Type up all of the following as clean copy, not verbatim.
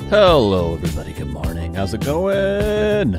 Hello, everybody. Good morning. How's it going?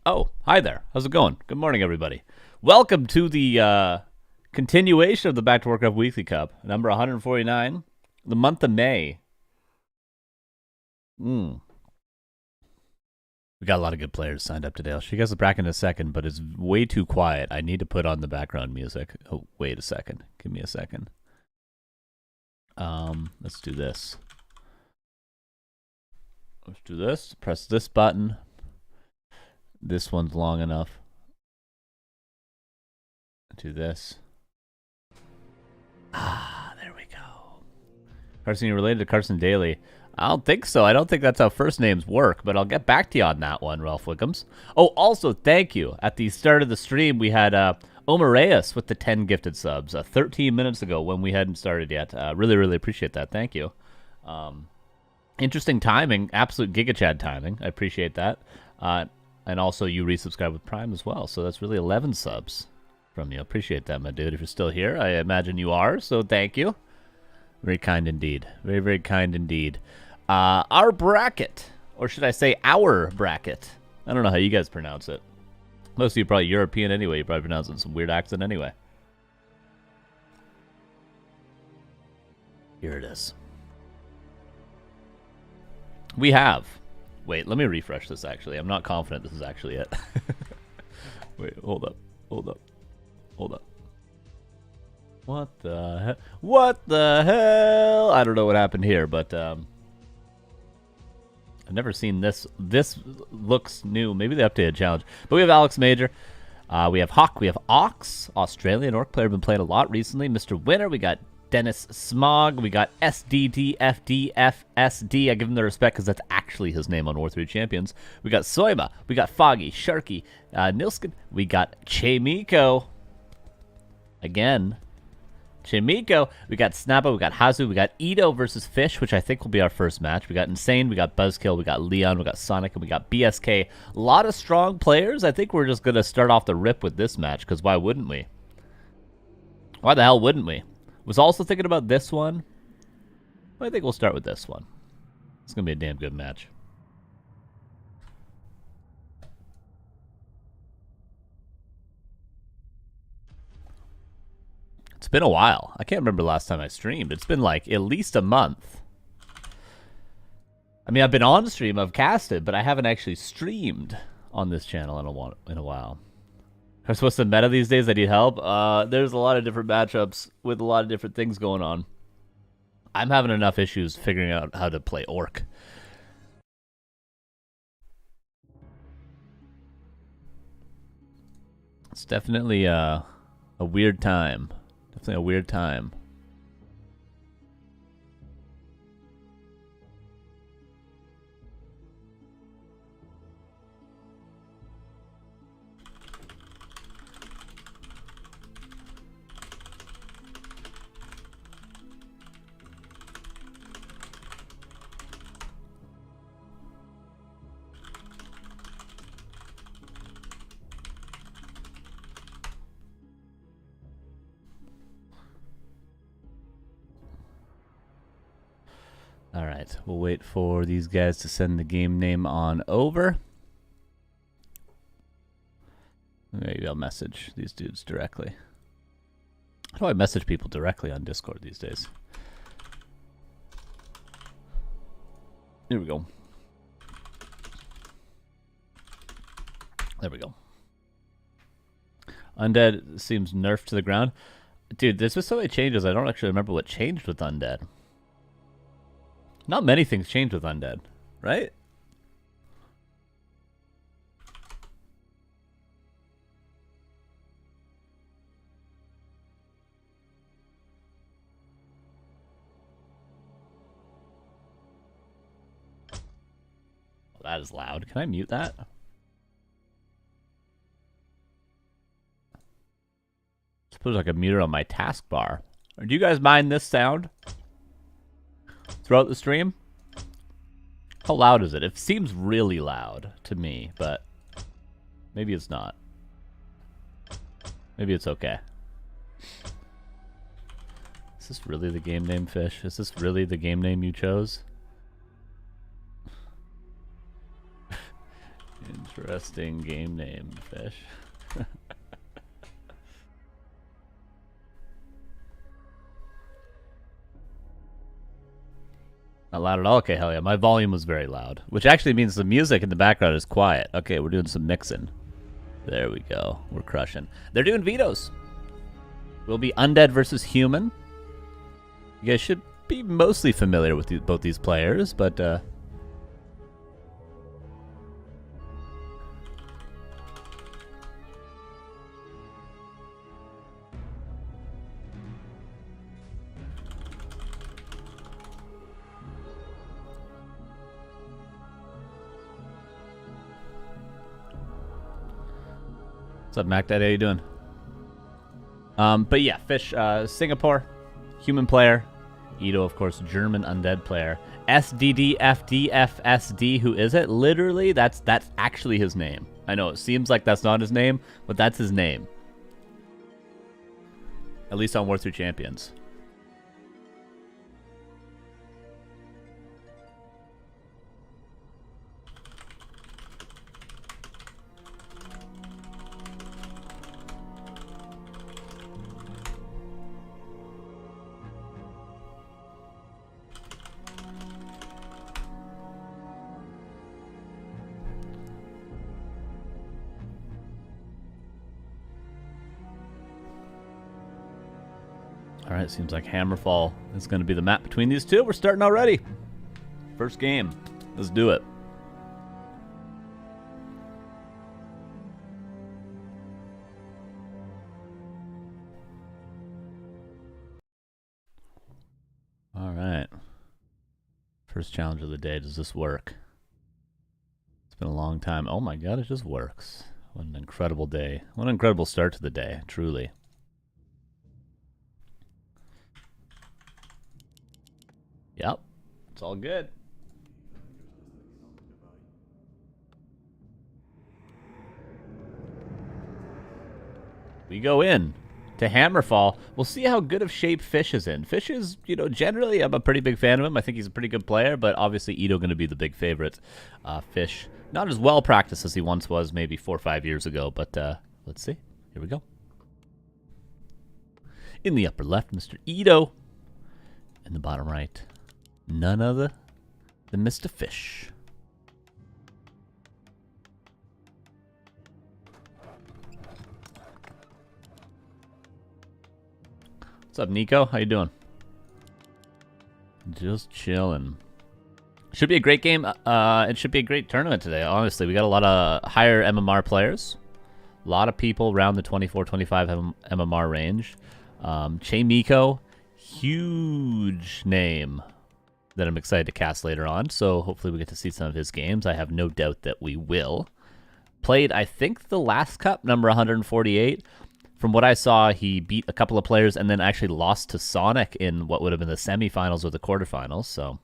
Oh, hi there. How's it going? Good morning, everybody. Welcome to the continuation of the Back to Warcraft Weekly Cup, number 149, the month of May. We got a lot of good players signed up today. I'll show you guys the bracket in a second, but it's way too quiet. I need to put on the background music. Oh, wait a second. Give me a second. Let's do this. Let's do this. Press this button. This one's long enough. Do this. There we go. Carson, you related to Carson Daly? I don't think so. I don't think that's how first names work, but I'll get back to you on that one, Ralph Wickams. Oh, also, thank you. At the start of the stream, we had Omareus with the 10 gifted subs 13 minutes ago when we hadn't started yet. Really, really appreciate that. Thank you. Interesting timing. Absolute Giga Chad timing. I appreciate that. And also, you resubscribe with Prime as well. So that's really 11 subs from you. Appreciate that, my dude. If you're still here, I imagine you are. So thank you. Very kind indeed. Very, very kind indeed. Our bracket, or should I say our bracket. I don't know how you guys pronounce it. Most of you are probably European anyway. You probably pronounce it in some weird accent anyway. Here it is. We have... Wait, let me refresh this, actually. I'm not confident this is actually it. Wait, hold up. Hold up. Hold up. What the hell? What the hell? I don't know what happened here, but I've never seen this. This looks new. Maybe they updated challenge. But we have Alex Major. We have Hawk. We have Ox. Australian Orc player. Been playing a lot recently. Mr. Winner. We got Dennis Smog. We got SDDFDFSD. I give him the respect because that's actually his name on War3 Champions. We got Soima. We got Foggy, Sharky, Nilskin. We got Chamico. Again, Chamico. We got Snappa. We got Hazu. We got Ito versus Fish, which I think will be our first match. We got Insane. We got Buzzkill. We got Leon. We got Sonic. And we got BSK. A lot of strong players. I think we're just going to start off the rip with this match because why wouldn't we? Why the hell wouldn't we? Was also thinking about this one. But I think we'll start with this one. It's going to be a damn good match. It's been a while. I can't remember the last time I streamed. It's been like at least a month. I mean, I've been on stream, I've casted, but I haven't actually streamed on this channel in a while. So what's the meta these days? I need help. There's a lot of different matchups with a lot of different things going on. I'm having enough issues figuring out how to play Orc. It's definitely a weird time. Definitely a weird time. right, we'll wait for these guys to send the game name on over. Maybe I'll message these dudes directly. How do I message people directly on Discord these days? Here we go. There we go. Undead seems nerfed to the ground. Dude, there's just so many changes. I don't actually remember what changed with Undead. Not many things changed with Undead, right? Oh, that is loud. Can I mute that? Suppose I could mute it on my taskbar. Or do you guys mind this sound throughout the stream? How loud is it? It seems really loud to me, but maybe it's not. Maybe it's okay. Is this really the game name, Fish? Is this really the game name you chose? Interesting game name, Fish. Not loud at all? Okay, hell yeah. My volume was very loud, which actually means the music in the background is quiet. Okay, we're doing some mixing. There we go. We're crushing. They're doing vetoes. We'll be Undead versus Human. You guys should be mostly familiar with both these players, but what's up, Mac? How you doing? But yeah, Fish, Singapore, human player. Ito, of course, German undead player. SDDFDFSD, who is it? Literally, that's actually his name. I know, it seems like that's not his name, but that's his name. At least on Warcraft III Champions. All right, seems like Hammerfall is going to be the map between these two. We're starting already. First game. Let's do it. All right. First challenge of the day. Does this work? It's been a long time. Oh my God, it just works. What an incredible day. What an incredible start to the day, truly. Yep, it's all good. We go in to Hammerfall. We'll see how good of shape Fish is in. Fish is, you know, generally I'm a pretty big fan of him. I think he's a pretty good player, but obviously Ito going to be the big favorite. Fish, not as well practiced as he once was maybe 4 or 5 years ago, but let's see. Here we go. In the upper left, Mr. Ito. In the bottom right, none other than Mr. Fish. What's up, Nico? How you doing? Just chilling. Should be a great game. It should be a great tournament today, honestly. We got a lot of higher MMR players. A lot of people around the 24-25 MMR range. Chamico, huge name that I'm excited to cast later on, so hopefully we get to see some of his games. I have no doubt that we will. Played, I think, the last cup, number 148. From what I saw, he beat a couple of players and then actually lost to Sonic in what would have been the semifinals or the quarterfinals, so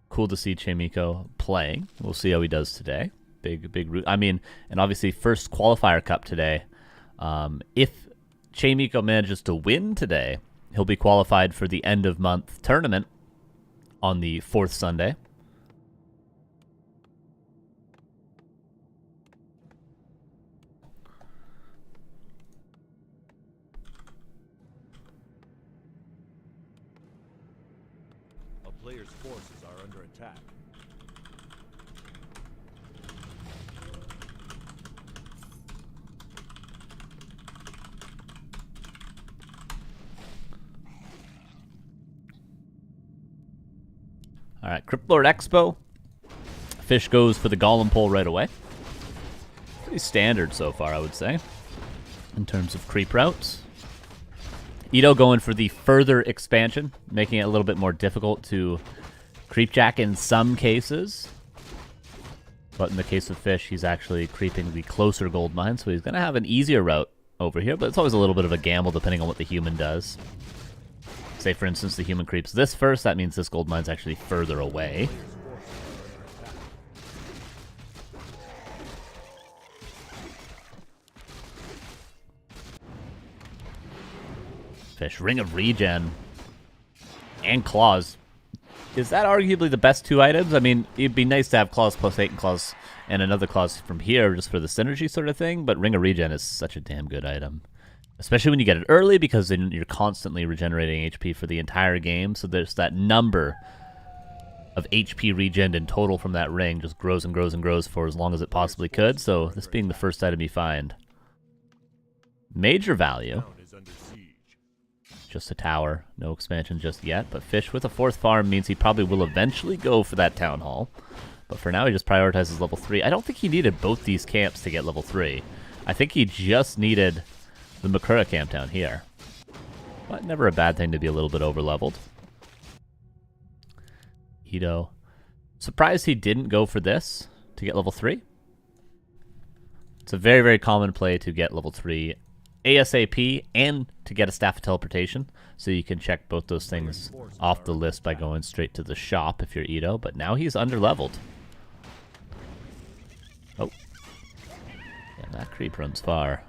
cool to see Chamico playing. We'll see how he does today. Big root. I mean, and obviously first qualifier cup today. If Chamico manages to win today, he'll be qualified for the end of month tournament on the 4th Sunday. A player's forces are under attack. All right, Cryptlord Expo. Fish goes for the Golem pole right away. Pretty standard so far, I would say, in terms of creep routes. Ito going for the further expansion, making it a little bit more difficult to creepjack in some cases. But in the case of Fish, he's actually creeping the closer gold mine, so he's going to have an easier route over here, but it's always a little bit of a gamble depending on what the human does. Say, for instance, the human creeps this first, that means this gold mine's actually further away. Fish, Ring of Regen, and Claws. Is that arguably the best 2 items? I mean, it'd be nice to have Claws plus 8 and Claws and another Claws from here just for the synergy sort of thing, but Ring of Regen is such a damn good item. Especially when you get it early, because then you're constantly regenerating HP for the entire game, so there's that number of HP regen in total from that ring just grows and grows and grows for as long as it possibly could, so this being the first item you find. Major value. Just a tower, no expansion just yet, but Fish with a 4th farm means he probably will eventually go for that Town Hall. But for now, he just prioritizes level 3. I don't think he needed both these camps to get level 3. I think he just needed the Makura camp down here. But never a bad thing to be a little bit over-leveled. Ito. Surprised he didn't go for this to get level 3. It's a very, very common play to get level 3 ASAP and to get a Staff of Teleportation. So you can check both those things off the list by going straight to the shop if you're Ito. But now he's under-leveled. Oh. Yeah, that creep runs far.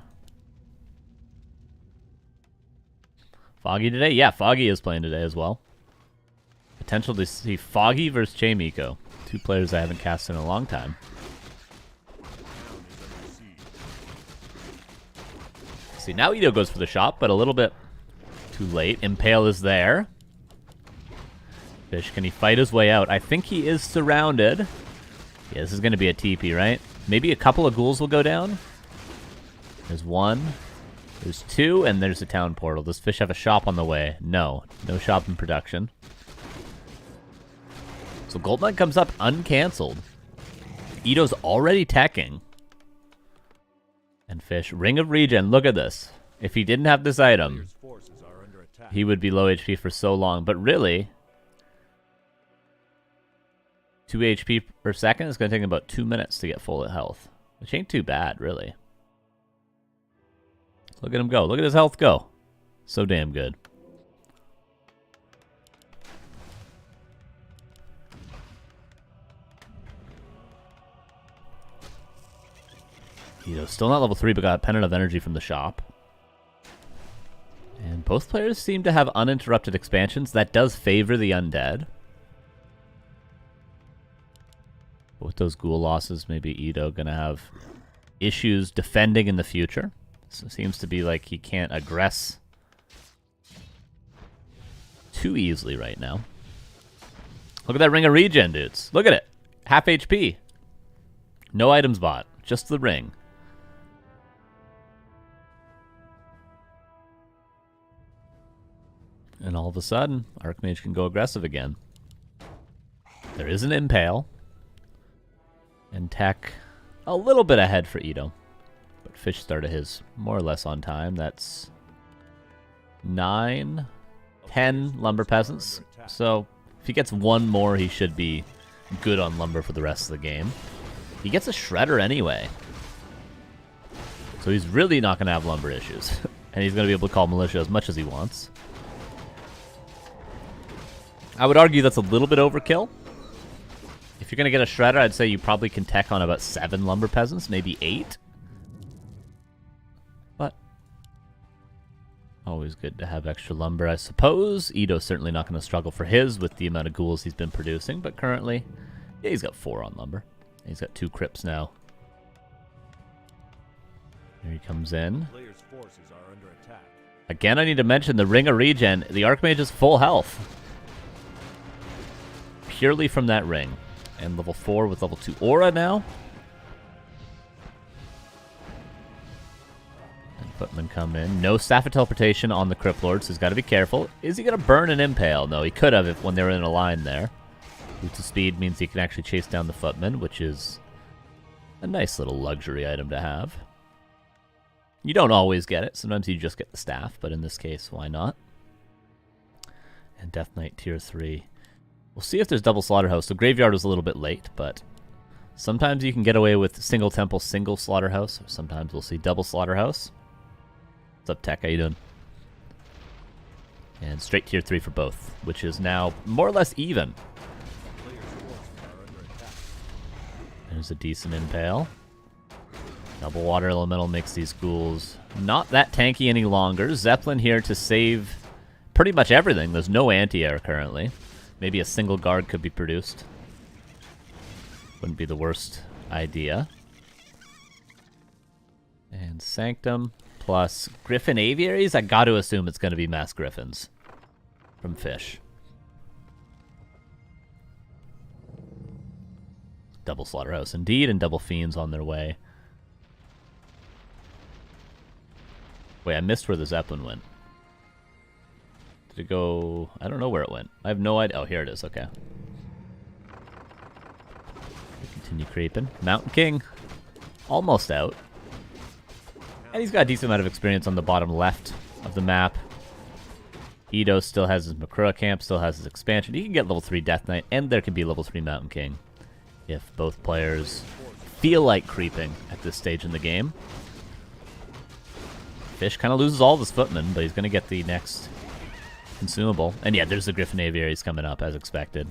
Foggy today? Yeah, Foggy is playing today as well. Potential to see Foggy versus Chamico. 2 players I haven't cast in a long time. See, now Ito goes for the shop, but a little bit too late. Impale is there. Fish, can he fight his way out? I think he is surrounded. Yeah, this is going to be a TP, right? Maybe a couple of ghouls will go down. There's 1. There's 2, and there's a town portal. Does Fish have a shop on the way? No. No shop in production. So Goldmine comes up uncancelled. Ito's already teching. And Fish, Ring of Regen, look at this. If he didn't have this item, he would be low HP for so long. But really, 2 HP per second is going to take him about 2 minutes to get full health. Which ain't too bad, really. Look at him go. Look at his health go. So damn good. Still not level 3, but got a Pennant of Energy from the shop. And both players seem to have uninterrupted expansions. That does favor the undead. But with those ghoul losses, maybe Ito gonna have issues defending in the future. So it seems to be like he can't aggress too easily right now. Look at that Ring of Regen, dudes. Look at it. Half HP. No items bought. Just the ring. And all of a sudden, Archmage can go aggressive again. There is an Impale. And tech a little bit ahead for Ito. But Fish started his more or less on time. That's 9, 10 Lumber Peasants. So if he gets 1 more, he should be good on Lumber for the rest of the game. He gets a Shredder anyway. So he's really not going to have Lumber issues. And he's going to be able to call Militia as much as he wants. I would argue that's a little bit overkill. If you're going to get a Shredder, I'd say you probably can tech on about 7 Lumber Peasants, maybe 8. But Always good to have extra lumber, I suppose. Ito's certainly not going to struggle for his with the amount of ghouls he's been producing, but currently, yeah, he's got 4 on lumber. He's got 2 crypts now. Here he comes in. Players' forces are under attack. Again, I need to mention the Ring of Regen. The Archmage is full health. Purely from that ring. And level 4 with level 2 aura now. And Footman come in. No Staff of Teleportation on the Crypt Lord, so he's got to be careful. Is he going to burn an Impale? No, he could have if when they were in a line there. Boots of Speed means he can actually chase down the Footman, which is a nice little luxury item to have. You don't always get it. Sometimes you just get the staff, but in this case, why not? And Death Knight Tier 3. We'll see if there's double Slaughterhouse. The Graveyard was a little bit late, but sometimes you can get away with single Temple, single Slaughterhouse. Sometimes we'll see double Slaughterhouse. What's up, Tech? How you doing? And straight Tier 3 for both, which is now more or less even. Players' forces are under attack. There's a decent Impale. Double Water Elemental makes these ghouls not that tanky any longer. Zeppelin here to save pretty much everything. There's no anti-air currently. Maybe a single guard could be produced. Wouldn't be the worst idea. And Sanctum plus Griffin Aviaries. I got to assume it's going to be Mass Griffins from Fish. Double Slaughterhouse indeed, and double Fiends on their way. Wait, I missed where the Zeppelin went. Did it go... I don't know where it went. I have no idea. Oh, here it is. Okay. We continue creeping. Mountain King. Almost out. And he's got a decent amount of experience on the bottom left of the map. Ito still has his Makura camp, still has his expansion. He can get level 3 Death Knight, and there can be level 3 Mountain King if both players feel like creeping at this stage in the game. Fish kind of loses all of his footmen, but he's going to get the next consumable. And yeah, there's the Griffin Aviaries coming up, as expected.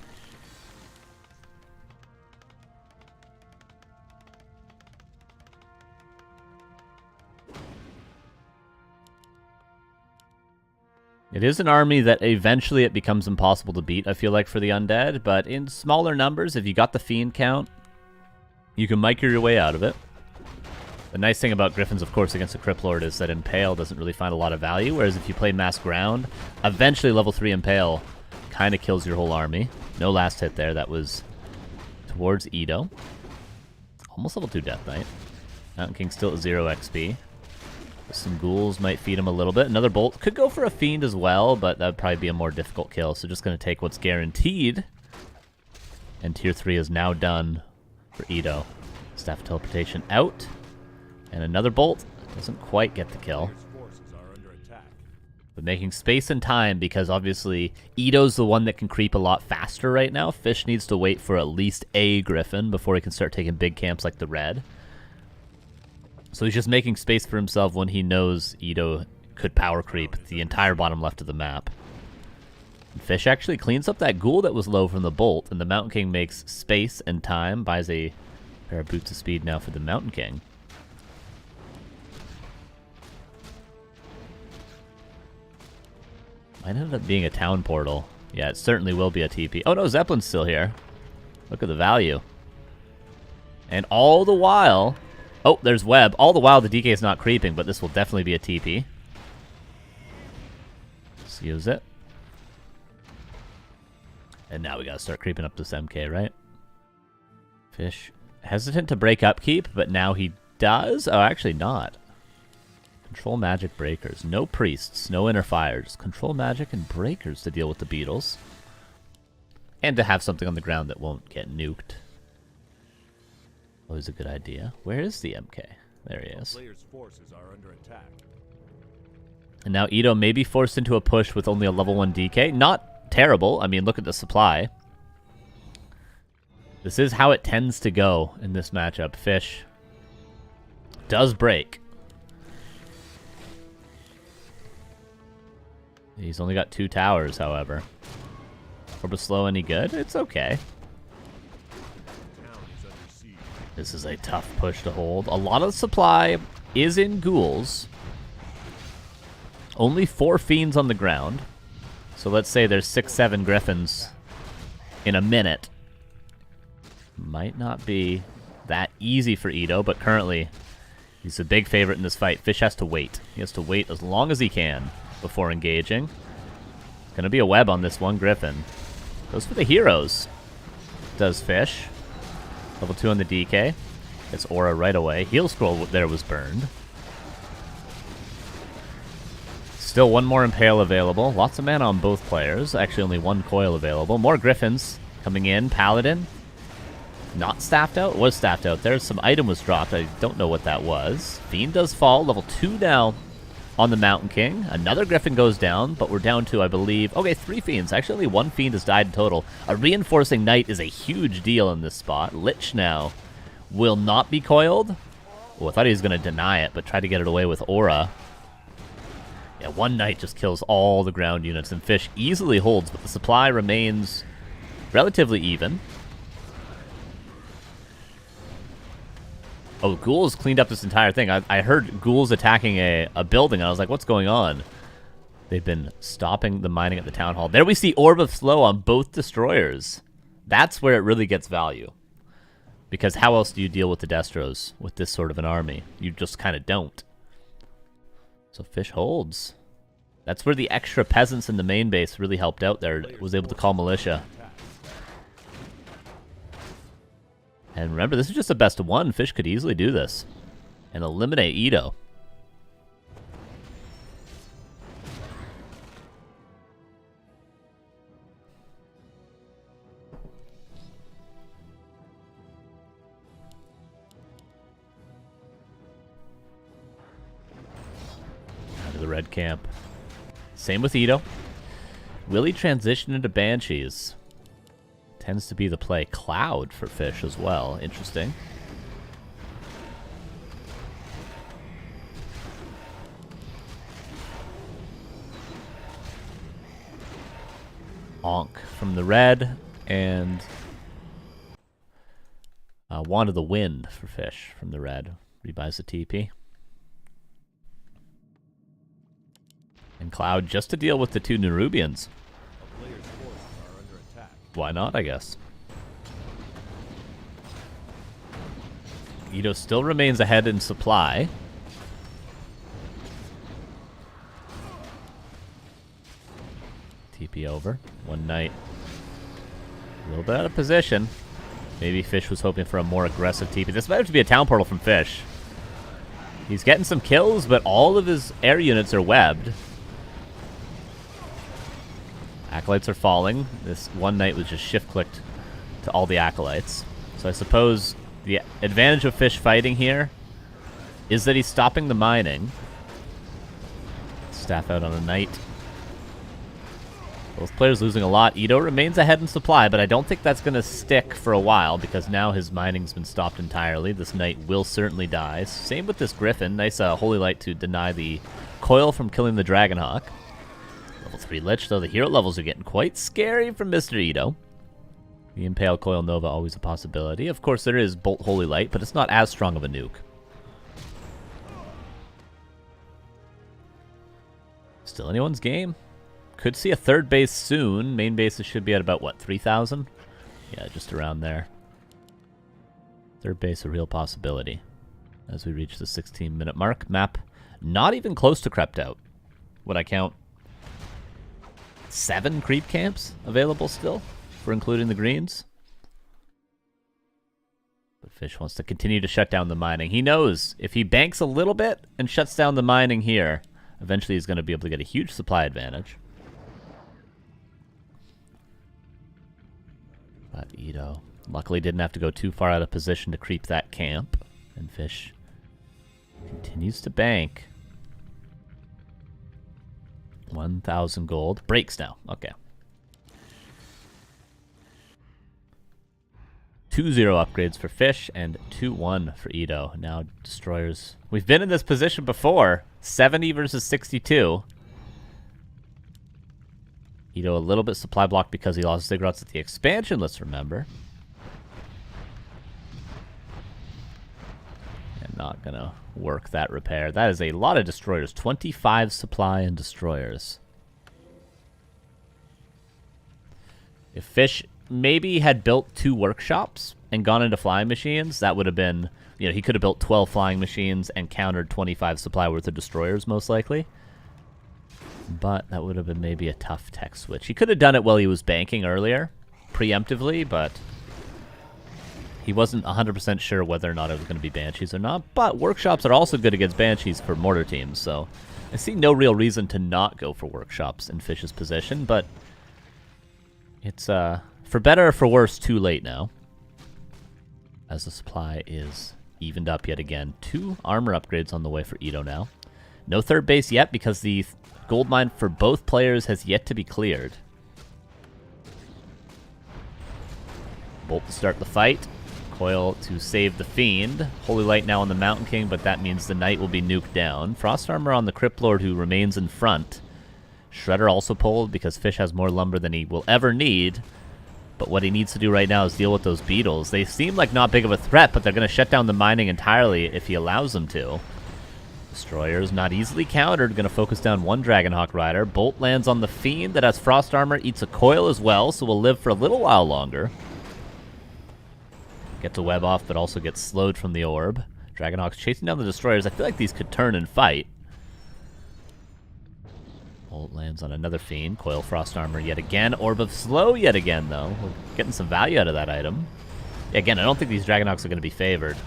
It is an army that eventually it becomes impossible to beat, I feel like, for the undead. But in smaller numbers, if you got the Fiend count, you can micro your way out of it. The nice thing about Griffins, of course, against the Crypt Lord is that Impale doesn't really find a lot of value, whereas if you play Mass Ground, eventually level 3 Impale kind of kills your whole army. No last hit there. That was towards Ito. Almost level 2 Death Knight. Mountain King still at 0 XP. Some ghouls might feed him a little bit. Another bolt. Could go for a Fiend as well, but that would probably be a more difficult kill. So just going to take what's guaranteed. And Tier 3 is now done for Ito. Staff of Teleportation out. And another bolt. Doesn't quite get the kill. Players' forces are under attack. But making space and time, because obviously Ito's the one that can creep a lot faster right now. Fish needs to wait for at least a Griffin before he can start taking big camps like the red. So he's just making space for himself when he knows Ito could power creep the entire bottom left of the map. And Fish actually cleans up that ghoul that was low from the bolt, and the Mountain King makes space and time, buys a pair of Boots of Speed now for the Mountain King. Might end up being a town portal. Yeah, it certainly will be a TP. Oh no, Zeppelin's still here. Look at the value. And all the while... Oh, there's Web. All the while, the DK is not creeping, but this will definitely be a TP. Let's use it. And now we gotta start creeping up this MK, right? Fish hesitant to break upkeep, but now he does? Oh, actually not. Control magic breakers. No priests, no inner fires. Control magic and breakers to deal with the beetles. And to have something on the ground that won't get nuked. Always a good idea. Where is the MK? There he is. Players' forces are under attack. And now Ito may be forced into a push with only a level 1 DK. Not terrible. I mean, look at the supply. This is how it tends to go in this matchup. Fish does break. He's only got 2 towers, however. Orb slow any good? It's okay. This is a tough push to hold. A lot of supply is in ghouls. Only 4 fiends on the ground. So let's say there's 6, 7 griffins in a minute. Might not be that easy for Ito, but currently he's a big favorite in this fight. Fish has to wait. He has to wait as long as he can before engaging. Gonna be a web on this one griffin. Goes for the heroes. Does Fish. Level 2 on the DK. Gets Aura right away. Heal scroll there was burned. Still one more Impale available. Lots of mana on both players. Actually only 1 coil available. More griffins coming in. Paladin. Not staffed out? Was staffed out. There's some item was dropped. I don't know what that was. Fiend does fall. Level 2 now on the Mountain King. Another Griffin goes down, but we're down to, I believe... Okay, 3 Fiends. Actually, only 1 Fiend has died in total. A Reinforcing Knight is a huge deal in this spot. Lich now will not be coiled. Oh, I thought he was going to deny it, but try to get it away with Aura. Yeah, 1 Knight just kills all the ground units, and Fish easily holds, but the supply remains relatively even. Oh, ghouls cleaned up this entire thing. I heard ghouls attacking a building, and I was like, what's going on? They've been stopping the mining at the town hall. There we see Orb of Slow on both destroyers. That's where it really gets value. Because how else do you deal with the Destros with this sort of an army? You just kind of don't. So Fish holds. That's where the extra peasants in the main base really helped out there. Was able to call militia. And remember, this is just a best of 1. Fish could easily do this and eliminate Ito. Out of the red camp. Same with Ito. Will he transition into Banshees? Tends to be the play. Cloud for Fish as well. Interesting. Onk from the red, and Wand of the Wind for Fish from the red. Rebuys the TP. And Cloud just to deal with the 2 Nerubians. Why not, I guess. Ito still remains ahead in supply. TP over. 1 Knight. A little bit out of position. Maybe Fish was hoping for a more aggressive TP. This might have to be a town portal from Fish. He's getting some kills, but all of his air units are webbed. Acolytes are falling. This 1 Knight was just shift-clicked to all the Acolytes. So I suppose the advantage of Fish fighting here is that he's stopping the mining. Staff out on a Knight. Both players losing a lot. Ito remains ahead in supply, but I don't think that's going to stick for a while because now his mining's been stopped entirely. This Knight will certainly die. Same with this Griffin. Nice Holy Light to deny the coil from killing the Dragonhawk. Level 3 Lich, though the hero levels are getting quite scary from Mr. Ito. The Impale Coil Nova, always a possibility. Of course, there is Bolt Holy Light, but it's not as strong of a nuke. Still anyone's game. Could see a 3rd base soon. Main bases should be at about, what, 3,000? Yeah, just around there. 3rd base, a real possibility. As we reach the 16-minute mark. Map not even close to crept out. Would I count 7 creep camps available still for including the greens? But Fish wants to continue to shut down the mining. He knows if he banks a little bit and shuts down the mining here, eventually he's going to be able to get a huge supply advantage. But Ito luckily didn't have to go too far out of position to creep that camp. And Fish continues to bank. 1,000 gold. Breaks now. Okay. 2-0 upgrades for Fish and 2-1 for Ito. Now destroyers. We've been in this position before. 70 versus 62. Ito a little bit supply blocked because he lost Ziggurats at the expansion, let's remember. And Not gonna work that repair. That is a lot of destroyers. 25 supply and destroyers. If Fish maybe had built 2 workshops and gone into flying machines, that would have been, you know, he could have built 12 flying machines and countered 25 supply worth of destroyers, most likely. But that would have been maybe a tough tech switch. He could have done it while he was banking earlier, preemptively, but he wasn't 100% sure whether or not it was going to be Banshees or not. But workshops are also good against Banshees for mortar teams, so I see no real reason to not go for workshops in Fish's position, but it's, for better or for worse, too late now, as the supply is evened up yet again. 2 armor upgrades on the way for Ito now. No third base yet because the gold mine for both players has yet to be cleared. Bolt to start the fight. Coil to save the Fiend. Holy Light now on the Mountain King, but that means the Knight will be nuked down. Frost Armor on the Crypt Lord, who remains in front. Shredder also pulled because Fish has more lumber than he will ever need. But what he needs to do right now is deal with those beetles. They seem like not big of a threat, but they're going to shut down the mining entirely if he allows them to. Destroyers not easily countered. Going to focus down one Dragonhawk Rider. Bolt lands on the Fiend that has Frost Armor. Eats a coil as well, so will live for a little while longer. Gets a web off, but also gets slowed from the orb. Dragonhawk's chasing down the Destroyers. I feel like these could turn and fight. Bolt lands on another Fiend. Coil Frost Armor yet again. Orb of Slow yet again, though. We're getting some value out of that item. Again, I don't think these Dragonhawks are going to be favored.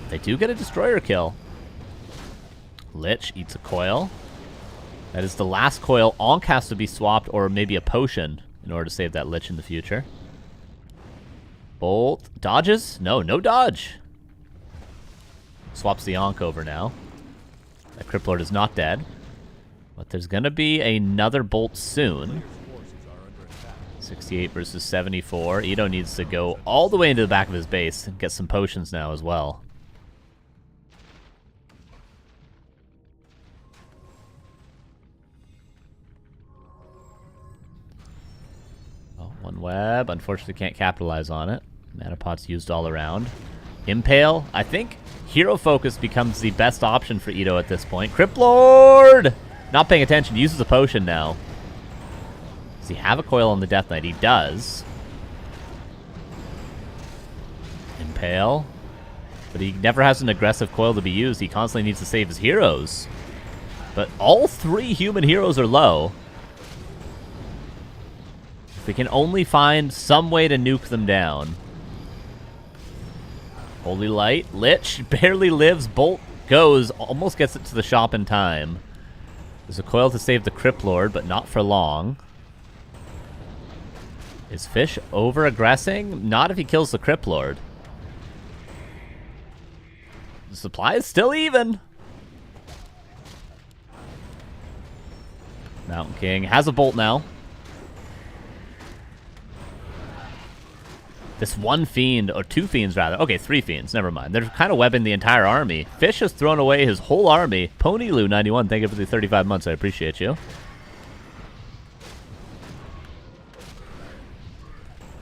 They do get a Destroyer kill. Lich eats a coil. That is the last coil. Ankh has to be swapped, or maybe a potion, in order to save that Lich in the future. Bolt dodges? No, no dodge. Swaps the Ankh over now. That Crypt Lord is not dead. But there's going to be another Bolt soon. 68 versus 74. Ito needs to go all the way into the back of his base and get some potions now as well. Oh, one web. Unfortunately, can't capitalize on it. Mana pot's used all around. Impale. I think Hero Focus becomes the best option for Ito at this point. Crypt Lord! Not paying attention. Uses a potion now. Does he have a coil on the Death Knight? He does. Impale. But he never has an aggressive coil to be used. He constantly needs to save his heroes. But all 3 human heroes are low. If we can only find some way to nuke them down. Holy Light. Lich barely lives. Bolt goes. Almost gets it to the shop in time. There's a coil to save the Crypt Lord, but not for long. Is Fish over-aggressing? Not if he kills the Crypt Lord. The supply is still even. Mountain King has a bolt now. This one Fiend, or 2 Fiends rather. Okay, 3 Fiends, never mind. They're kind of webbing the entire army. Fish has thrown away his whole army. Ponyloo91, thank you for the 35 months. I appreciate you.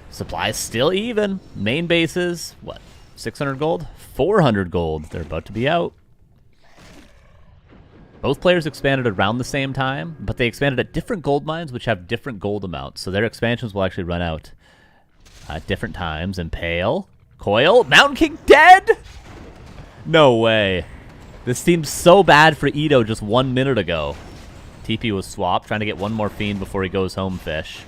Supply is still even. Main bases, what, 600 gold? 400 gold. They're about to be out. Both players expanded around the same time, but they expanded at different gold mines, which have different gold amounts. So their expansions will actually run out at different times. Impale. Coil. Mountain King dead? No way. This seems so bad for Ito just 1 minute ago. TP was swapped. Trying to get one more Fiend before he goes home, Fish.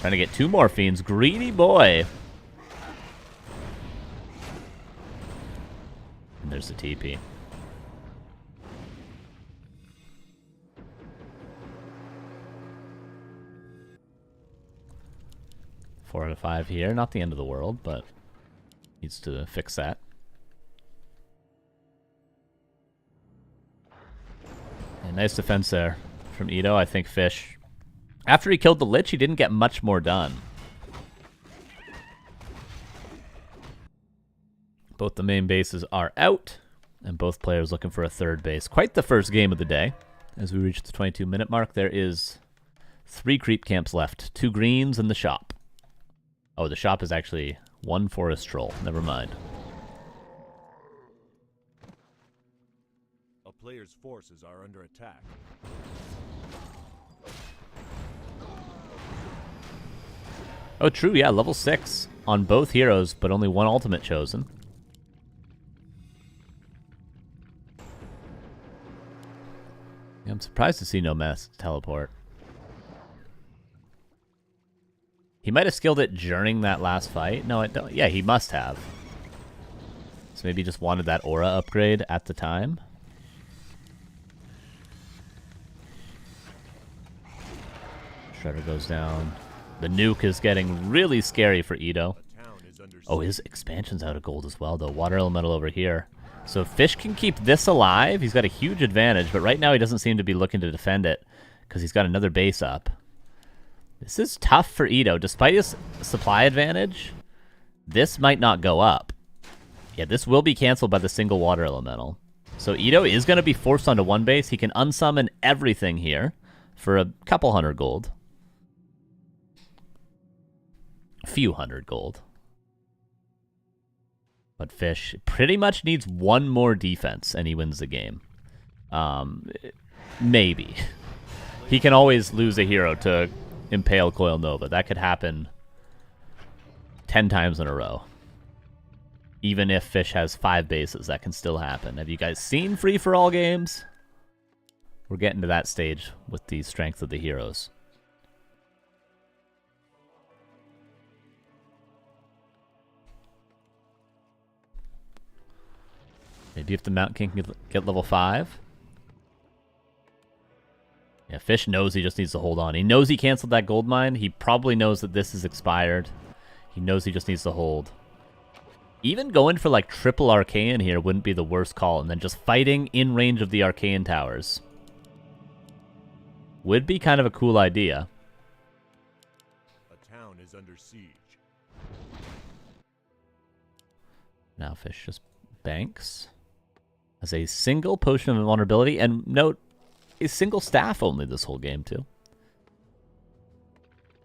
Trying to get 2 more Fiends. Greedy boy. And there's the TP. Four out of 5 here. Not the end of the world, but needs to fix that. And nice defense there from Ito. I think Fish, after he killed the Lich, he didn't get much more done. Both the main bases are out, and both players looking for a third base. Quite the first game of the day. As we reach the 22-minute mark, there is 3 creep camps left. 2 greens and the shop. Oh, the shop is actually 1 forest troll. Never mind. player's forces are under attack. Oh, true, yeah, level 6 on both heroes, but only one ultimate chosen. Yeah, I'm surprised to see no mess teleport. He might have skilled it during that last fight. No, it don't. Yeah, he must have. So maybe he just wanted that aura upgrade at the time. Shredder goes down. The nuke is getting really scary for Ito. Oh, his expansion's out of gold as well, though. Water elemental over here. So if Fish can keep this alive, he's got a huge advantage, but right now he doesn't seem to be looking to defend it because he's got another base up. This is tough for Ito. Despite his supply advantage, this might not go up. Yeah, this will be canceled by the single water elemental. So Ito is going to be forced onto one base. He can unsummon everything here for a couple hundred gold. A few hundred gold. But Fish pretty much needs one more defense and he wins the game. Maybe. He can always lose a hero to impale Coil Nova. That could happen 10 times in a row. Even if Fish has 5 bases, that can still happen. Have you guys seen free-for-all games? We're getting to that stage with the strength of the heroes. Maybe if the Mountain King can get level 5. Yeah, Fish knows he just needs to hold on. He knows he canceled that gold mine. He probably knows that this is expired. He knows he just needs to hold. Even going for like triple Arcane here wouldn't be the worst call. And then just fighting in range of the Arcane towers would be kind of a cool idea. A town is under siege. Now Fish just banks. Has a single potion of invulnerability. And note, a single staff only this whole game, too.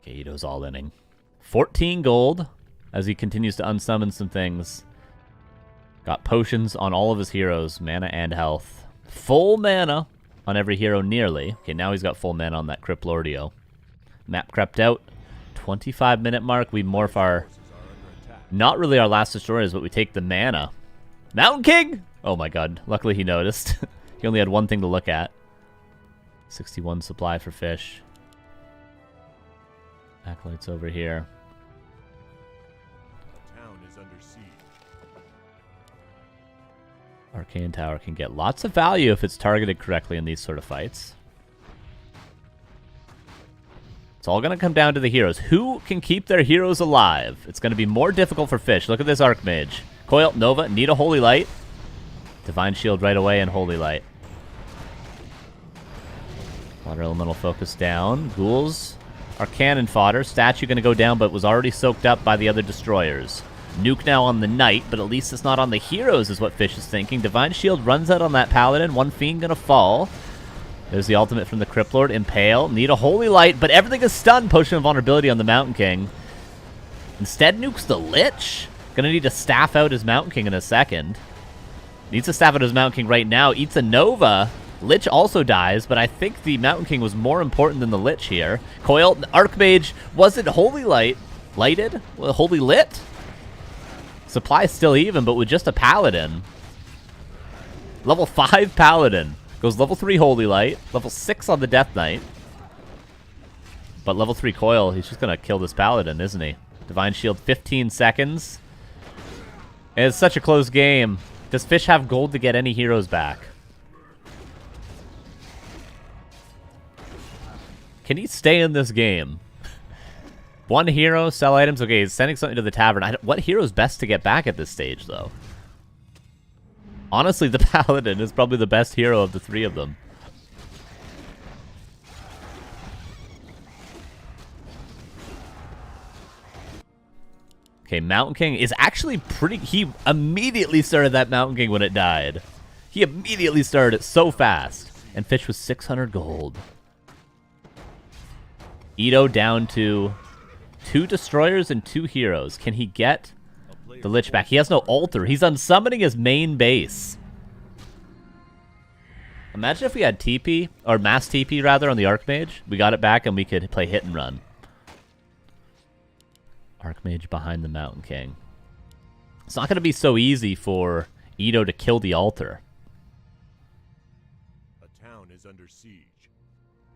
Okay, Ito's all-inning. 14 gold as he continues to unsummon some things. Got potions on all of his heroes, mana and health. Full mana on every hero, nearly. Okay, now he's got full mana on that Crypt Lordio. Map crept out. 25-minute mark. We morph our... Not really our last destroyers, but we take the mana. Mountain King! Oh my god. Luckily he noticed. He only had one thing to look at. 61 supply for Fish. Acolytes over here. The town is under siege. Arcane Tower can get lots of value if it's targeted correctly in these sort of fights. It's all going to come down to the heroes. Who can keep their heroes alive? It's going to be more difficult for Fish. Look at this Archmage. Coil, Nova, need a Holy Light. Divine Shield right away and Holy Light. Water Elemental focus down. Ghouls are cannon fodder. Statue going to go down, but was already soaked up by the other destroyers. Nuke now on the Knight, but at least it's not on the heroes is what Fish is thinking. Divine Shield runs out on that Paladin. One Fiend going to fall. There's the ultimate from the Crypt Lord. Impale. Need a Holy Light, but everything is stunned. Potion of Vulnerability on the Mountain King. Instead nukes the Lich. Going to need to staff out his Mountain King in a second. Needs to staff out his Mountain King right now. Eats a Nova. Lich also dies, but I think the Mountain King was more important than the Lich here. Coil, Archmage, was it Holy Light? Lighted? Well, Holy Lit? Supply still even, but with just a Paladin. Level 5 Paladin. Goes level 3 Holy Light. Level 6 on the Death Knight. But level 3 Coil, he's just going to kill this Paladin, isn't he? Divine Shield, 15 seconds. And it's such a close game. Does Fish have gold to get any heroes back? Can he stay in this game? One hero, sell items. Okay, he's sending something to the tavern. What hero is best to get back at this stage, though? Honestly, the Paladin is probably the best hero of the three of them. Okay, Mountain King is actually pretty... He immediately started that Mountain King when it died. He immediately started it so fast. And Fish was 600 gold. Ito down to 2 destroyers and 2 heroes. Can he get the Lich back? He has no altar. He's unsummoning his main base. Imagine if we had TP, or mass TP rather, on the Archmage. We got it back and we could play hit and run. Archmage behind the Mountain King. It's not going to be so easy for Ito to kill the altar. A town is under siege.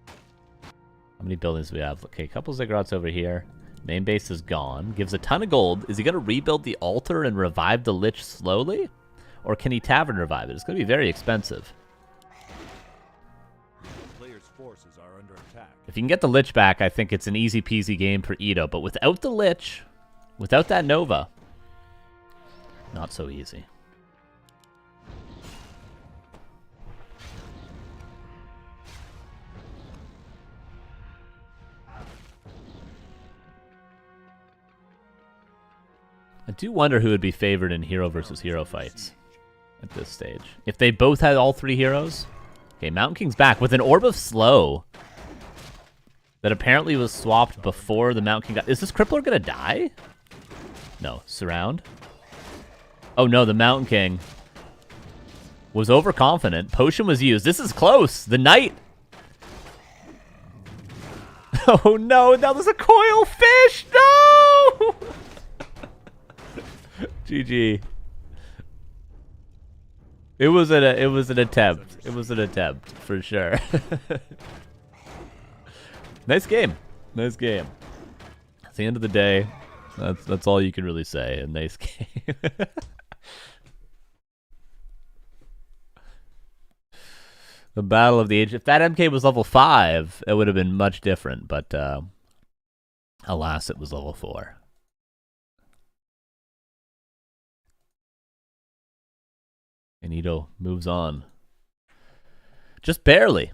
How many buildings do we have? Okay, a couple ziggurats over here. Main base is gone. Gives a ton of gold. Is he going to rebuild the altar and revive the Lich slowly? Or can he tavern revive it? It's going to be very expensive. Forces are under attack. If you can get the Lich back, I think it's an easy peasy game for Ito. But without the Lich, without that Nova, not so easy. I do wonder who would be favored in hero versus hero fights at this stage. If they both had all 3 heroes. Okay, Mountain King's back with an Orb of Slow that apparently was swapped before the Mountain King got... Is this Crippler going to die? No. Surround? Oh, no. The Mountain King was overconfident. Potion was used. This is close. The Knight. Oh, no. Now there's a coil fish. No! GG. It was an attempt. It was an attempt for sure. Nice game. Nice game. At the end of the day, that's all you can really say. A nice game. The Battle of the Age. If that MK was level 5, it would have been much different, but alas, it was level 4. And Ito moves on. Just barely.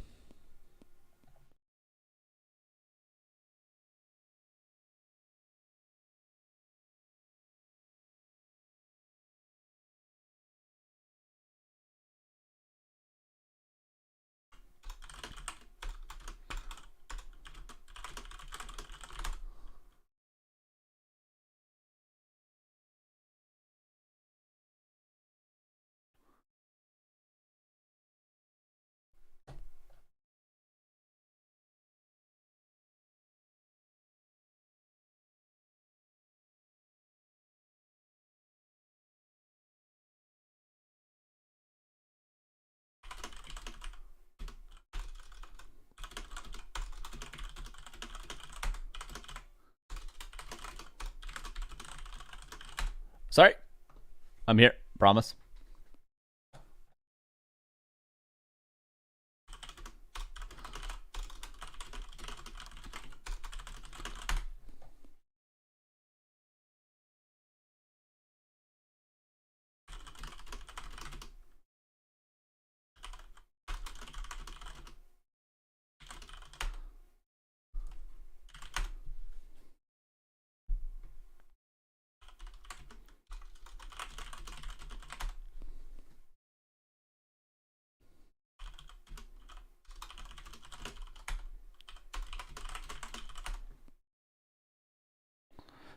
Sorry. I'm here. Promise.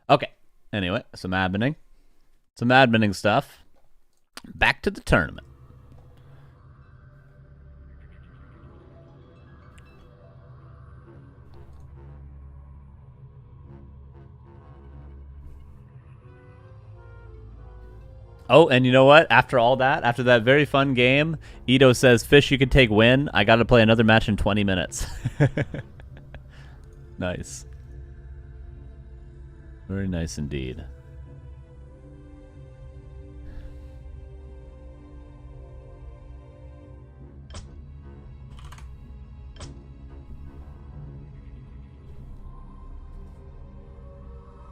Okay. Anyway, some adminning. Some adminning stuff. Back to the tournament. Oh, and you know what? After all that, after that very fun game, Ito says, Fish, you can take win. I got to play another match in 20 minutes. Nice. Very nice indeed.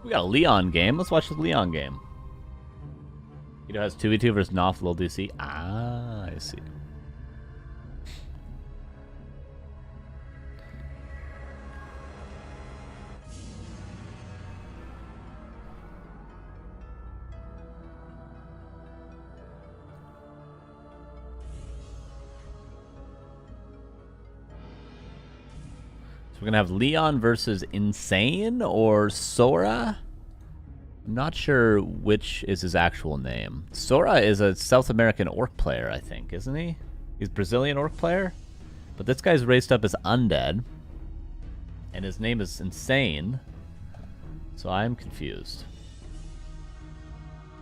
We got a Leon game. Let's watch the Leon game. Ito has 2v2 versus Noth Lil DC. Ah, I see. So we're going to have Leon versus Insane or Sora. I'm not sure which is his actual name. Sora is a South American orc player, I think, isn't he? He's a Brazilian orc player, but this guy's raced up as undead, and his name is Insane, so I'm confused.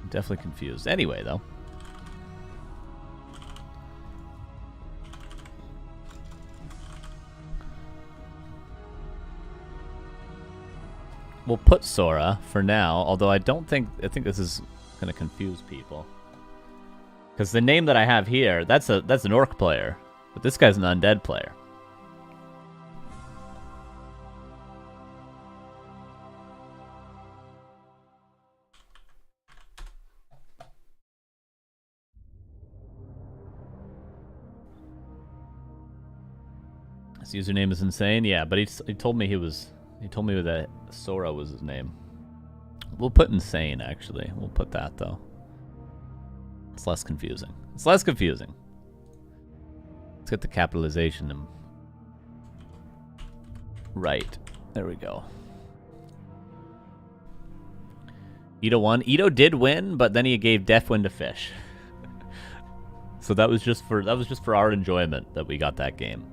I'm definitely confused. Anyway, though. We'll put Sora for now, although I think this is going to confuse people. Because the name that I have here, that's an orc player, but this guy's an undead player. His username is Insane, yeah, but he told me he told me that Sora was his name. We'll put Insane, actually. We'll put that, though. It's less confusing. It's less confusing. Let's get the capitalization right. There we go. Ito won. Ito did win, but then he gave Deathwind to Fish. So that was just for our enjoyment that we got that game.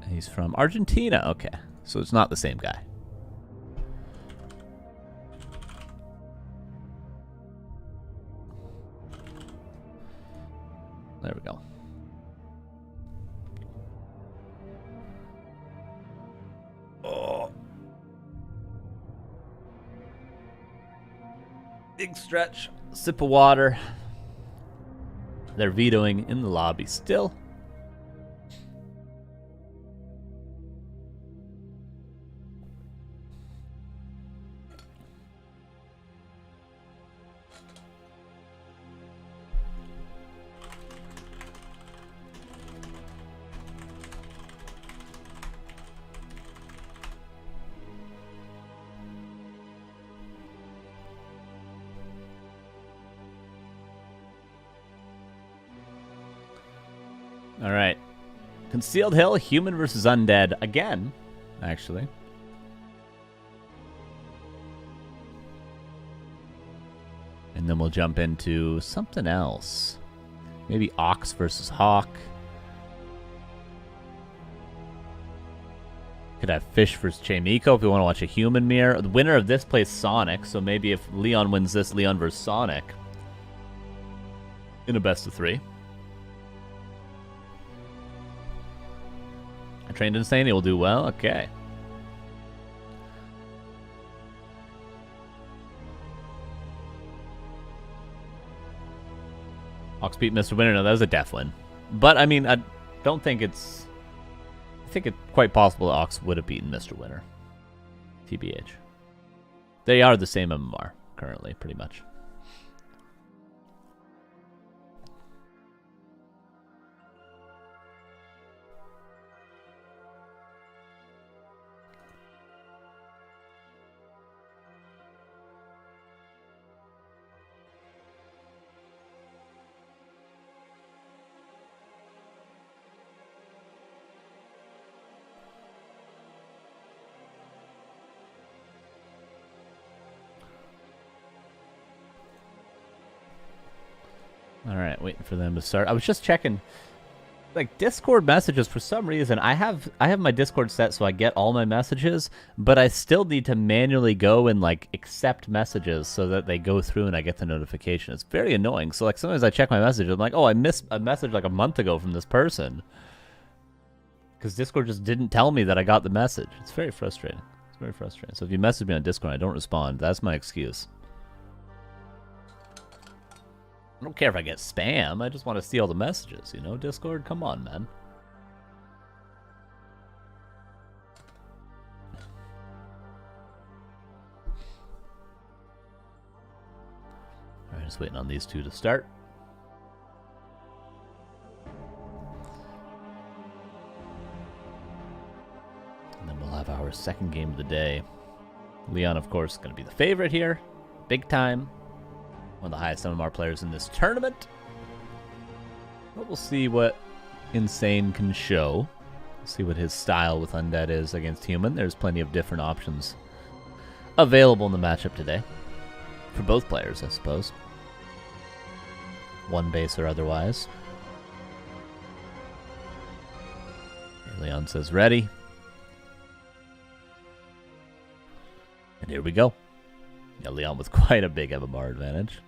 He's from Argentina. Okay. So it's not the same guy. There we go. Oh. Big stretch. Sip of water. They're vetoing in the lobby still. All right. Concealed Hill, human versus undead. Again, actually. And then we'll jump into something else. Maybe Ox versus Hawk. Could have Fish versus Chamico if we want to watch a human mirror. The winner of this plays Sonic, so maybe if Leon wins this, Leon versus Sonic. In a best of 3. Trained Insane, he will do well. Okay. Ox beat Mr. Winner. No, that was a death win. But, I mean, I don't think it's... I think it's quite possible that Ox would have beaten Mr. Winner. TBH. They are the same MMR, currently, pretty much. Alright, waiting for them to start. I was just checking, like, Discord messages. For some reason, I have my Discord set so I get all my messages, but I still need to manually go and, like, accept messages so that they go through and I get the notification. It's very annoying. So, like, sometimes I check my messages, I'm like, oh, I missed a message, like, a month ago from this person. Because Discord just didn't tell me that I got the message. It's very frustrating. It's very frustrating. So if you message me on Discord and I don't respond, that's my excuse. I don't care if I get spam. I just want to see all the messages, you know? Discord, come on, man. All right, just waiting on these two to start. And then we'll have our second game of the day. Leon, of course, going to be the favorite here. Big time. One of the highest MMR players in this tournament. But we'll see what Insane can show. See what his style with Undead is against Human. There's plenty of different options available in the matchup today. For both players, I suppose. One base or otherwise. Leon says ready. And here we go. Yeah, Leon with quite a big MMR advantage.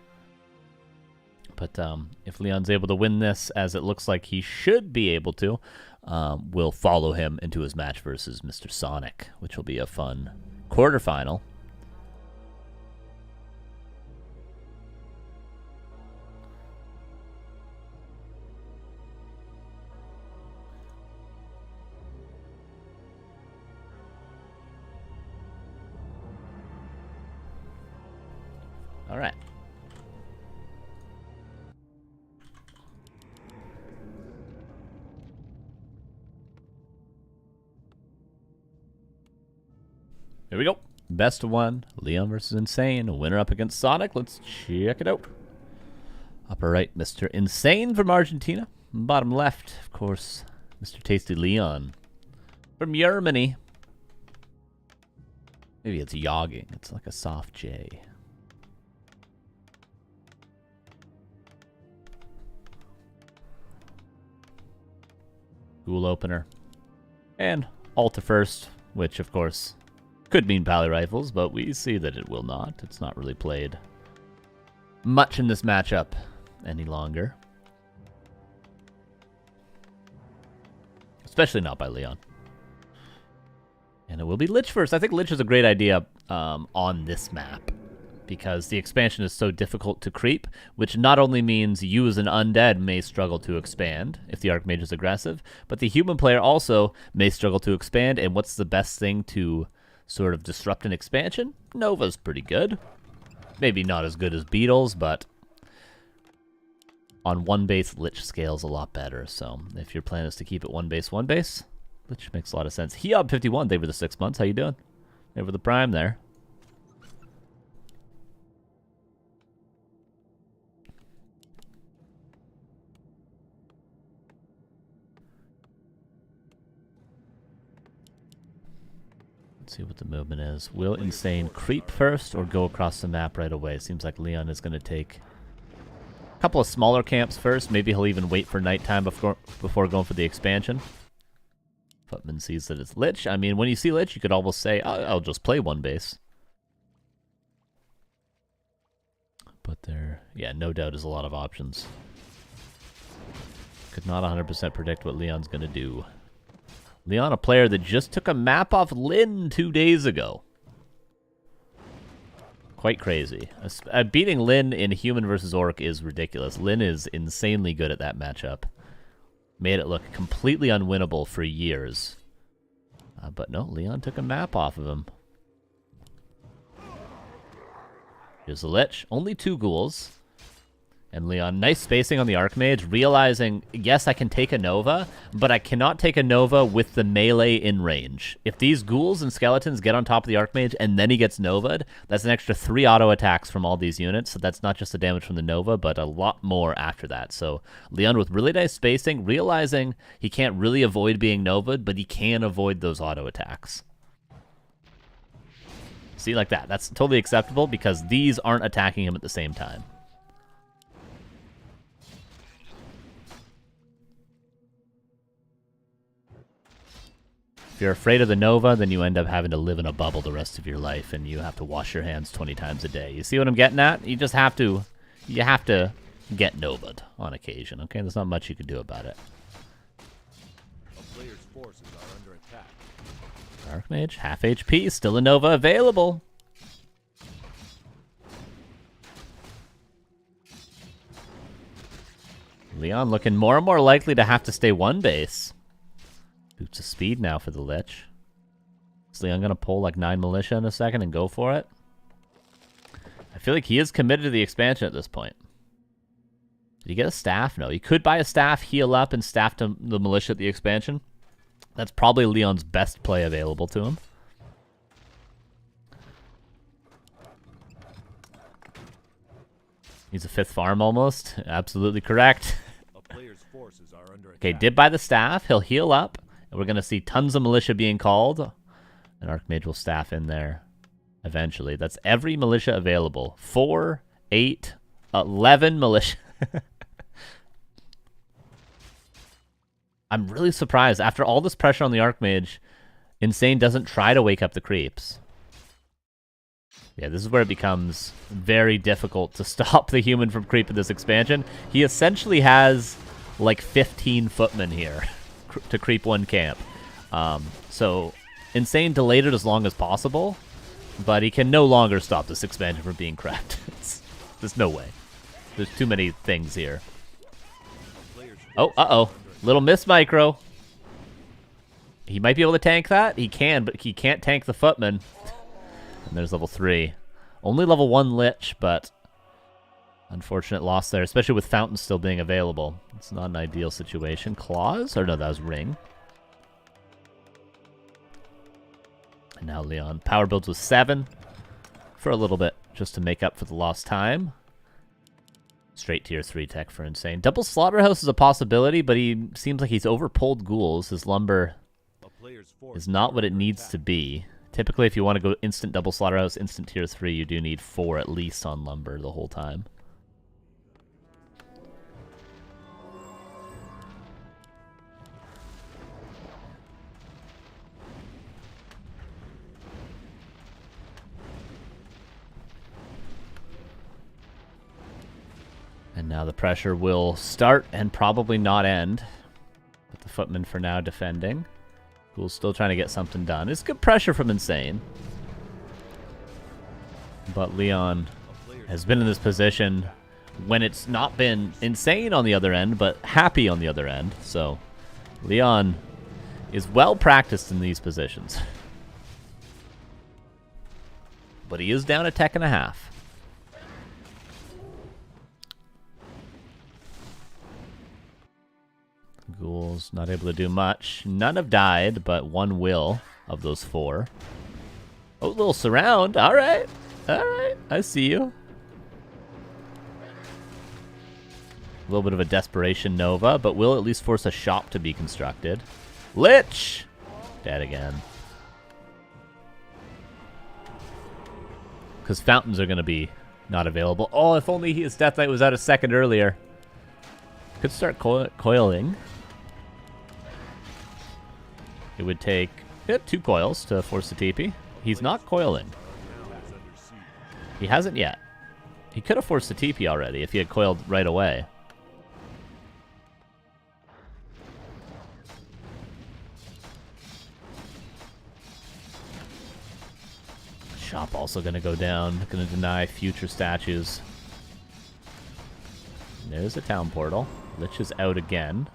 But if Leon's able to win this, as it looks like he should be able to, we'll follow him into his match versus Mr. Sonic, which will be a fun quarterfinal. All right. Here we go. Best of one. Leon versus Insane. A winner up against Sonic. Let's check it out. Upper right, Mr. Insane from Argentina. Bottom left, of course, Mr. Tasty Leon from Germany. Maybe it's yogging. It's like a soft J. Ghoul opener. And Alta first, which of course could mean Pally Rifles, but we see that it will not. It's not really played much in this matchup any longer. Especially not by Leon. And it will be Lich first. I think Lich is a great idea on this map, because the expansion is so difficult to creep, which not only means you as an undead may struggle to expand if the Archmage is aggressive, but the human player also may struggle to expand, and what's the best thing to sort of disrupt an expansion? Nova's pretty good. Maybe not as good as Beetles, but on one base, Lich scales a lot better, so if your plan is to keep it one base, Lich makes a lot of sense. Heob51, they were the 6 months. How you doing? They were the prime there. Let's see what the movement is. Will Insane creep first or go across the map right away? Seems like Leon is going to take a couple of smaller camps first. Maybe he'll even wait for nighttime before going for the expansion. Footman sees that it's Lich. I mean, when you see Lich, you could almost say, I'll just play one base. But there, yeah, no doubt is a lot of options. Could not 100% predict what Leon's going to do. Leon, a player that just took a map off Lin 2 days ago. Quite crazy. Beating Lin in Human versus Orc is ridiculous. Lin is insanely good at that matchup. Made it look completely unwinnable for years. But no, Leon took a map off of him. Here's the Lich. Only 2 ghouls. And Leon, nice spacing on the Archmage, realizing, yes, I can take a Nova, but I cannot take a Nova with the melee in range. If these ghouls and skeletons get on top of the Archmage and then he gets Nova'd, that's an extra 3 auto attacks from all these units, so that's not just the damage from the Nova, but a lot more after that. So Leon with really nice spacing, realizing he can't really avoid being Nova'd, but he can avoid those auto attacks. See, like that. That's totally acceptable because these aren't attacking him at the same time. If you're afraid of the Nova, then you end up having to live in a bubble the rest of your life, and you have to wash your hands 20 times a day. You see what I'm getting at? You just have to, get Nova'd on occasion, okay? There's not much you can do about it. A player's forces are under attack. Archmage, half HP, still a Nova available. Leon looking more and more likely to have to stay one base. Boots of speed now for the Lich. Is Leon going to pull like 9 militia in a second and go for it? I feel like he is committed to the expansion at this point. Did he get a staff? No. He could buy a staff, heal up, and staff to the militia at the expansion. That's probably Leon's best play available to him. He's a 5th farm almost. Absolutely correct. A player's forces are under attack. Okay, did buy the staff. He'll heal up. And we're going to see tons of militia being called. And Archmage will staff in there eventually. That's every militia available. 4, 8, 11 militia. I'm really surprised. After all this pressure on the Archmage, Insane doesn't try to wake up the creeps. Yeah, this is where it becomes very difficult to stop the human from creeping this expansion. He essentially has like 15 footmen here to creep one camp. So Insane delayed it as long as possible, but he can no longer stop this expansion from being crept. There's no way. There's too many things here. Oh, uh-oh. Little miss micro. He might be able to tank that. He can, but he can't tank the footman. And there's level 3. Only level 1 Lich, but unfortunate loss there, especially with Fountain still being available. It's not an ideal situation. Claws? Or no, that was Ring. And now Leon power builds with 7 for a little bit, just to make up for the lost time. Straight tier 3 tech for Insane. Double Slaughterhouse is a possibility, but he seems like he's overpulled ghouls. His lumber is not what it needs to be. Typically, if you want to go instant double Slaughterhouse, instant tier 3, you do need 4 at least on lumber the whole time. And now the pressure will start and probably not end. But the footman for now defending. Ghoul's still trying to get something done. It's good pressure from Insane. But Leon has been in this position when it's not been Insane on the other end, but happy on the other end. So Leon is well practiced in these positions. But he is down a tech and a half. Ghouls not able to do much. None have died, but one will of those 4. Oh, little surround. All right. All right. I see you. A little bit of a desperation Nova, but will at least force a shop to be constructed. Lich! Dead again. Because fountains are going to be not available. Oh, if only his Death Knight was out a second earlier. Could start coiling. It would take 2 coils to force the TP. He's not coiling. He hasn't yet. He could have forced the TP already if he had coiled right away. Shop also going to go down. Going to deny future statues. There's a town portal. Lich is out again.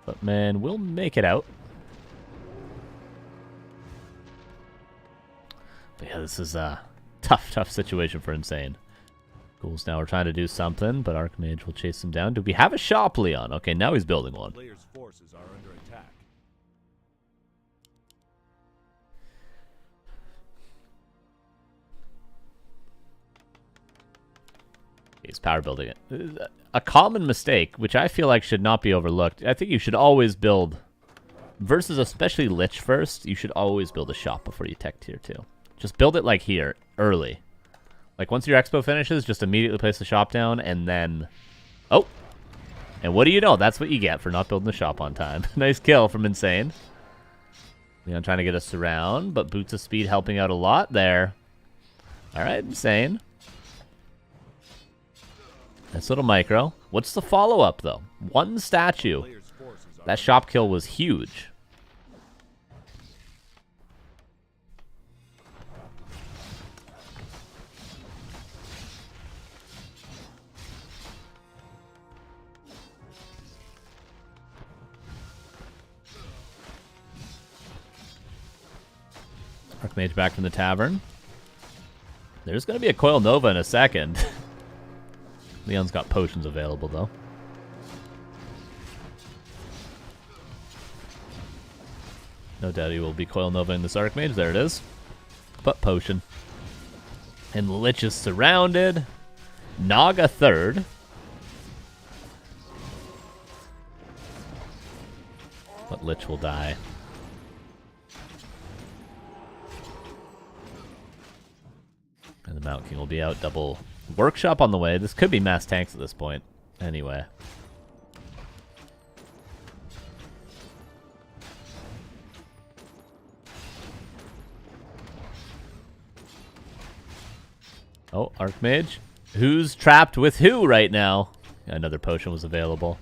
But man, we'll make it out. But yeah, this is a tough situation for Insane. Ghouls now are trying to do something, but Archmage will chase him down. Do we have a shop, Leon? Okay, now he's building one. Players' forces are under attack. He's power building it. A common mistake, which I feel like should not be overlooked. I think you should always build, versus especially Lich first, you should always build a shop before you tech tier 2. Just build it like here, early. Like once your expo finishes, just immediately place the shop down and then... Oh! And what do you know? That's what you get for not building the shop on time. Nice kill from Insane. Leon trying to get us around, but Boots of Speed helping out a lot there. Alright, Insane. Nice little micro. What's the follow-up, though? 1 statue. That shop kill was huge. Archmage back from the tavern. There's going to be a Coil Nova in a second. Leon's got potions available, though. No doubt he will be Coil Nova in this Archmage. There it is. But potion. And Lich is surrounded. Naga third. But Lich will die. The Mountain King will be out. Double workshop on the way. This could be mass tanks at this point. Anyway. Oh, Archmage. Who's trapped with who right now? Another potion was available.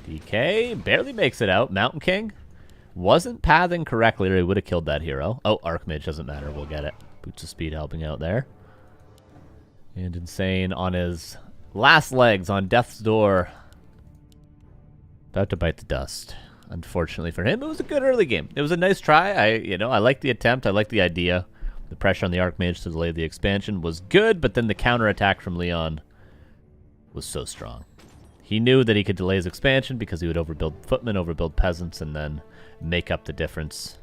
DK barely makes it out. Mountain King wasn't pathing correctly or he would have killed that hero. Oh, Archmage doesn't matter. We'll get it. Boots of Speed helping out there. And Insane on his last legs on death's door. About to bite the dust. Unfortunately for him, it was a good early game. It was a nice try. I like the attempt. I like the idea. The pressure on the Archmage to delay the expansion was good, but then the counterattack from Leon was so strong. He knew that he could delay his expansion because he would overbuild footmen, overbuild peasants, and then make up the difference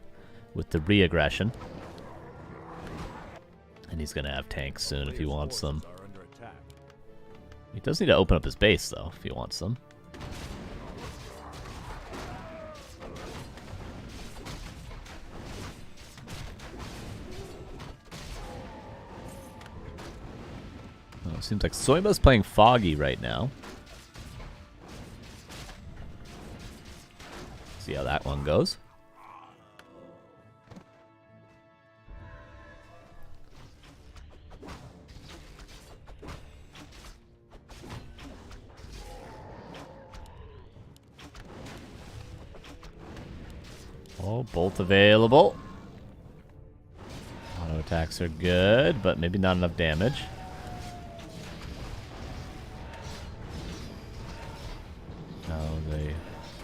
with the re-aggression. And he's going to have tanks soon if he wants them. He does need to open up his base, though, if he wants them. Oh, seems like Soima's playing Foggy right now. See how that one goes. Oh, bolt available. Auto attacks are good, but maybe not enough damage.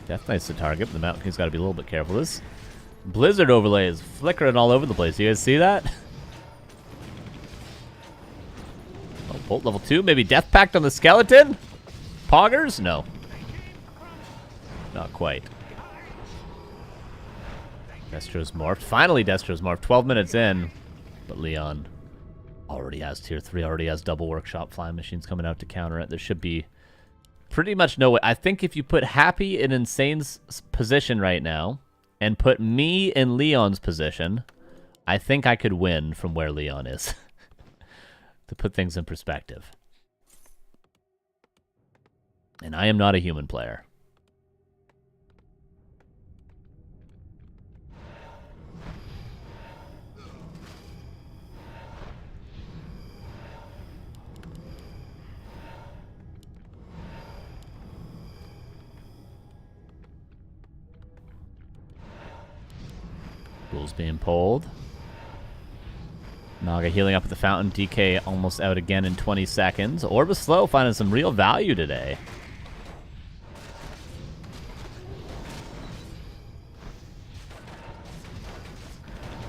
Death Knight's the target, but the Mountain King's got to be a little bit careful. This blizzard overlay is flickering all over the place. You guys see that? Oh, Bolt level 2. Maybe Death Pact on the skeleton? Poggers? No. Not quite. Destro's morphed. Finally, Destro's morphed. 12 minutes in. But Leon already has tier 3, already has double workshop flying machines coming out to counter it. There should be pretty much no way. I think if you put Happy in Insane's position right now and put me in Leon's position, I think I could win from where Leon is. To put things in perspective. And I am not a human player. Rules being pulled. Naga healing up at the fountain. DK almost out again in 20 seconds. Orb is slow, finding some real value today.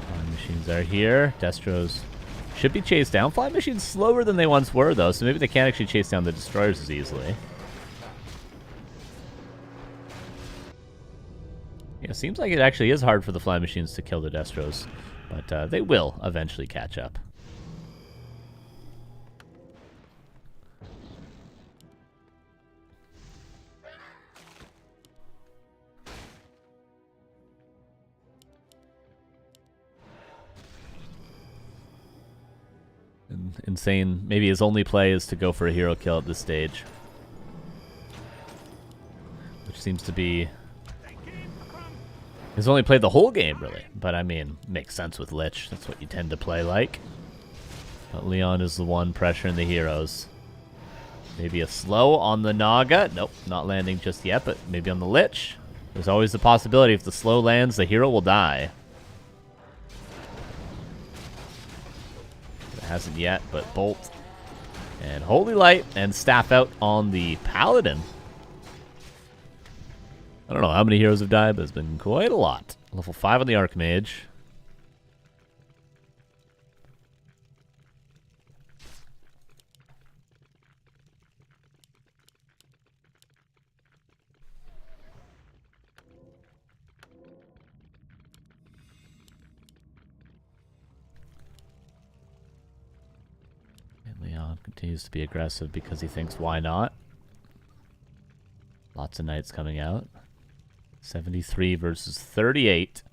Flying machines are here. Destros should be chased down. Flying machines slower than they once were, though, so maybe they can't actually chase down the destroyers as easily. Yeah, it seems like it actually is hard for the flying machines to kill the Destros, but they will eventually catch up. And Insane, maybe his only play is to go for a hero kill at this stage, which seems to be... He's only played the whole game, really. But, I mean, makes sense with Lich. That's what you tend to play like. But Leon is the one pressuring the heroes. Maybe a slow on the Naga. Nope, not landing just yet, but maybe on the Lich. There's always the possibility if the slow lands, the hero will die. It hasn't yet, but Bolt and Holy Light and Staff out on the Paladin. I don't know how many heroes have died, but it's been quite a lot. Level 5 on the Archmage. And Leon continues to be aggressive because he thinks, why not? Lots of knights coming out. 73 versus 38.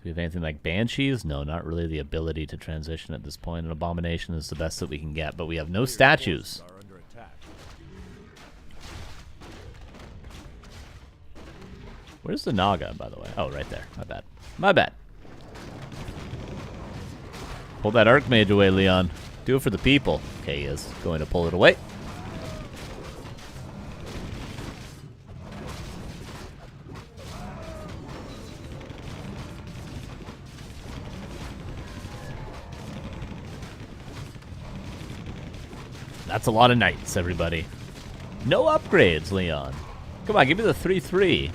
we have anything like Banshees? No, not really the ability to transition at this point. An Abomination is the best that we can get, but we have no statues. Where's the Naga, by the way? Oh, right there. My bad. My bad. Pull that Archmage away, Leon. Do it for the people. Okay, he is going to pull it away. That's a lot of knights, everybody. No upgrades, Leon. Come on, give me the 3-3.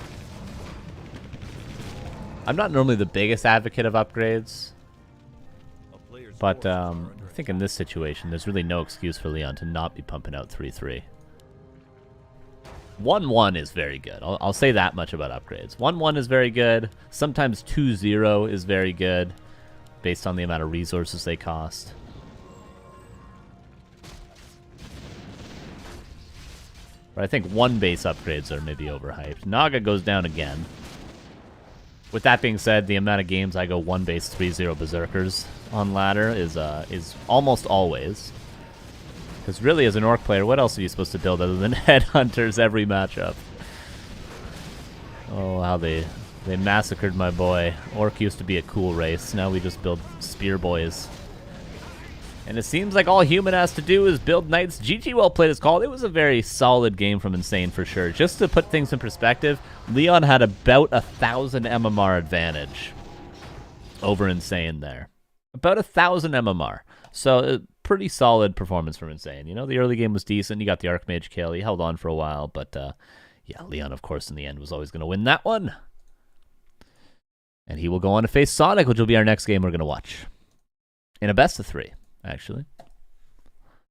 I'm not normally the biggest advocate of upgrades, but I think in this situation, there's really no excuse for Leon to not be pumping out 3-3. 1-1 is very good. I'll say that much about upgrades. 1-1 is very good. Sometimes 2-0 is very good, based on the amount of resources they cost. But I think 1 base upgrades are maybe overhyped. Naga goes down again. With that being said, the amount of games I go 1 base 3-0 Berserkers on ladder is almost always. Because really, as an Orc player, what else are you supposed to build other than Headhunters every matchup? Oh, how they massacred my boy. Orc used to be a cool race. Now we just build Spear Boys. And it seems like all Human has to do is build Knights. GG well played is called. It was a very solid game from Insane for sure. Just to put things in perspective, Leon had about 1,000 MMR advantage over Insane there. About 1,000 MMR. So pretty solid performance from Insane. You know, the early game was decent. He got the Archmage kill. He held on for a while. But yeah, Leon, of course, in the end was always going to win that one. And he will go on to face Sonic, which will be our next game we're going to watch. In a best of 3. Actually.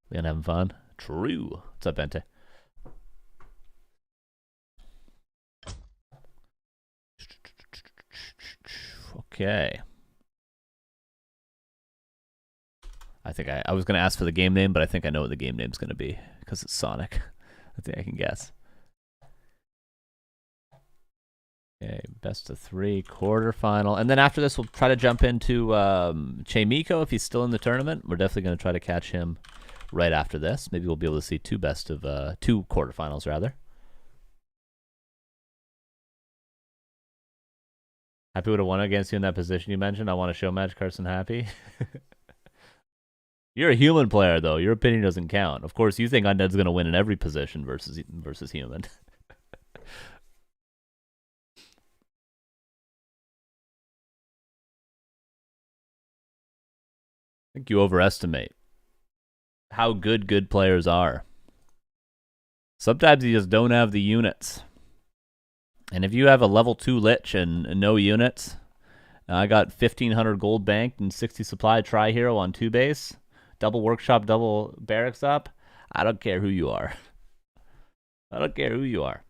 Leon having fun? True. What's up, Bente? Okay. I think I was going to ask for the game name, but I think I know what the game name's going to be because it's Sonic. I think I can guess. Okay, best of 3, quarterfinal. And then after this, we'll try to jump into Chamico if he's still in the tournament. We're definitely going to try to catch him right after this. Maybe we'll be able to see 2 quarterfinals, rather. Happy would have won against you in that position you mentioned. I want to show match Carson Happy. You're a Human player, though. Your opinion doesn't count. Of course, you think Undead's going to win in every position versus Human. I think you overestimate how good players are. Sometimes you just don't have the units. And if you have a level 2 Lich and no units, I got 1,500 gold banked and 60 supply Tri-Hero on 2 base, double workshop, double barracks up. I don't care who you are. I don't care who you are.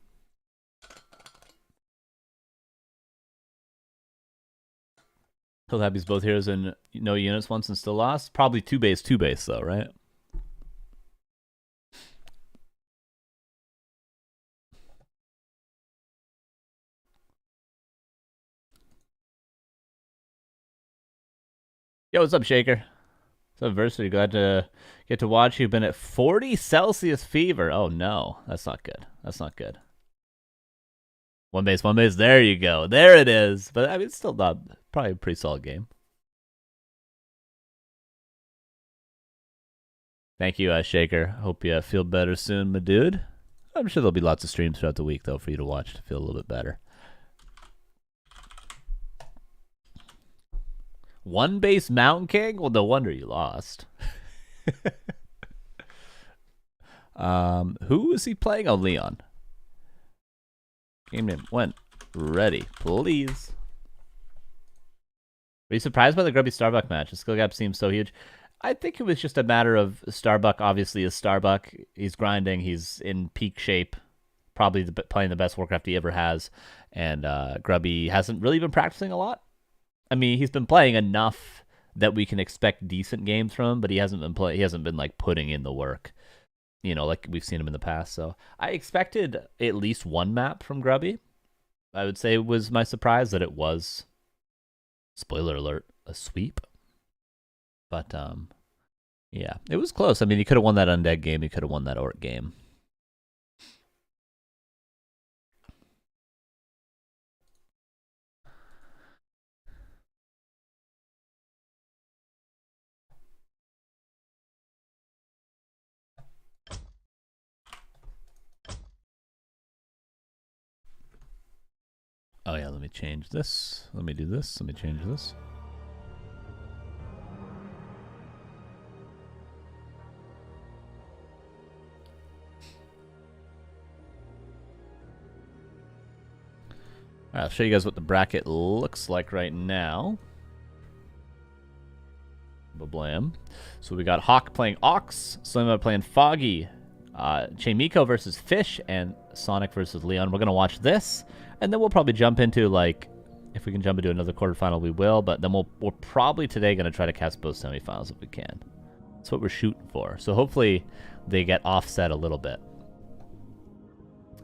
He'll have these both heroes and no units once and still lost. Probably 2 base though, right? Yo, what's up, Shaker? What's up, Versity? Glad to get to watch. You've been at 40 Celsius fever. Oh no, that's not good. That's not good. 1 base, 1 base. There you go. There it is. But I mean, it's still not probably a pretty solid game. Thank you, Shaker. Hope you feel better soon, my dude. I'm sure there'll be lots of streams throughout the week, though, for you to watch to feel a little bit better. 1 base Mountain King? Well, no wonder you lost. Who is he playing? Oh, Leon. Game name when ready, please. Were you surprised by the Grubby Starbuck match? The skill gap seems so huge. I think it was just a matter of Starbuck obviously is Starbuck. He's grinding. He's in peak shape. Probably playing the best Warcraft he ever has. And Grubby hasn't really been practicing a lot. I mean, he's been playing enough that we can expect decent games from him, but he hasn't been like putting in the work, you know, like we've seen him in the past. So I expected at least 1 map from Grubby. I would say it was my surprise that it was Spoiler alert, a sweep. But, yeah, it was close. I mean, he could have won that undead game. He could have won that orc game. Oh, yeah, let me change this. Let me do this. Let me change this. All right, I'll show you guys what the bracket looks like right now. Blam. So we got Hawk playing Ox, Slimma playing Foggy, Chamico versus Fish, and Sonic versus Leon. We're going to watch this, and then we'll probably jump into, like, if we can jump into another quarterfinal, we will, but then we're probably today going to try to catch both semifinals if we can. That's what we're shooting for. So hopefully they get offset a little bit,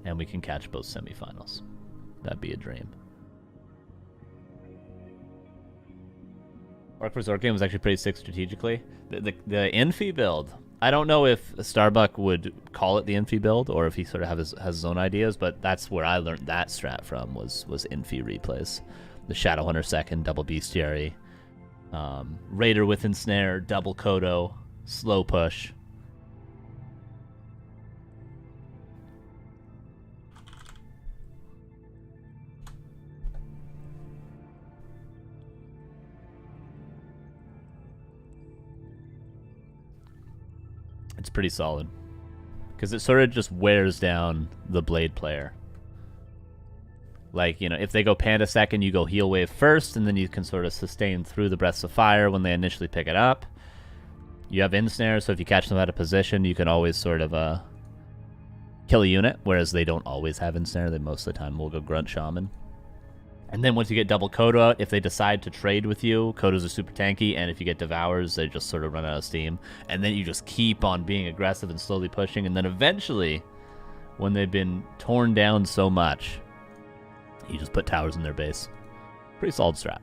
and we can catch both semifinals. That'd be a dream. Warcraft III game was actually pretty sick strategically. The Infi build, I don't know if Starbuck would call it the Infi build or if he sort of has his own ideas, but that's where I learned that strat from was Infi replays. The Shadowhunter second, double Bestiary, Raider with Ensnare, double Kodo, slow push. It's pretty solid. Because it sort of just wears down the Blade player. Like, you know, if they go Panda second, you go Heal Wave first, and then you can sort of sustain through the Breaths of Fire when they initially pick it up. You have Ensnare, so if you catch them out of position, you can always sort of kill a unit, whereas they don't always have Ensnare. They most of the time will go Grunt Shaman. And then once you get double Kodo out, if they decide to trade with you, Kodos are super tanky, and if you get Devours, they just sort of run out of steam. And then you just keep on being aggressive and slowly pushing, and then eventually, when they've been torn down so much, you just put towers in their base. Pretty solid strat.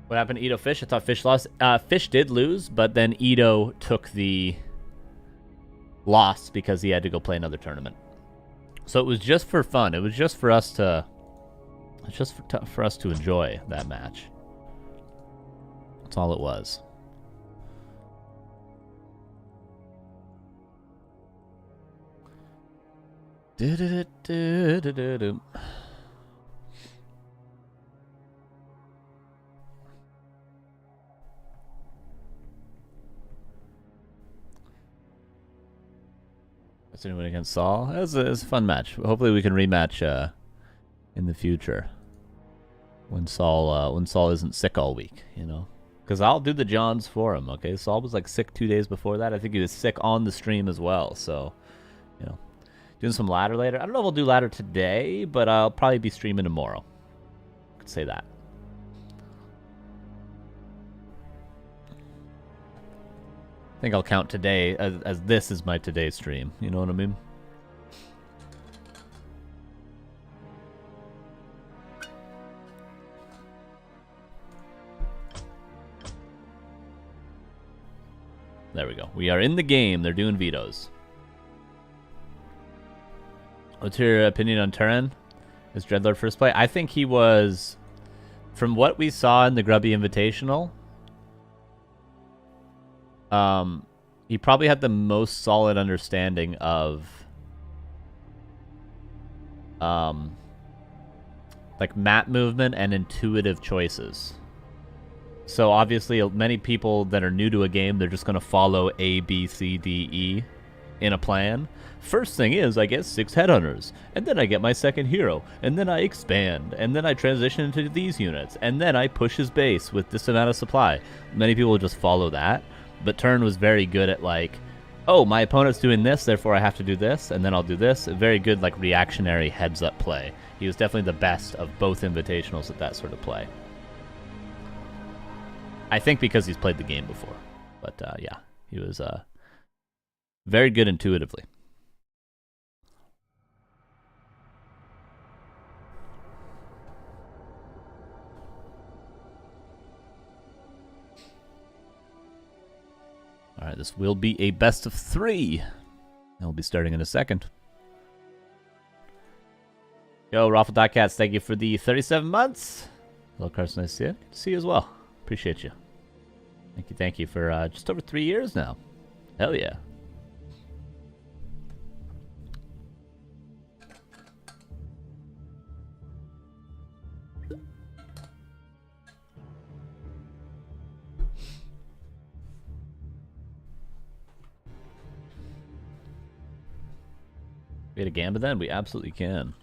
What happened to Ito Fish? I thought Fish lost. Fish did lose, but then Ito took the loss because he had to go play another tournament. So it was just for fun. It was just for us to, for us to enjoy that match. That's all it was. That's anyone against Saul. It was a fun match. Hopefully we can rematch in the future when Saul isn't sick all week, you know. Because I'll do the Johns for him, okay? Saul was like sick 2 days before that. I think he was sick on the stream as well. So, you know, doing some ladder later. I don't know if I'll do ladder today, but I'll probably be streaming tomorrow. I could say that. I think I'll count today as this is my today stream. You know what I mean? There we go. We are in the game. They're doing vetoes. What's your opinion on Turin? Is Dreadlord first play? I think he was, from what we saw in the Grubby Invitational, he probably had the most solid understanding of like map movement and intuitive choices. So obviously many people that are new to a game, they're just going to follow A, B, C, D, E in a plan. First thing is I get 6 headhunters, and then I get my second hero, and then I expand, and then I transition into these units, and then I push his base with this amount of supply. Many people will just follow that. But Turn was very good at like, oh, my opponent's doing this, therefore I have to do this, and then I'll do this. A very good like reactionary heads-up play. He was definitely the best of both invitationals at that sort of play. I think because he's played the game before. But yeah, He was very good intuitively. All right, this will be a best of 3. I'll be starting in a second. Yo, Raffle.Cats, thank you for the 37 months. Hello, Carson, nice to see you. Good to see you as well. Appreciate you. Thank you for just over 3 years now. Hell yeah. We had a Gamba then? We absolutely can.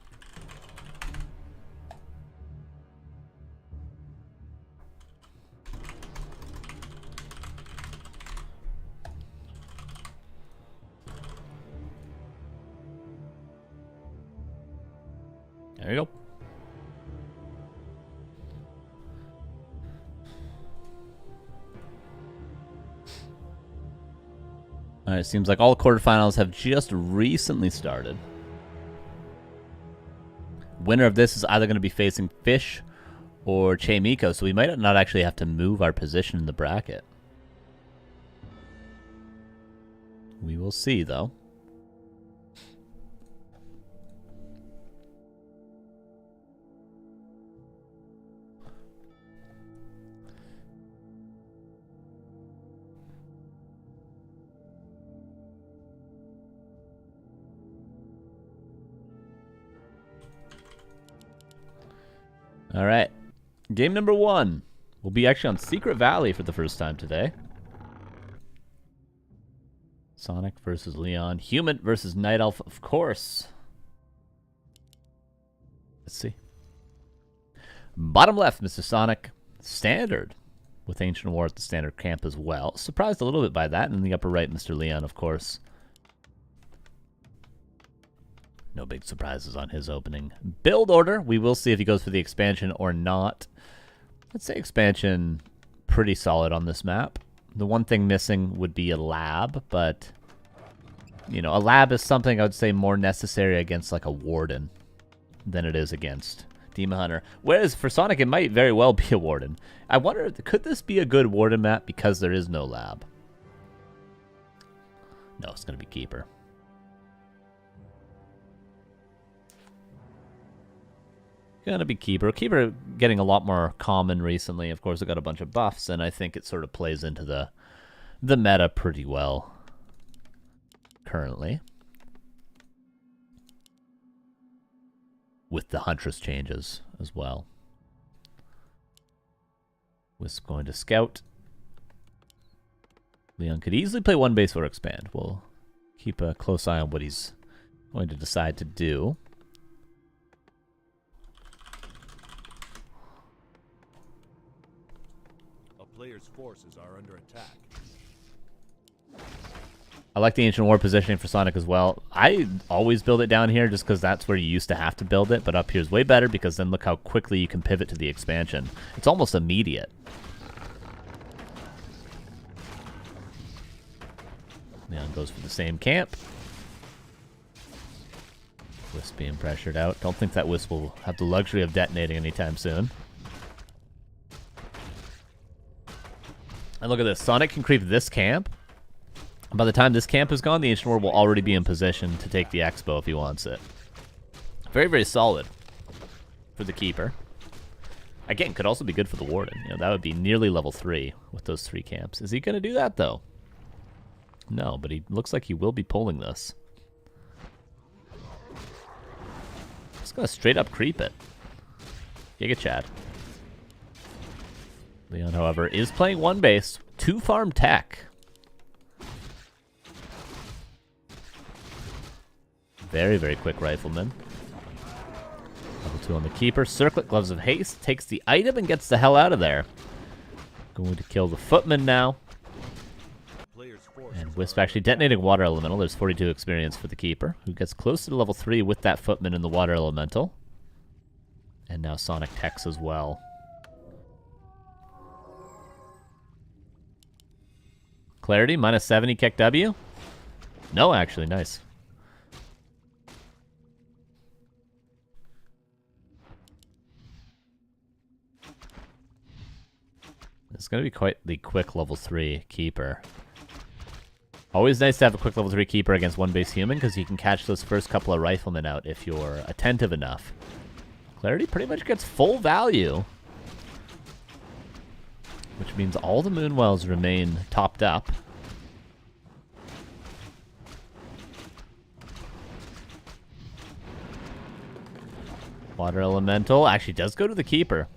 There you go. Alright, seems like all the quarterfinals have just recently started. Winner of this is either going to be facing Fish or Chamico, so we might not actually have to move our position in the bracket. We will see, though. All right. Game number 1 will be actually on Secret Valley for the first time today. Sonic versus Leon. Human versus Night Elf, of course. Let's see. Bottom left, Mr. Sonic. Standard. With Ancient War at the standard camp as well. Surprised a little bit by that. And in the upper right, Mr. Leon, of course. No big surprises on his opening build order. We will see if he goes for the expansion or not. Let's say expansion pretty solid on this map. The one thing missing would be a lab, but you know, a lab is something I would say more necessary against like a Warden than it is against Demon Hunter. Whereas for Sonic, it might very well be a Warden. I wonder, could this be a good Warden map because there is no lab? No, it's going to be Keeper. Gonna be Keeper. Keeper getting a lot more common recently. Of course, it got a bunch of buffs, and I think it sort of plays into the meta pretty well currently. With the Huntress changes as well. Wisp going to Scout. Leon could easily play one base or expand. We'll keep a close eye on what he's going to decide to do. Players' forces are under attack. I like the Ancient War positioning for Sonic as well. I always build it down here just because that's where you used to have to build it, but up here is way better because then look how quickly you can pivot to the expansion. It's almost immediate. Leon goes for the same camp. Wisp being pressured out. Don't think that Wisp will have the luxury of detonating anytime soon. And look at this. Sonic can creep this camp. And by the time this camp is gone, the Ancient War will already be in position to take the Expo if he wants it. Very, very solid for the Keeper. Again, could also be good for the Warden. You know, that would be nearly level 3 with those 3 camps. Is he going to do that, though? No, but he looks like he will be pulling this. Just going to straight up creep it. Giga Chad. Leon, however, is playing one base, 2 farm tech. Very, very quick rifleman. Level 2 on the Keeper. Circlet, Gloves of Haste, takes the item and gets the hell out of there. Going to kill the Footman now. And Wisp actually detonating Water Elemental. There's 42 experience for the Keeper, who gets close to level 3 with that Footman in the Water Elemental. And now Sonic techs as well. Clarity, minus 70 kick W. No, actually, nice. It's going to be quite the quick level 3 keeper. Always nice to have a quick level 3 keeper against one base human, because you can catch those first couple of riflemen out if you're attentive enough. Clarity pretty much gets full value, which means all the Moonwells remain topped up. Water Elemental actually does go to the keeper.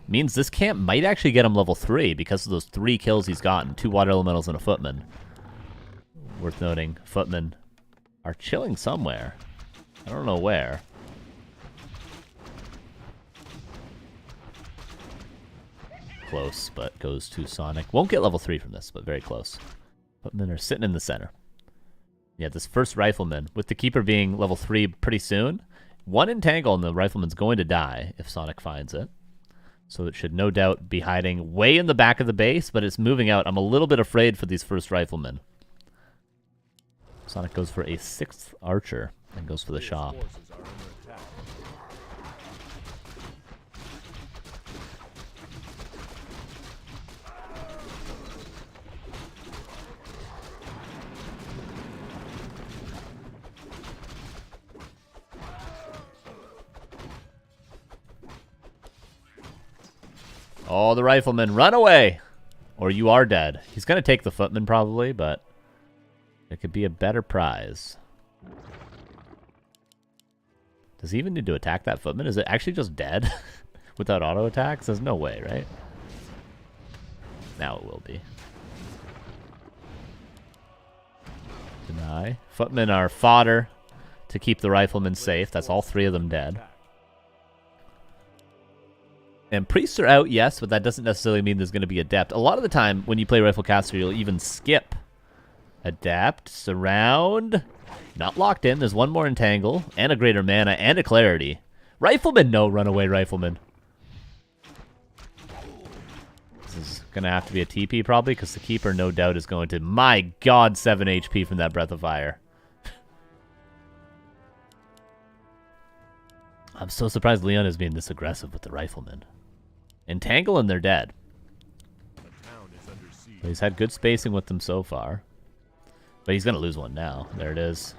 Means this camp might actually get him level 3 because of those 3 kills he's gotten. 2 Water Elementals and a Footman. Worth noting, Footmen are chilling somewhere. I don't know where. Close, but goes to Sonic. Won't get level 3 from this, but very close. Footmen are sitting in the center. Yeah, this first Rifleman, with the Keeper being level 3 pretty soon, 1 entangle and the Rifleman's going to die if Sonic finds it. So it should no doubt be hiding way in the back of the base, but it's moving out. I'm a little bit afraid for these first Riflemen. Sonic goes for a 6th Archer and goes for the shop. Oh, the Rifleman, run away! Or you are dead. He's going to take the Footman probably, but it could be a better prize. Does he even need to attack that Footman? Is it actually just dead without auto attacks? There's no way, right? Now it will be. Deny. Footmen are fodder to keep the Riflemen safe. That's all 3 of them dead. And priests are out, yes, but that doesn't necessarily mean there's going to be adept. A lot of the time, when you play Riflecaster, you'll even skip Adapt, Surround. Not locked in. There's 1 more Entangle, and a Greater Mana, and a Clarity. Rifleman, no, runaway Rifleman. This is going to have to be a TP, probably, because the Keeper, no doubt, is going to, my god, 7 HP from that Breath of Fire. I'm so surprised Leon is being this aggressive with the Rifleman. Entangle and they're dead. But he's had good spacing with them so far. But he's going to lose one now. There it is.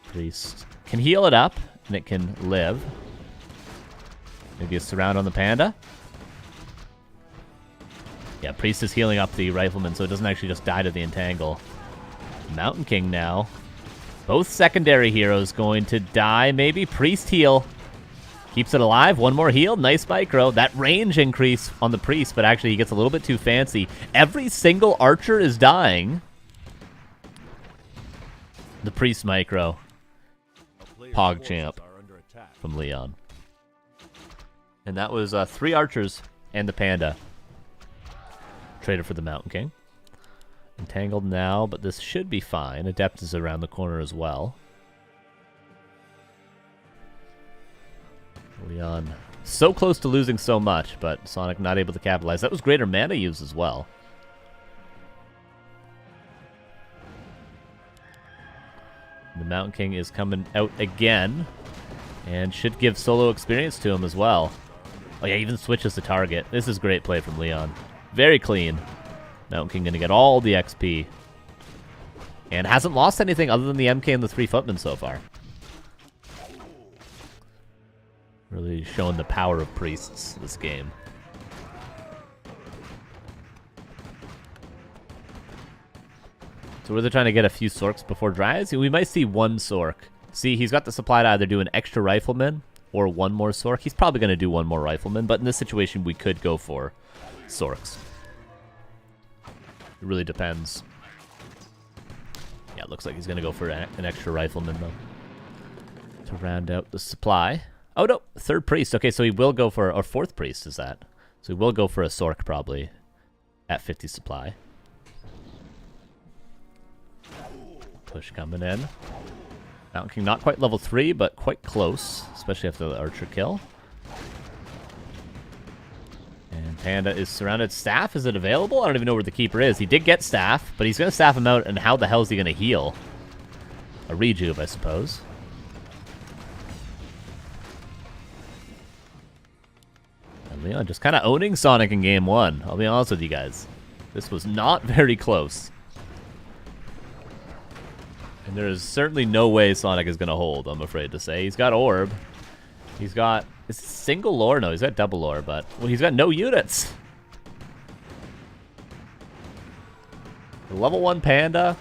Priest can heal it up, and it can live. Maybe a surround on the Panda. Yeah, Priest is healing up the Rifleman, so it doesn't actually just die to the Entangle. Mountain King now. Both secondary heroes going to die. Maybe Priest heal. Keeps it alive. 1 more heal. Nice micro. That range increase on the Priest, but actually he gets a little bit too fancy. Every single Archer is dying. The Priest micro. PogChamp from Leon. And that was 3 Archers and the Panda. Traded for the Mountain King. Entangled now, but this should be fine. Adept is around the corner as well. Leon so close to losing so much, but Sonic not able to capitalize. That was Greater Mana use as well. The Mountain King is coming out again, and should give solo experience to him as well. Oh yeah, even switches the target. This is great play from Leon. Very clean. Mountain King gonna get all the XP. And hasn't lost anything other than the MK and the 3 Footmen so far. Really showing the power of Priests this game. So we're trying to get a few Sorks before dries. We might see 1 Sork. See, he's got the supply to either do an extra Rifleman or 1 more Sork. He's probably going to do 1 more Rifleman, but in this situation, we could go for Sorks. It really depends. Yeah, it looks like he's going to go for an extra Rifleman, though, to round out the supply. Oh, no, 3rd Priest. Okay, so he will go for, or 4th Priest is that. So he will go for a Sork, probably, at 50 supply. Push coming in. Mountain King not quite level 3, but quite close, especially after the Archer kill. And Panda is surrounded. Staff, is it available? I don't even know where the keeper is. He did get staff, but he's going to staff him out, and how the hell is he going to heal? A rejuve, I suppose. And Leon just kind of owning Sonic in game one. I'll be honest with you guys. This was not very close. And there is certainly no way Sonic is going to hold, I'm afraid to say. He's got Orb. He's got... Is it single lore? No, he's got double lore, but... Well, he's got no units. The level 1 Panda.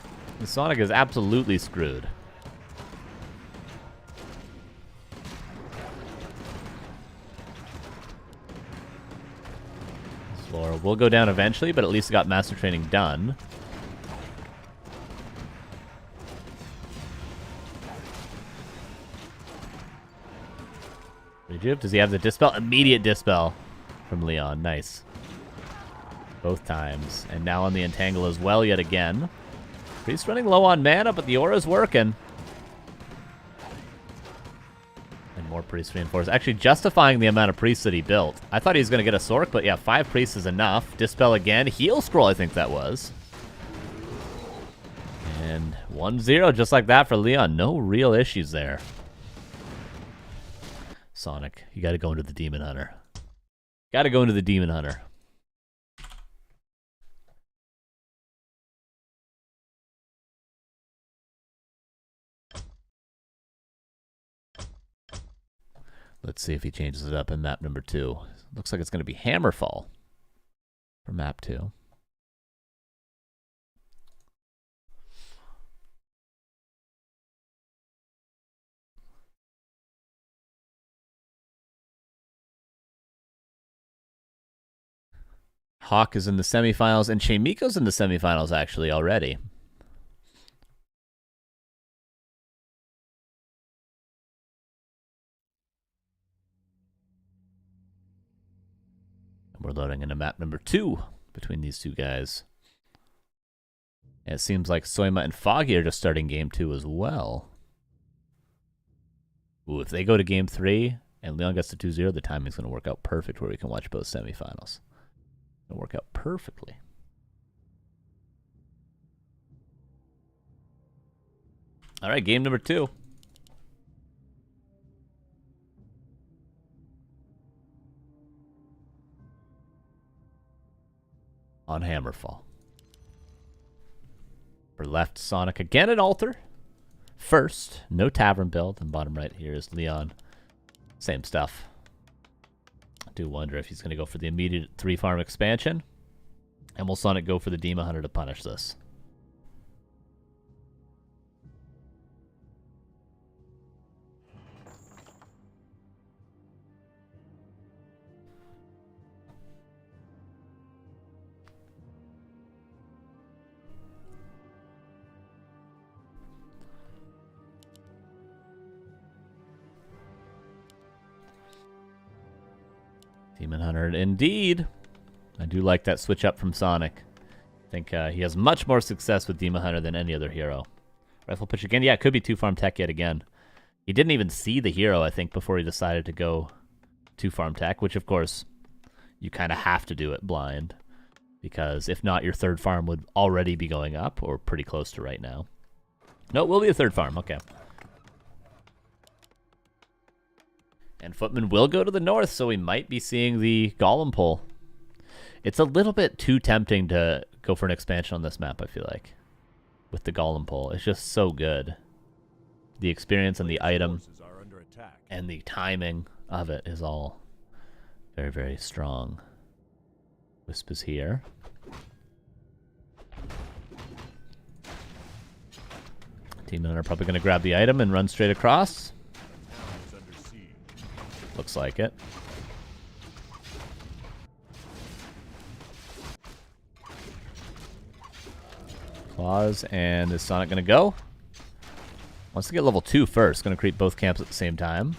Sonic is absolutely screwed. This lore will go down eventually, but at least it got Master Training done. Does he have the Dispel? Immediate Dispel from Leon. Nice. Both times. And now on the Entangle as well yet again. Priest running low on mana, but the Aura's working. And more Priest reinforced. Actually justifying the amount of Priests that he built. I thought he was going to get a Sork, but yeah, 5 Priests is enough. Dispel again. Heal Scroll, I think that was. And 1-0 just like that for Leon. No real issues there. Sonic, you gotta go into the Demon Hunter. Gotta go into the Demon Hunter. Let's see if he changes it up in map number 2. Looks like it's gonna be Hammerfall for map 2. Hawk is in the semifinals, and Chamico's in the semifinals, actually, already. And we're loading into map number 2 between these two guys. And it seems like Soima and Foggy are just starting game 2 as well. Ooh, if they go to game 3 and Leon gets to 2-0, the timing's going to work out perfect where we can watch both semifinals. It'll work out perfectly. All right, game number 2. On Hammerfall. For left, Sonic again at Altar. First, no Tavern build. And bottom right here is Leon. Same stuff. I do wonder if he's going to go for the immediate 3-farm expansion. And will Sonic go for the Demon Hunter to punish this? Demon Hunter indeed. I do like that switch up from Sonic. I think he has much more success with Demon Hunter than any other hero. Rifle push again. Yeah, it could be 2-farm tech yet again. He didn't even see the hero, I think, before he decided to go 2-farm tech, which, of course, you kind of have to do it blind. Because if not, your 3rd farm would already be going up, or pretty close to right now. No, it will be a 3rd farm. Okay. And Footman will go to the north, so we might be seeing the Golem pull. It's a little bit too tempting to go for an expansion on this map, I feel like. With the Golem pull. It's just so good. The experience and the item and the timing of it is all very, very strong. Wisp is here. Demon Hunter are probably going to grab the item and run straight across. Looks like it. Claws, and is Sonic going to go? Wants to get level 2 first. Going to create both camps at the same time.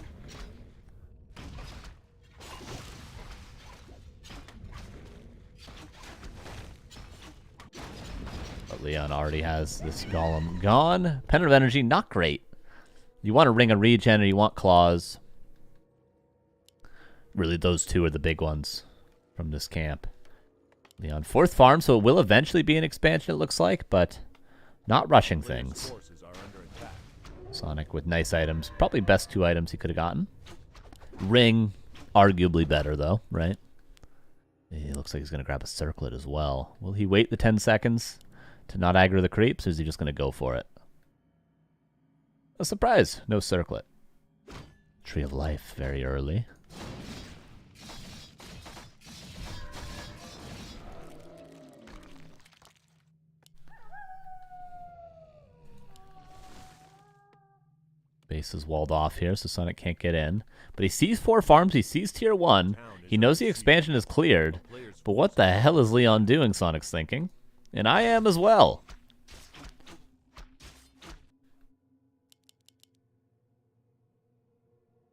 But Leon already has this Golem gone. Pendant of Energy, not great. You want a Ring of Regen or you want Claws. Really, those two are the big ones. from this camp. Leon, 4th farm, so it will eventually be an expansion, it looks like, but not rushing things. Sonic with nice items. Probably best 2 items he could have gotten. Ring, arguably better, though, right? He looks like he's going to grab a circlet as well. Will he wait the 10 seconds to not aggro the creeps, or is he just going to go for it? A surprise! No circlet. Tree of Life very early. Base is walled off here, so Sonic can't get in. But he sees 4 farms, he sees tier 1. He knows the expansion is cleared. But what the hell is Leon doing, Sonic's thinking? And I am as well.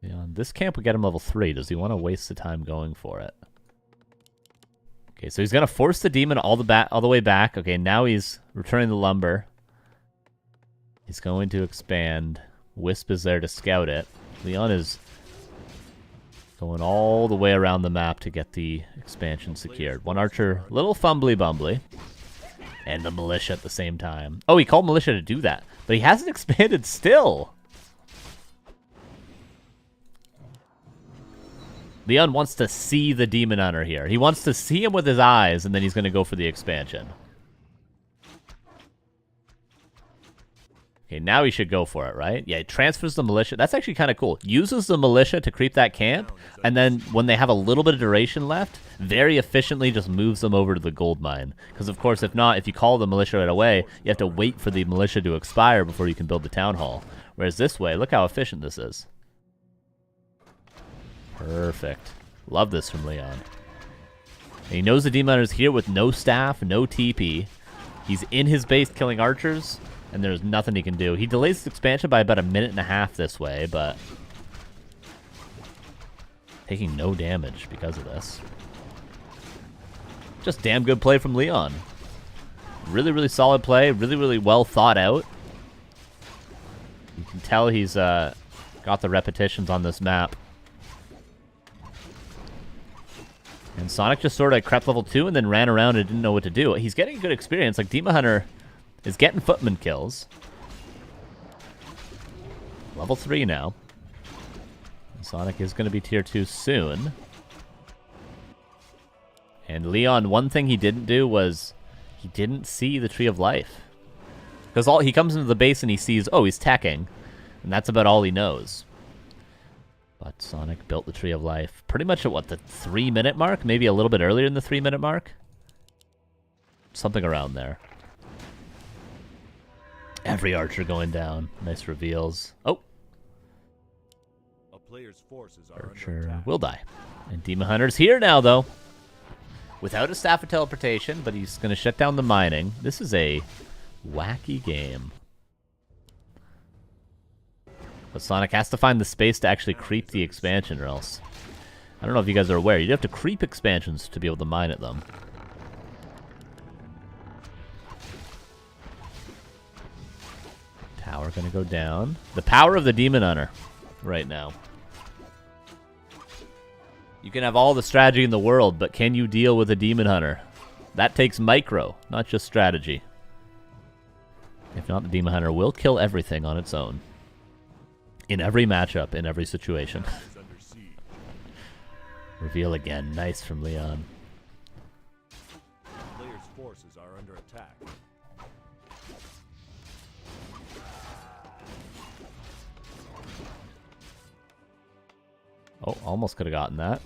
Leon, this camp would get him level 3. Does he want to waste the time going for it? Okay, so he's going to force the demon all the way back. Okay, now he's returning the lumber. He's going to expand. Wisp is there to scout it. Leon is going all the way around the map to get the expansion secured. 1 archer, little fumbly bumbly. And the militia at the same time. Oh, he called militia to do that. But he hasn't expanded still. Leon wants to see the demon hunter here. He wants to see him with his eyes, and then he's going to go for the expansion. Okay, now he should go for it, right? Yeah, he transfers the militia. That's actually kind of cool. Uses the militia to creep that camp, and then when they have a little bit of duration left, very efficiently just moves them over to the gold mine. Because, of course, if not, if you call the militia right away, you have to wait for the militia to expire before you can build the town hall. Whereas this way, look how efficient this is. Perfect. Love this from Leon. And he knows the demon hunter's here with no staff, no TP. He's in his base killing archers, and there's nothing he can do. He delays his expansion by about 1.5 minutes this way, but taking no damage because of this. Just damn good play from Leon. Really, really solid play. Really, really well thought out. You can tell he's got the repetitions on this map. And Sonic just sort of crept level 2 and then ran around and didn't know what to do. He's getting good experience. Like, Demon Hunter is getting footman kills. Level 3 now. And Sonic is going to be tier 2 soon. And Leon, one thing he didn't do was he didn't see the Tree of Life. Because he comes into the base and he sees, oh, he's teching. And that's about all he knows. But Sonic built the Tree of Life pretty much at, what, the 3-minute mark? Maybe a little bit earlier than the 3-minute mark? Something around there. Every archer going down. Nice reveals. Oh! A player's forces are Archer will die. And Demon Hunter's here now, though. Without a Staff of Teleportation, but he's going to shut down the mining. This is a wacky game. But Sonic has to find the space to actually creep the expansion, or else. I don't know if you guys are aware. You have to creep expansions to be able to mine at them. Tower gonna go down. The power of the Demon Hunter right now. You can have all the strategy in the world, but can you deal with a Demon Hunter? That takes micro, not just strategy. If not, the Demon Hunter will kill everything on its own. In every matchup, in every situation. Reveal again. Nice from Leon. Player's forces are under attack. Oh, almost could have gotten that.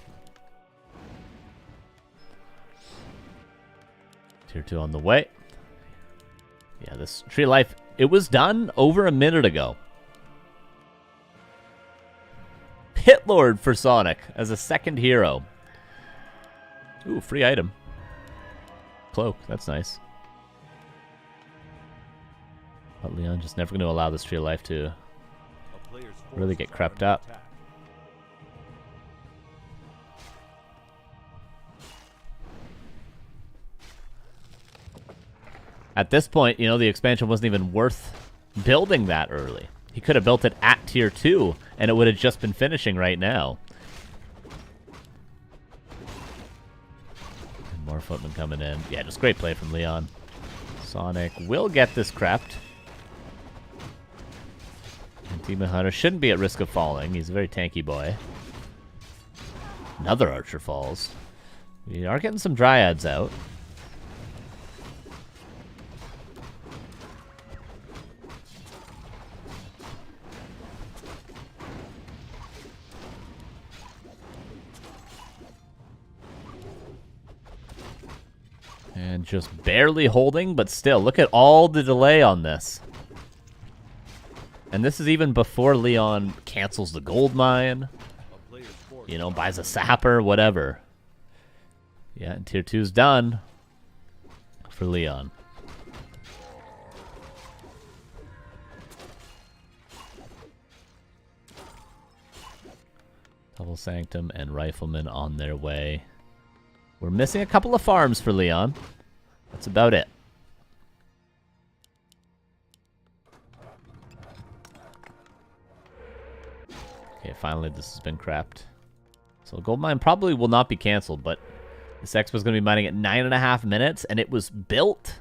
Tier 2 on the way. Yeah, this Tree of Life, it was done over a minute ago. Pit Lord for Sonic as a second hero. Ooh, free item. Cloak, that's nice. But Leon just never going to allow this Tree of Life to really get crept up. At this point, you know, the expansion wasn't even worth building that early. He could have built it at tier 2, and it would have just been finishing right now. More footmen coming in. Yeah, just great play from Leon. Sonic will get this crept. And Demon Hunter shouldn't be at risk of falling. He's a very tanky boy. Another Archer falls. We are getting some Dryads out. And just barely holding, but still, look at all the delay on this. And this is even before Leon cancels the gold mine. You know, buys a sapper, whatever. Yeah, and tier 2's done for Leon. Double Sanctum and Rifleman on their way. We're missing a couple of farms for Leon. That's about it. Okay, finally this has been crapped. So gold mine probably will not be canceled, but this expo is going to be mining at 9.5 minutes, and it was built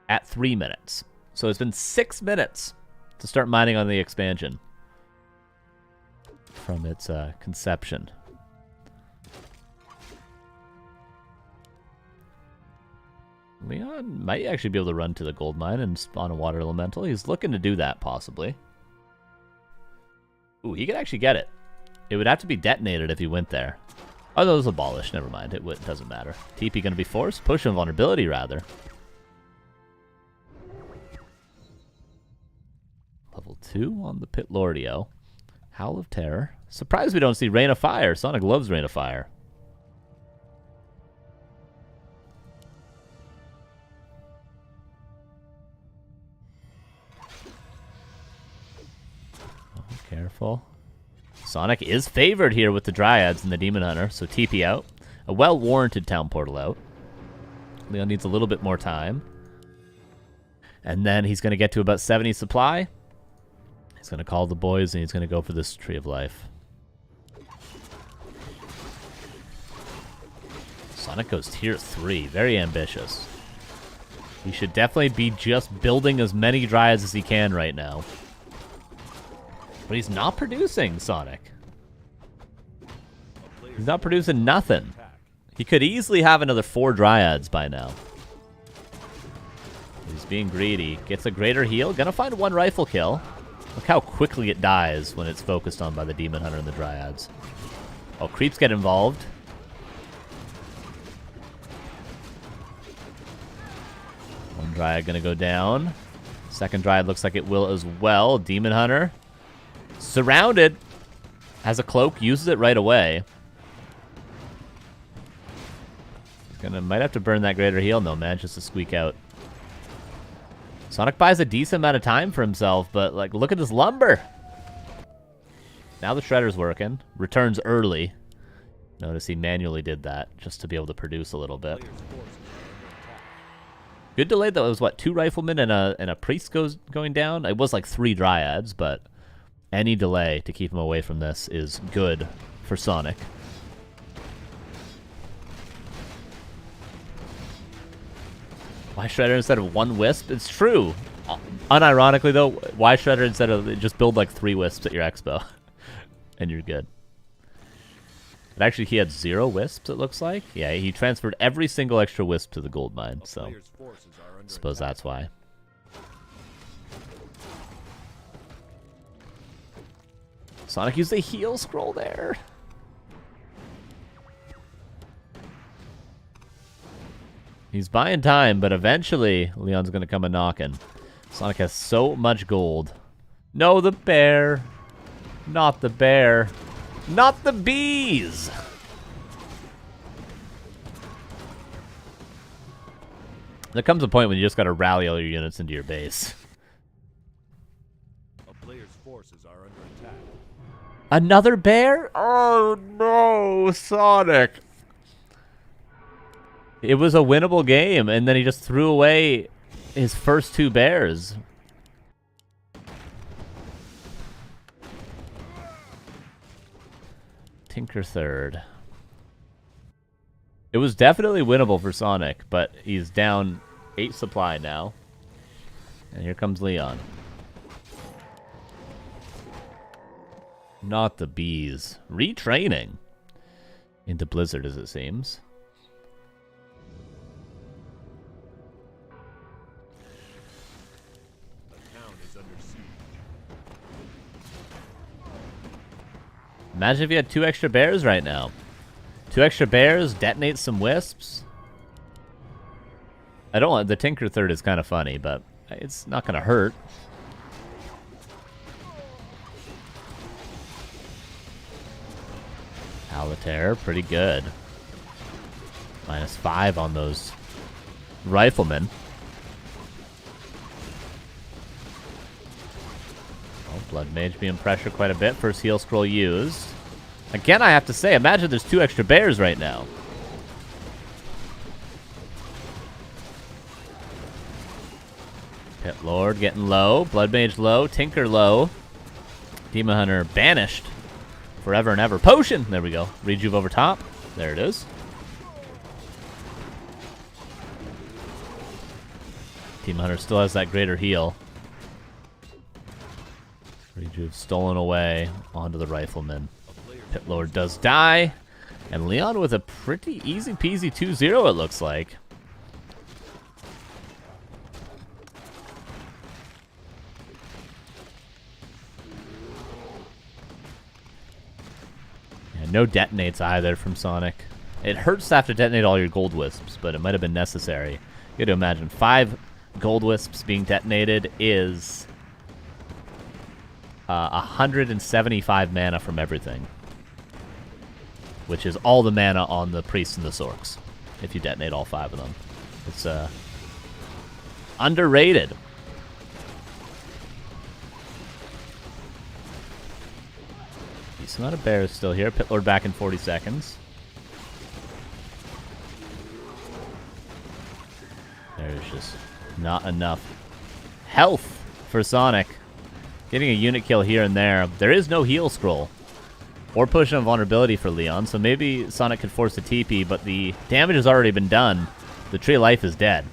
at 3 minutes. So it's been 6 minutes to start mining on the expansion from its conception. Leon might actually be able to run to the gold mine and spawn a water elemental. He's looking to do that, possibly. Ooh, he could actually get it. It would have to be detonated if he went there. Oh, no, it was abolished. Never mind. It doesn't matter. TP going to be forced? Potion of vulnerability, rather. Level 2 on the Pit Lordio. Howl of Terror. Surprised we don't see Rain of Fire. Sonic loves Rain of Fire. Oh, careful. Sonic is favored here with the Dryads and the Demon Hunter, so TP out. A well-warranted town portal out. Leon needs a little bit more time. And then he's going to get to about 70 supply. He's going to call the boys, and he's going to go for this Tree of Life. Sonic goes tier 3. Very ambitious. He should definitely be just building as many Dryads as he can right now. But he's not producing, Sonic. He's not producing nothing. He could easily have another 4 Dryads by now. He's being greedy. Gets a greater heal. Gonna find 1 rifle kill. Look how quickly it dies when it's focused on by the Demon Hunter and the Dryads. Oh, creeps get involved. One Dryad gonna go down. Second Dryad looks like it will as well. Demon Hunter. Surrounded. Has a cloak. Uses it right away. Might have to burn that greater heal. No, manages to squeak out. Sonic buys a decent amount of time for himself, but like, look at this lumber. Now the Shredder's working. Returns early. Notice he manually did that just to be able to produce a little bit. Good delay though. It was what, 2 riflemen and a priest going down. It was like 3 Dryads, but any delay to keep him away from this is good for Sonic. Why Shredder instead of 1 Wisp? It's true. Unironically, though, why Shredder instead of just build like 3 Wisps at your expo? And you're good. But actually, he had 0 Wisps, it looks like. Yeah, he transferred every single extra Wisp to the gold mine, so I suppose that's why. Sonic used the heal scroll there. He's buying time, but eventually Leon's going to come a-knocking. Sonic has so much gold. No, the bear. Not the bear. Not the bees! There comes a point when you just got to rally all your units into your base. A player's forces are under attack. Another bear? Oh no, Sonic. It was a winnable game, and then he just threw away his first 2 bears. Tinker third. It was definitely winnable for Sonic, but he's down 8 supply now. And here comes Leon. Not the bees. Retraining. Into Blizzard, as it seems. Imagine if you had 2 extra bears right now. 2 extra bears, detonate some wisps. I don't want... The Tinker Third is kind of funny, but it's not going to hurt. Alitair, pretty good. -5 on those riflemen. Oh, Blood Mage being pressured quite a bit. First heal scroll used. Again, I have to say, imagine there's 2 extra bears right now. Pit Lord getting low. Blood Mage low. Tinker low. Demon Hunter banished. Forever and ever. Potion! There we go. Rejuve over top. There it is. Demon Hunter still has that greater heal. Rejuve stolen away onto the Rifleman. Pit Lord does die. And Leon with a pretty easy peasy 2-0 it looks like. No detonates either from Sonic. It hurts to have to detonate all your gold wisps, but it might have been necessary. You got to imagine 5 gold wisps being detonated is 175 mana from everything, which is all the mana on the priests and the sorks. If you detonate all 5 of them, it's underrated. Decent amount of bears still here. Pit Lord back in 40 seconds. There's just not enough health for Sonic. Getting a unit kill here and there. There is no heal scroll or push on vulnerability for Leon, so maybe Sonic could force a TP, but the damage has already been done. The Tree of Life is dead.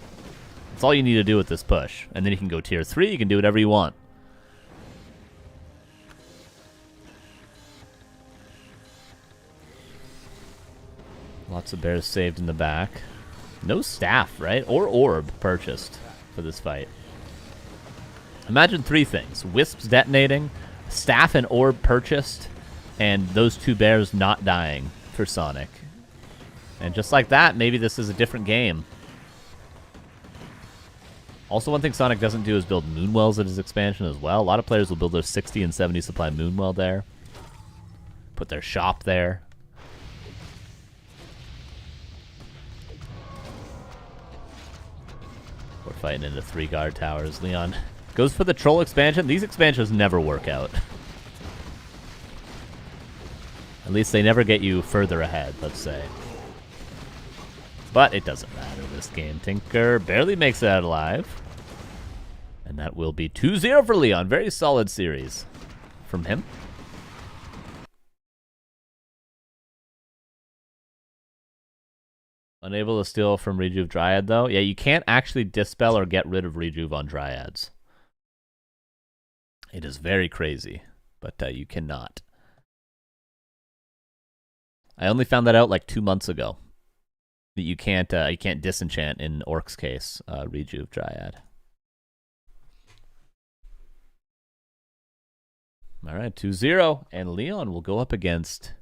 That's all you need to do with this push. And then you can go tier 3, you can do whatever you want. Lots of bears saved in the back. No staff, right? Or orb purchased for this fight. Imagine 3 things. Wisps detonating, staff and orb purchased, and those 2 bears not dying for Sonic. And just like that, maybe this is a different game. Also, one thing Sonic doesn't do is build Moonwells at his expansion as well. A lot of players will build their 60 and 70 supply Moonwell there. Put their shop there. We're fighting into 3 guard towers. Leon goes for the troll expansion. These expansions never work out. At least they never get you further ahead, let's say. But it doesn't matter this game. Tinker barely makes it out alive. And that will be 2-0 for Leon. Very solid series from him. Unable to steal from Rejuve Dryad, though. Yeah, you can't actually dispel or get rid of Rejuve on Dryads. It is very crazy, but you cannot. I only found that out like 2 months ago. That you can't disenchant in Orc's case, Rejuve Dryad. All right, 2-0, and Leon will go up against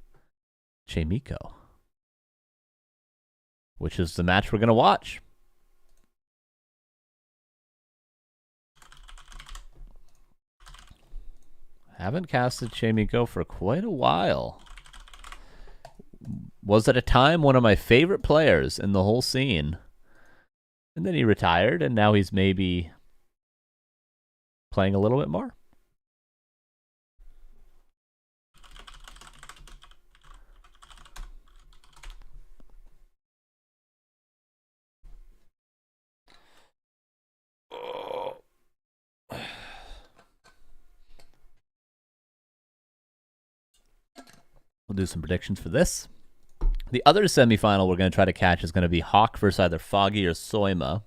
Chamico, which is the match we're going to watch. Haven't casted Chamico for quite a while. Was at a time one of my favorite players in the whole scene. And then he retired, and now he's maybe playing a little bit more. We'll do some predictions for this. The other semifinal we're going to try to catch is going to be Hawk versus either Foggy or Soima.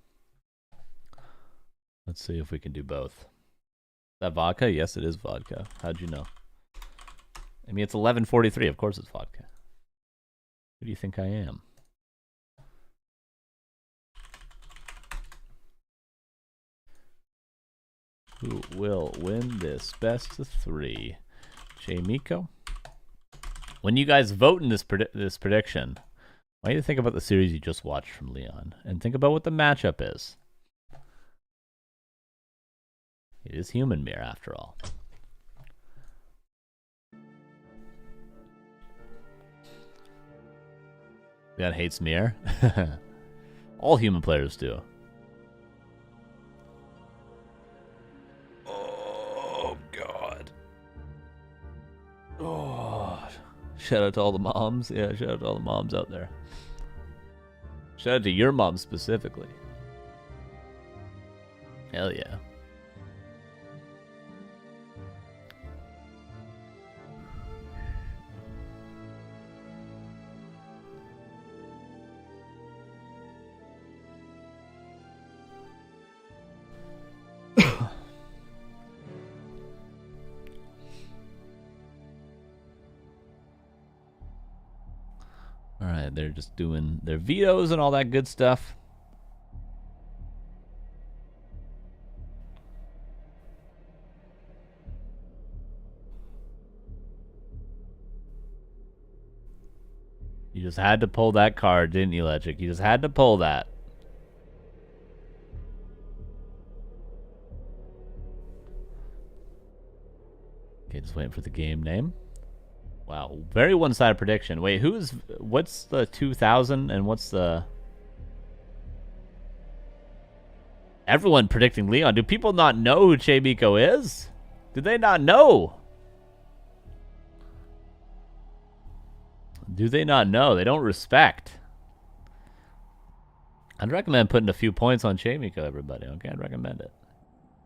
Let's see if we can do both. Is that vodka? Yes, it is vodka. How'd you know? I mean, it's 11:43. Of course it's vodka. Who do you think I am? Who will win this best of 3? Chamico? When you guys vote in this prediction, why don't you think about the series you just watched from Leon and think about what the matchup is? It is Human Mirror after all. Leon hates Mirror. All human players do. Oh God. Oh. Shout out to all the moms. Yeah, shout out to all the moms out there. Shout out to your mom specifically. Hell yeah. Alright, they're just doing their vetoes and all that good stuff. You just had to pull that card, didn't you, Legic? You just had to pull that. Okay, just waiting for the game name. Wow, very one-sided prediction. Wait, what's the 2000 and what's the... Everyone predicting Leon. Do people not know who Chamico is? Do they not know? Do they not know? They don't respect. I'd recommend putting a few points on Chamico, everybody. Okay, I'd recommend it.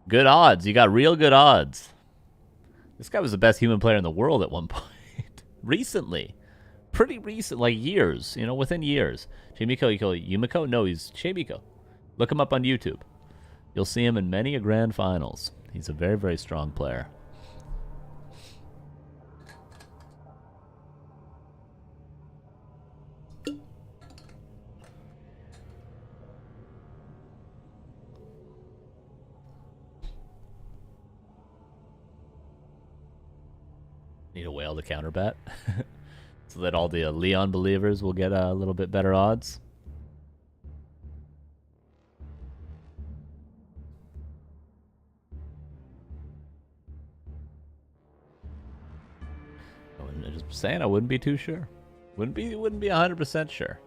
Good odds. You got real good odds. This guy was the best human player in the world at one point. Recently. Pretty recent, like years. You know, within years. Chamico, you call Yumiko? No, he's Chamico. Look him up on YouTube. You'll see him in many a grand finals. He's a very, very strong player. Need a whale to counter bet. So that all the Leon believers will get a little bit better odds. I'm just saying I wouldn't be too sure. Wouldn't be 100% sure.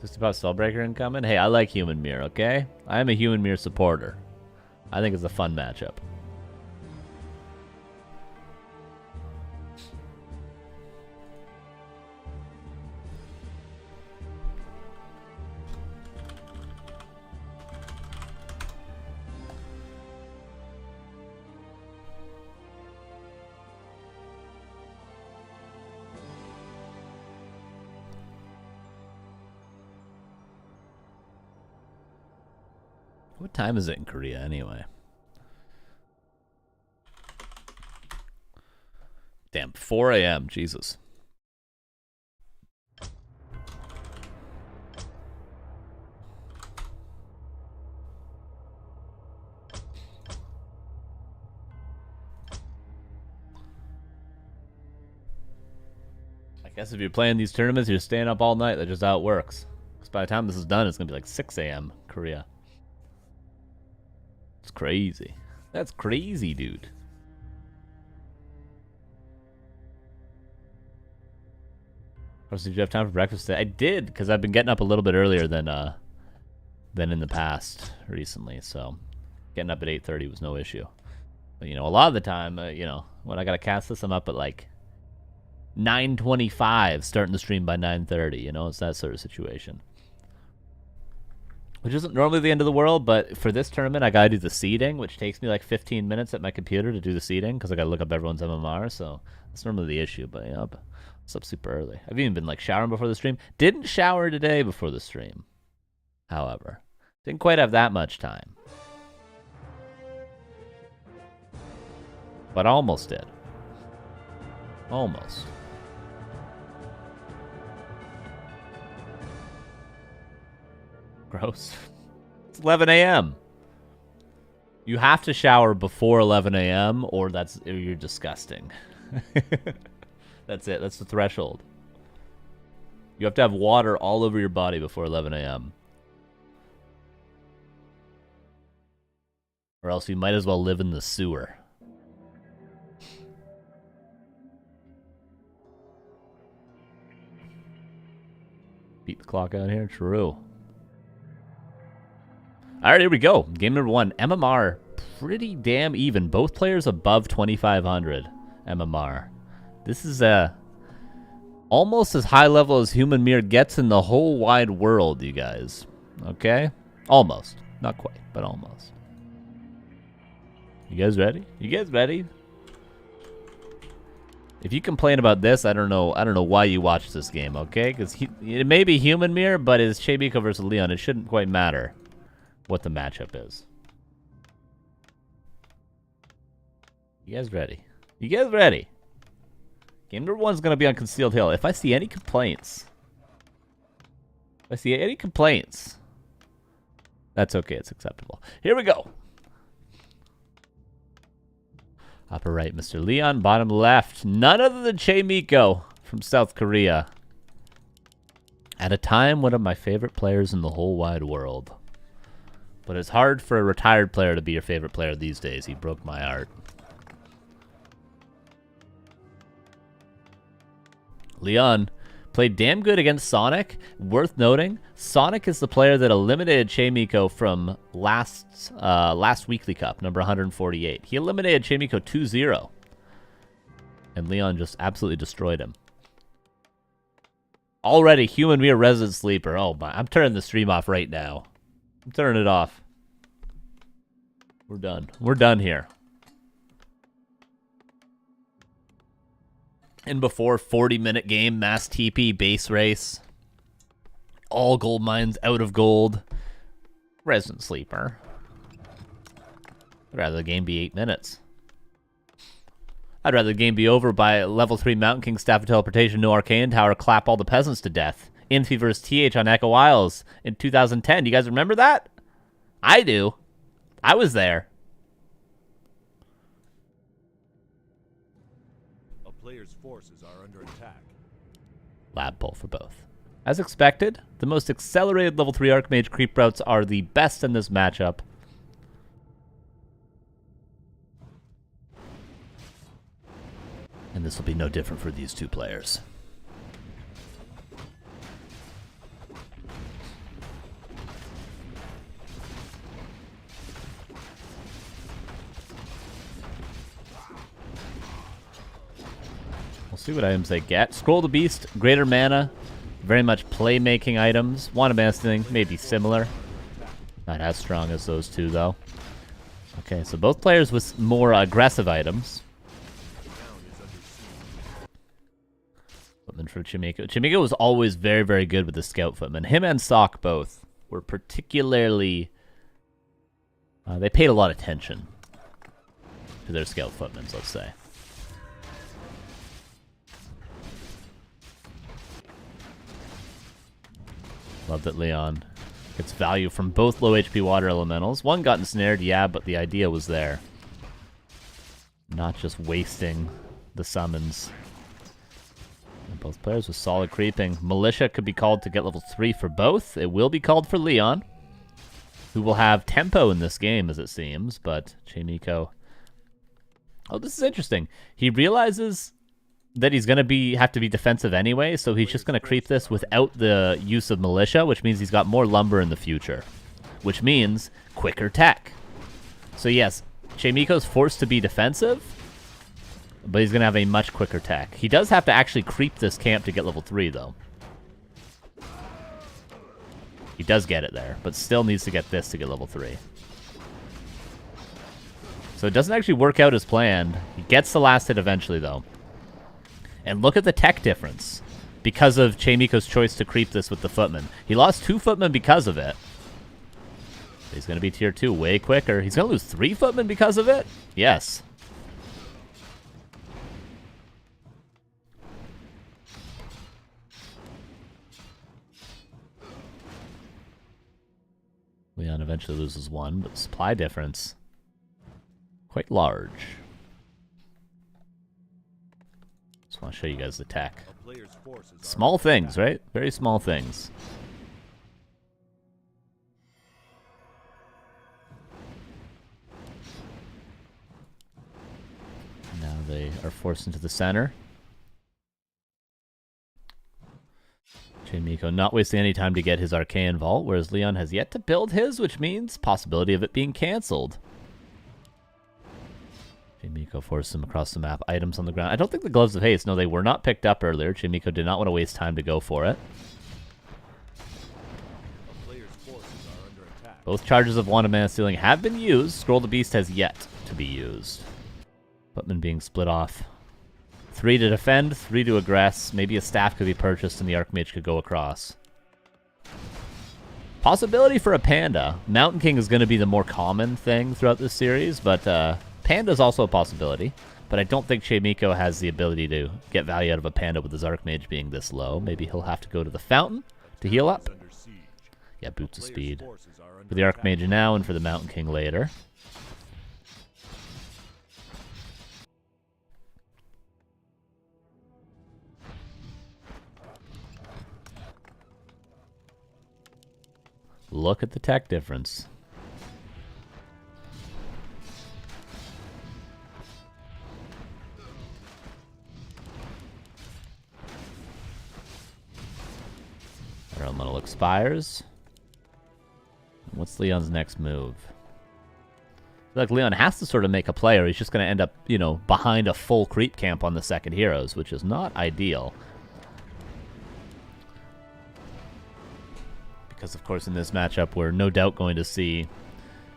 Just about Spellbreaker incoming. Hey, I like Human Mirror, okay? I am a Human Mirror supporter. I think it's a fun matchup. What time is it in Korea anyway? Damn, 4 a.m. Jesus. I guess if you're playing these tournaments, you're staying up all night. That's just how it works. Because by the time this is done, it's going to be like 6 a.m. Korea. It's crazy. That's crazy, dude. Did you have time for breakfast today? I did, because I've been getting up a little bit earlier than in the past recently. So getting up at 8:30 was no issue. But you know, a lot of the time, you know, when I gotta cast this, I'm up at like 9:25, starting the stream by 9:30. You know, it's that sort of situation. Which isn't normally the end of the world, but for this tournament, I gotta do the seeding, which takes me like 15 minutes at my computer to do the seeding, because I gotta look up everyone's MMR, so that's normally the issue. But yeah, It's up super early. I've even been like showering before the stream. Didn't shower today before the stream. However, didn't quite have that much time. But almost did. Almost. Gross. It's 11 a.m. You have to shower before 11 a.m. or you're disgusting. That's it. That's the threshold. You have to have water all over your body before 11 a.m. Or else you might as well live in the sewer. Beat the clock out here. True. All right, here we go. Game number 1. MMR. Pretty damn even. Both players above 2,500 MMR. This is almost as high level as Human Mirror gets in the whole wide world, you guys. Okay? Almost. Not quite, but almost. You guys ready? You guys ready? If you complain about this, I don't know why you watch this game, okay? Because it may be Human Mirror, but it's Chamico versus Leon. It shouldn't quite matter what the matchup is. You guys ready? You guys ready? Game number 1 is going to be on Concealed Hill. If I see any complaints, that's okay. It's acceptable. Here we go. Upper right, Mr. Leon. Bottom left, none other than Chamico from South Korea. At a time, one of my favorite players in the whole wide world. But it's hard for a retired player to be your favorite player these days. He broke my heart. Leon played damn good against Sonic. Worth noting, Sonic is the player that eliminated Chamico from last Weekly Cup, number 148. He eliminated Chamico 2-0. And Leon just absolutely destroyed him. Already, Human Mirror Resident Sleeper. Oh my, I'm turning the stream off right now. I'm turning it off. We're done. We're done here. And before 40-minute game, mass TP, base race. All gold mines out of gold. Resident Sleeper. I'd rather the game be 8 minutes. I'd rather the game be over by level 3 Mountain King Staff of Teleportation, no Arcane Tower, clap all the peasants to death. Infi vs. TH on Echo Isles in 2010. You guys remember that? I do. I was there. A player's forces are under attack. Lab pull for both. As expected, the most accelerated level 3 Archmage creep routes are the best in this matchup. And this will be no different for these two players. We'll see what items they get. Scroll the Beast, greater mana, very much playmaking items. Wand of Masting, maybe similar. Not as strong as those two, though. Okay, so both players with more aggressive items. Footman for Chamico. Chamico was always very, very good with the Scout Footman. Him and Sock both were particularly... they paid a lot of attention to their Scout Footmans, let's say. Love that Leon gets value from both low HP water elementals. One got ensnared, yeah, but the idea was there. Not just wasting the summons. And both players with solid creeping. Militia could be called to get level 3 for both. It will be called for Leon, who will have tempo in this game, as it seems, but Chamico... Oh, this is interesting. He realizes that he's going to have to be defensive anyway, so he's just going to creep this without the use of Militia, which means he's got more lumber in the future, which means quicker tech. So yes, Chamico's forced to be defensive, but he's going to have a much quicker tech. He does have to actually creep this camp to get level 3, though. He does get it there, but still needs to get this to get level 3. So it doesn't actually work out as planned. He gets the last hit eventually, though. And look at the tech difference because of Chamico's choice to creep this with the footman. He lost 2 footmen because of it. He's going to be tier 2 way quicker. He's going to lose 3 footmen because of it? Yes. Leon eventually loses 1, but the supply difference quite large. Just want to show you guys the tech. Small things, right? Very small things. Now they are forced into the center. Chamico not wasting any time to get his Arcane Vault, whereas Leon has yet to build his, which means possibility of it being cancelled. Chamico forced him across the map. Items on the ground. I don't think the Gloves of Haste. No, they were not picked up earlier. Chamico did not want to waste time to go for it. Both charges of Wand of Mana Stealing have been used. Scroll the Beast has yet to be used. Footman being split off. 3 to defend, 3 to aggress. Maybe a staff could be purchased and the Archmage could go across. Possibility for a Panda. Mountain King is going to be the more common thing throughout this series, but Panda is also a possibility. But I don't think Chamico has the ability to get value out of a Panda with his Archmage being this low. Maybe he'll have to go to the Fountain to heal up. Yeah, Boots of Speed. For the Archmage now and for the Mountain King later. Look at the tech difference. Our elemental expires. What's Leon's next move? I feel like Leon has to sort of make a play or he's just going to end up, you know, behind a full creep camp on the second heroes, which is not ideal. Because, of course, in this matchup, we're no doubt going to see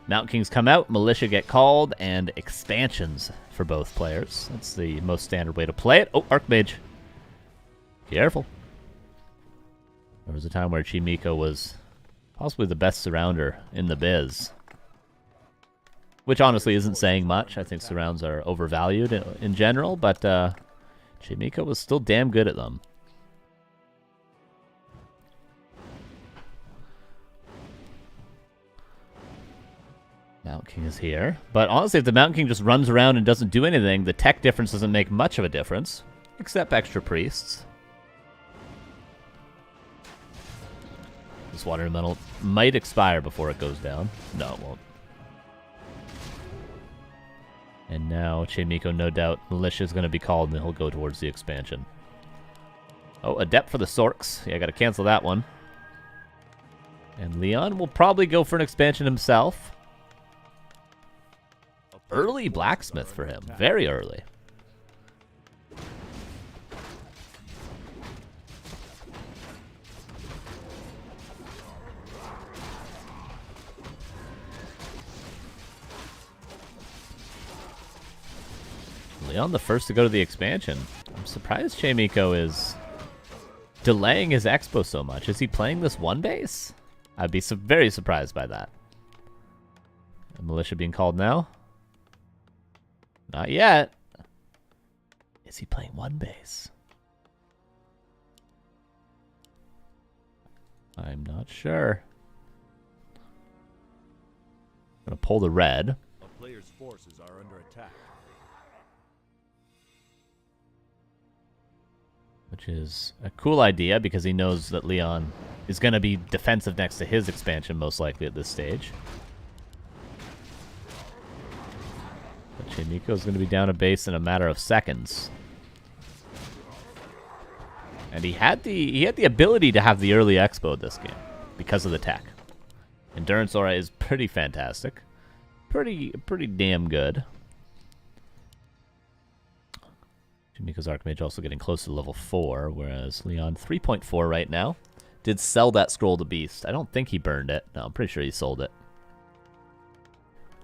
Mountain Kings come out, Militia get called, and expansions for both players. That's the most standard way to play it. Oh, Archmage. Careful. There was a time where Chamico was possibly the best surrounder in the biz. Which, honestly, isn't saying much. I think surrounds are overvalued in general, but Chamico was still damn good at them. Mountain King is here. But honestly, if the Mountain King just runs around and doesn't do anything, the tech difference doesn't make much of a difference. Except extra priests. This water elemental might expire before it goes down. No, it won't. And now Chamico, no doubt, Militia is going to be called and he'll go towards the expansion. Oh, Adept for the Sorks. Yeah, I got to cancel that one. And Leon will probably go for an expansion himself. Early Blacksmith for him. Very early. Leon the first to go to the expansion. I'm surprised Chamico is delaying his expo so much. Is he playing this one base? I'd be very surprised by that. A Militia being called now? Not yet. Is he playing one base? I'm not sure. I'm going to pull the red. A player's forces are under attack. Which is a cool idea because he knows that Leon is going to be defensive next to his expansion most likely at this stage. But Chamico is going to be down a base in a matter of seconds. And he had the ability to have the early expo this game because of the tech. Endurance aura is pretty fantastic. Pretty damn good. Chamico's Archmage also getting close to level 4, whereas Leon 3.4 right now. Did sell that Scroll to Beast. I don't think he burned it. No, I'm pretty sure he sold it.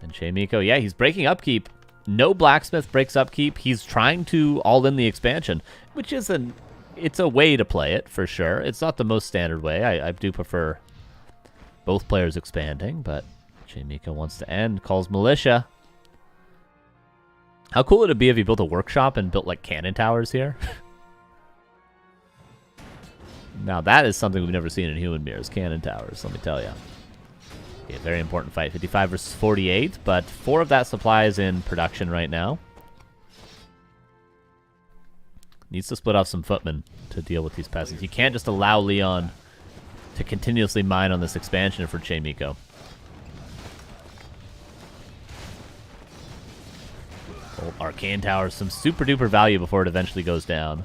And Chamico, yeah, he's breaking upkeep. No Blacksmith breaks upkeep. He's trying to all-in the expansion. which isn't... It's a way to play it, for sure. It's not the most standard way. I do prefer both players expanding, but Chamico wants to end, calls Militia. How cool would it be if he built a workshop and built, like, cannon towers here? Now, that is something we've never seen in Human Mirrors, cannon towers, let me tell you. Okay, very important fight. 55 versus 48, but 4 of that supply is in production right now. Needs to split off some footmen to deal with these peasants. You can't just allow Leon to continuously mine on this expansion for Chamico. Oh, Arcane Tower, some super duper value before it eventually goes down.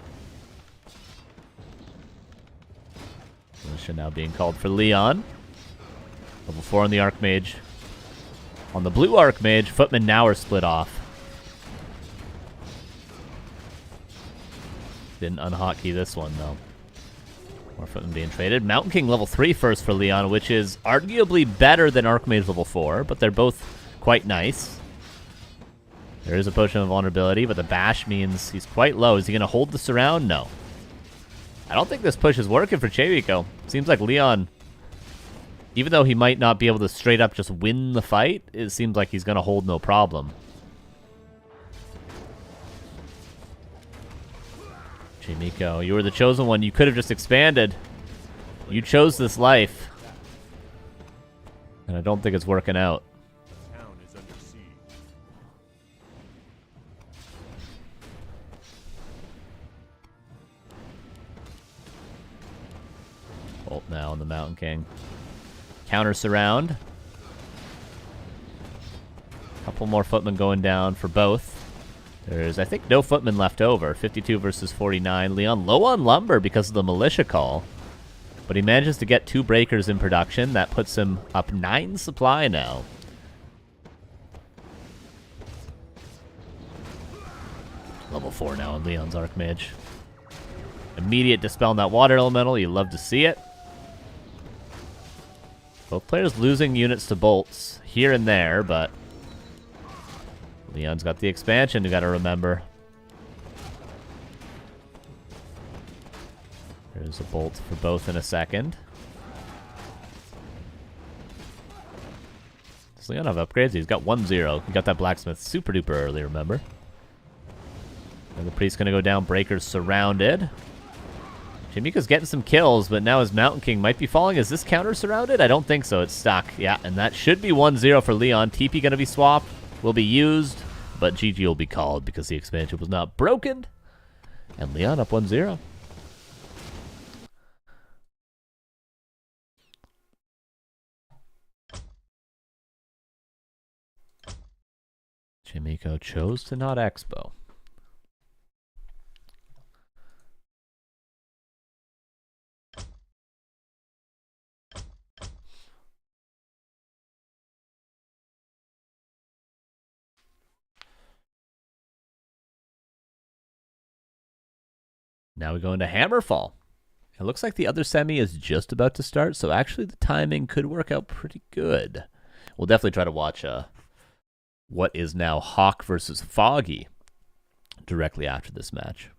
Militia now being called for Leon. Level 4 on the Archmage. On the blue Archmage, footmen now are split off. Didn't unhotkey this one, though. More footmen being traded. Mountain King level 3 first for Leon, which is arguably better than Archmage level 4, but they're both quite nice. There is a Potion of Vulnerability, but the Bash means he's quite low. Is he going to hold this around? No. I don't think this push is working for Chamico. Seems like Leon, even though he might not be able to straight up just win the fight, it seems like he's going to hold no problem. Chamico, you were the chosen one. You could have just expanded. You chose this life. And I don't think it's working out. Town is under siege. Bolt now on the Mountain King. Counter surround. Couple more footmen going down for both. There's, I think, no footmen left over. 52 versus 49. Leon low on lumber because of the militia call. But he manages to get 2 breakers in production. That puts him up 9 supply now. Level 4 now on Leon's Archmage. Immediate dispel on that water elemental. You love to see it. Both players losing units to bolts here and there, but Leon's got the expansion, you gotta remember. There's a bolt for both in a second. Does Leon have upgrades? He's got 1-0. He got that blacksmith super duper early, remember? And the priest's gonna go down, breakers surrounded. Chamico's getting some kills, but now his Mountain King might be falling. Is this counter surrounded? I don't think so. It's stuck. Yeah, and that should be 1-0 for Leon. TP gonna be swapped, will be used. But GG will be called because the expansion was not broken. And Leon up 1-0. Chamico chose to not expo. Now we go into Hammerfall. It looks like the other semi is just about to start, so actually the timing could work out pretty good. We'll definitely try to watch what is now Hawk versus Foggy directly after this match.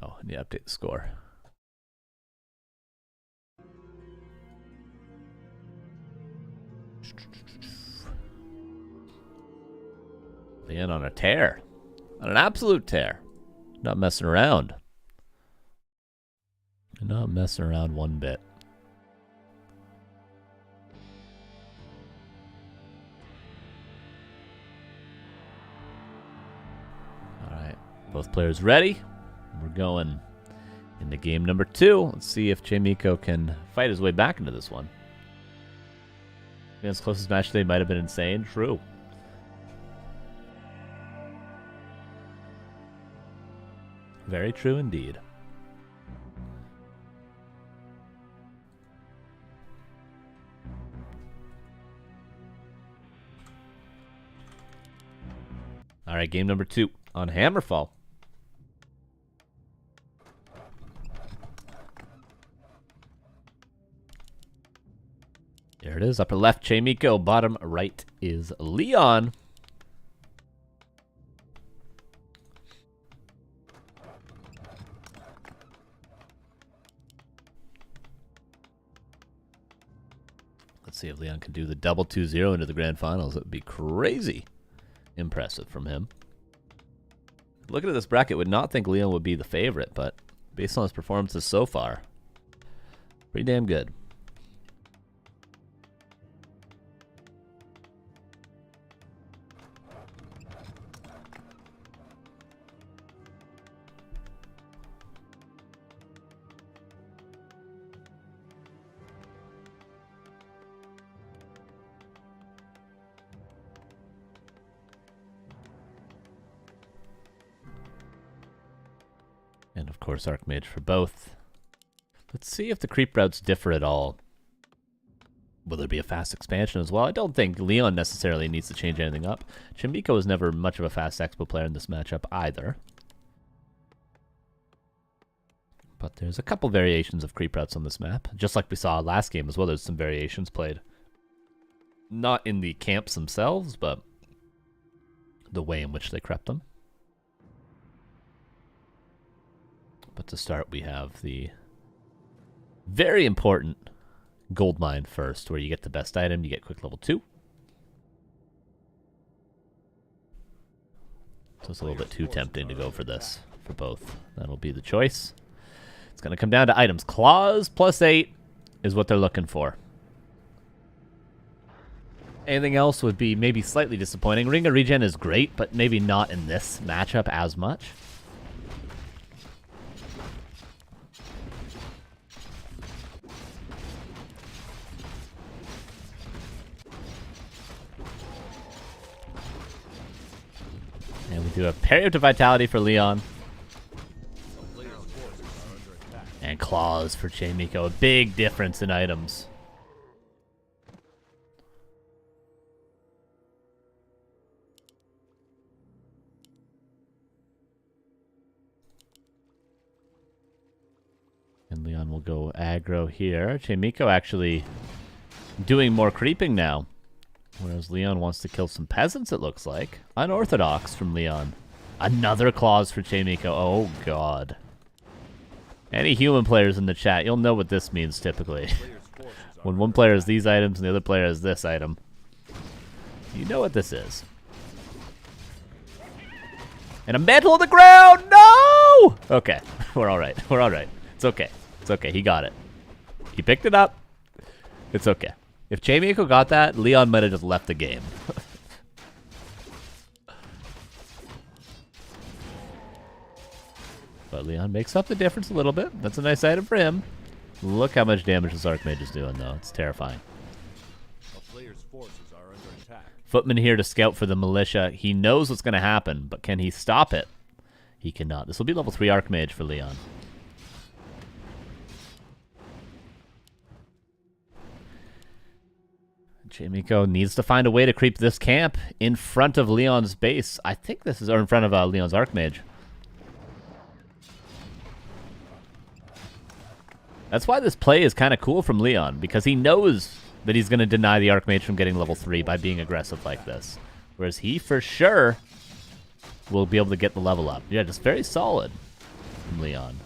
Oh, I need to update the score. Leon on a tear. On an absolute tear. Not messing around. Not messing around one bit. Alright. Both players ready. We're going into game number 2. Let's see if Chamico can fight his way back into this one. His closest match today might have been insane. True. Very true indeed. All right, game number 2 on Hammerfall. There it is. Upper left, Chamico. Bottom right is Leon. Let's see if Leon can do the double 2-0 into the grand finals. It would be crazy impressive from him. Looking at this bracket, would not think Leon would be the favorite, but based on his performances so far, pretty damn good. And of course, Archmage for both. Let's see if the creep routes differ at all. Will there be a fast expansion as well? I don't think Leon necessarily needs to change anything up. Chamico was never much of a fast expo player in this matchup either. But there's a couple variations of creep routes on this map. Just like we saw last game as well, there's some variations played. Not in the camps themselves, but the way in which they crept them. But to start, we have the very important gold mine first, where you get the best item, you get quick level 2. So it's a little bit too tempting to go for this, for both. That'll be the choice. It's going to come down to items. Claws +8 is what they're looking for. Anything else would be maybe slightly disappointing. Ring of Regen is great, but maybe not in this matchup as much. And we do a Parry to Vitality for Leon. And Claws for Chamico. A big difference in items. And Leon will go aggro here. Chamico actually doing more creeping now. Whereas Leon wants to kill some peasants, it looks like. Unorthodox from Leon. Another Claws for Chamico. Oh, God. Any human players in the chat, you'll know what this means typically. When one player has these items and the other player has this item. You know what this is. And a mantle on the ground! No! Okay, we're alright. We're alright. It's okay. It's okay. He got it. He picked it up. It's okay. If Chamico got that, Leon might have just left the game. But Leon makes up the difference a little bit. That's a nice item for him. Look how much damage this Archmage is doing, though. It's terrifying. A player's forces are under attack. Footman here to scout for the militia. He knows what's going to happen, but can he stop it? He cannot. This will be level 3 Archmage for Leon. Chamico needs to find a way to creep this camp in front of Leon's base. I think this is, or in front of Leon's Archmage. That's why this play is kind of cool from Leon, because he knows that he's going to deny the Archmage from getting level 3 by being aggressive like this. Whereas he, for sure, will be able to get the level up. Yeah, just very solid from Leon.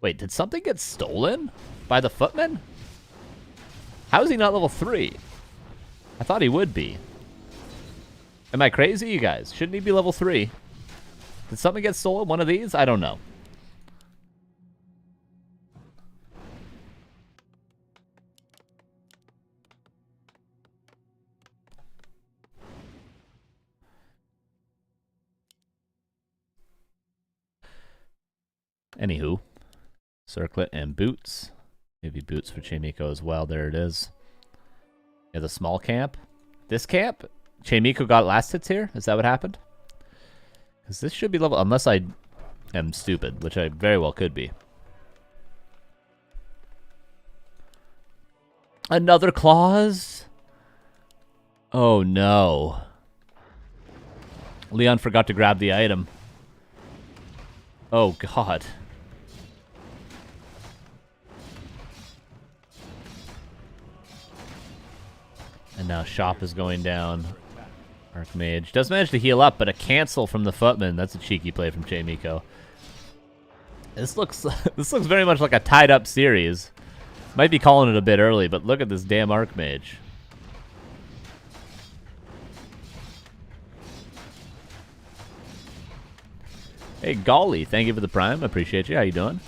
Wait, did something get stolen by the Footman? How is he not level 3? I thought he would be. Am I crazy, you guys? Shouldn't he be level 3? Did something get stolen? One of these? I don't know. Anywho. Circlet and boots. Maybe boots for Chamico as well. There it is. Yeah, the small camp. This camp? Chamico got last hits here? Is that what happened? Because this should be level... Unless I am stupid, which I very well could be. Another Claws? Oh, no. Leon forgot to grab the item. Oh, God. And now Shop is going down. Archmage does manage to heal up, but a cancel from the Footman. That's a cheeky play from Chamico. This looks very much like a tied-up series. Might be calling it a bit early, but look at this damn Archmage. Hey, Golly, thank you for the Prime. I appreciate you. How you doing?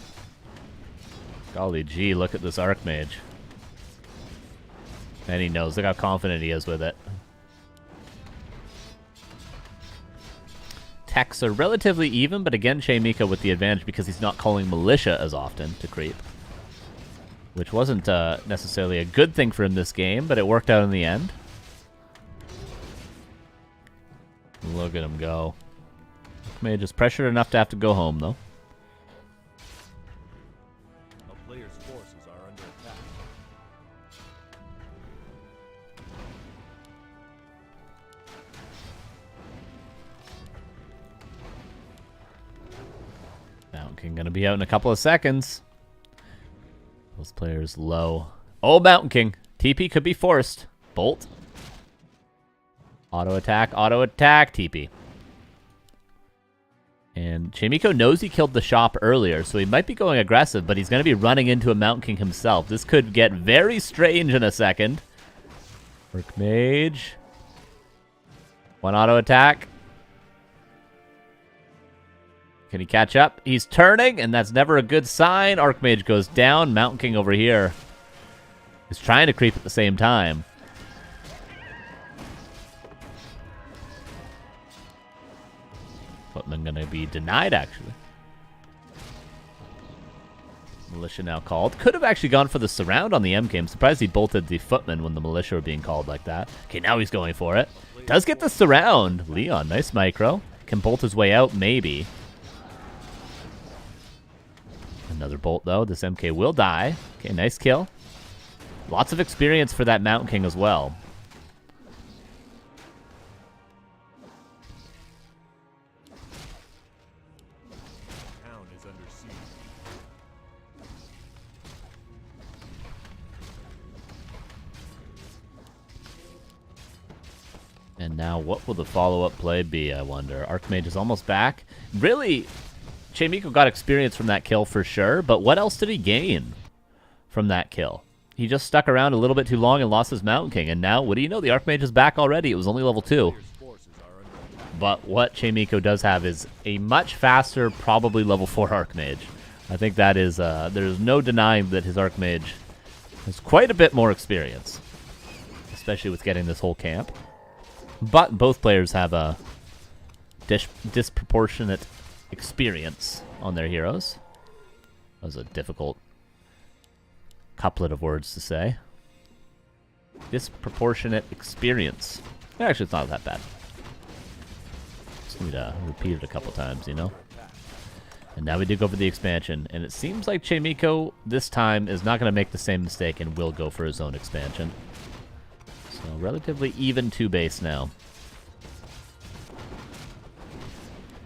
Golly gee, look at this Archmage. And he knows. Look how confident he is with it. Techs are relatively even, but again, Chamico with the advantage because he's not calling Militia as often to creep. Which wasn't necessarily a good thing for him this game, but it worked out in the end. Look at him go. Mage is pressured enough to have to go home, though. A player's forces are under attack. Mountain King gonna be out in a couple of seconds. Those players low. Oh, Mountain King. TP could be forced. Bolt. Auto attack, TP. And Chamico knows he killed the Shop earlier, so he might be going aggressive, but he's going to be running into a Mountain King himself. This could get very strange in a second. Archmage. One auto attack. Can he catch up? He's turning, and that's never a good sign. Archmage goes down. Mountain King over here is trying to creep at the same time. Footman going to be denied, actually. Militia now called. Could have actually gone for the surround on the MK. I'm surprised he bolted the Footman when the Militia were being called like that. Okay, now he's going for it. Does get the surround. Leon, nice micro. Can bolt his way out, maybe. Another bolt, though. This MK will die. Okay, nice kill. Lots of experience for that Mountain King as well. Town is under siege. And now what will the follow-up play be, I wonder? Archmage is almost back. Really, Chamico got experience from that kill for sure, but what else did he gain from that kill? He just stuck around a little bit too long and lost his Mountain King, and now, what do you know? The Archmage is back already. It was only level 2. But what Chamico does have is a much faster, probably level 4 Archmage. I think that is, there's no denying that his Archmage has quite a bit more experience, especially with getting this whole camp. But both players have a disproportionate experience on their heroes. That was a difficult couplet of words to say. Disproportionate experience. Actually, it's not that bad. Just need to repeat it a couple times, you know? And now we do go for the expansion. And it seems like Chamico this time is not going to make the same mistake and will go for his own expansion. So relatively even 2 base now.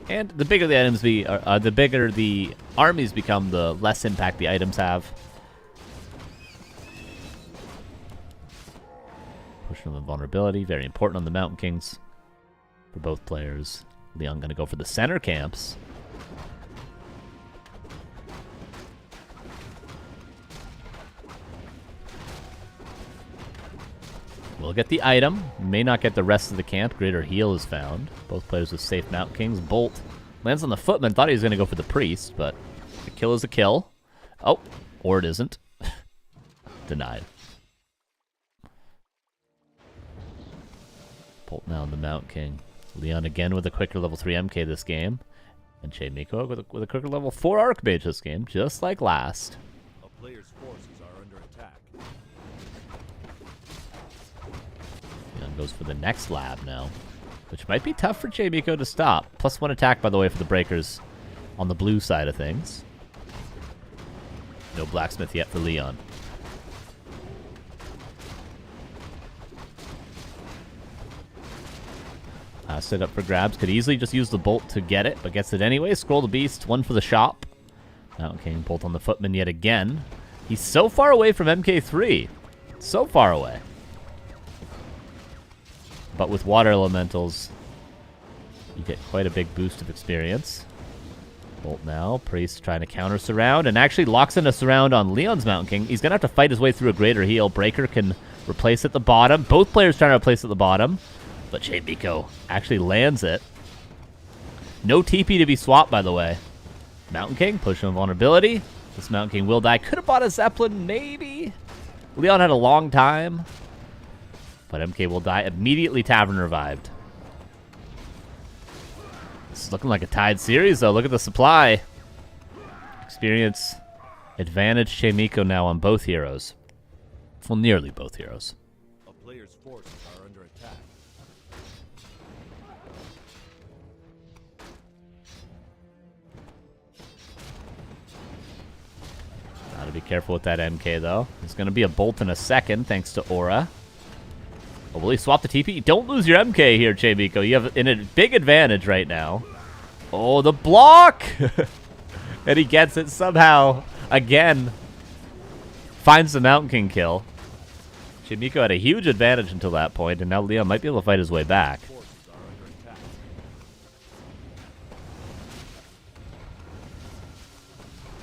And the bigger the items be, the bigger the armies become, the less impact the items have. Pushing them invulnerability, very important on the Mountain Kings for both players. Leon gonna go for the center camps. We'll get the item. May not get the rest of the camp. Greater heal is found. Both players with safe Mountain Kings. Bolt lands on the Footman. Thought he was going to go for the Priest, but a kill is a kill. Oh, or it isn't. Denied. Bolt now on the Mountain King. Leon again with a quicker level 3 MK this game. And Chamico with a quicker level 4 Archmage this game, just like last. A player's forces are under attack. Leon goes for the next lab now, which might be tough for Chamico to stop. +1 attack, by the way, for the Breakers on the blue side of things. No Blacksmith yet for Leon. Set up for grabs. Could easily just use the bolt to get it, but gets it anyway. Scroll the Beast. 1 for the Shop. Mountain King bolt on the Footman yet again. He's so far away from MK3. So far away. But with water elementals, you get quite a big boost of experience. Bolt now. Priest trying to counter surround and actually locks in a surround on Leon's Mountain King. He's going to have to fight his way through a greater heal. Breaker can replace at the bottom. Both players trying to replace at the bottom. But Chamico actually lands it. No TP to be swapped, by the way. Mountain King, push on vulnerability. This Mountain King will die. Could have bought a Zeppelin, maybe. Leon had a long time. But MK will die. Immediately Tavern revived. This is looking like a tied series, though. Look at the supply. Experience advantage Chamico now on both heroes. Well, nearly both heroes. A player's forces are under attack. Gotta be careful with that MK, though. It's going to be a bolt in a second, thanks to Aura. Oh, will he swap the TP? Don't lose your MK here, Chamico. You have a big advantage right now. Oh, the block! And he gets it somehow. Again. Finds the Mountain King kill. Chamico had a huge advantage until that point, and now Leon might be able to fight his way back.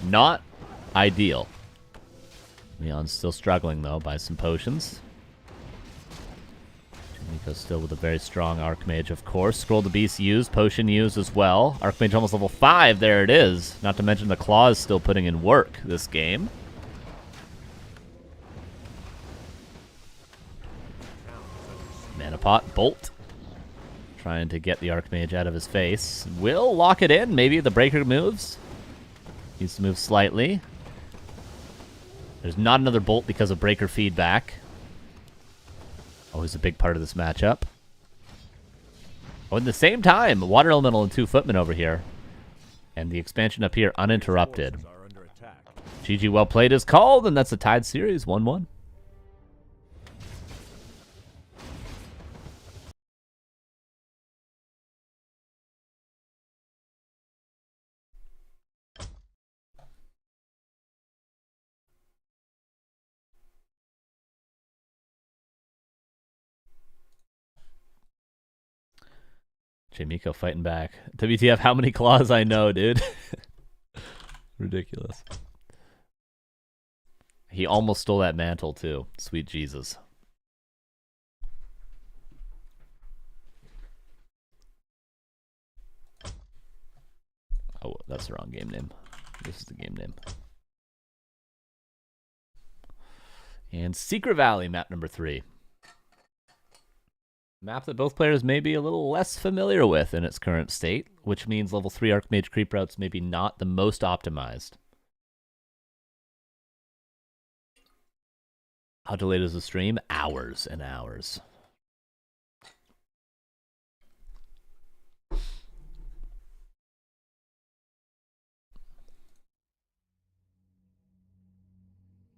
Not ideal. Leon's still struggling, though, by some potions. Chamico's still with a very strong Archmage, of course. Scroll the Beast used, Potion used as well. Archmage almost level 5, there it is. Not to mention the Claw is still putting in work this game. Mana Pot, Bolt. Trying to get the Archmage out of his face. Will lock it in, maybe the Breaker moves. Needs to move slightly. There's not another Bolt because of Breaker feedback. Always a big part of this matchup. Oh, at the same time, Water Elemental and 2 Footmen over here. And the expansion up here uninterrupted. GG well played is called, and that's a tied series, 1-1. Chamico fighting back. WTF, how many claws I know, dude. Ridiculous. He almost stole that mantle, too. Sweet Jesus. Oh, that's the wrong game name. This is the game name. And Secret Valley, map number 3. Map that both players may be a little less familiar with in its current state, which means level 3 Archmage creep routes maybe not the most optimized. How delayed is the stream? Hours and hours. I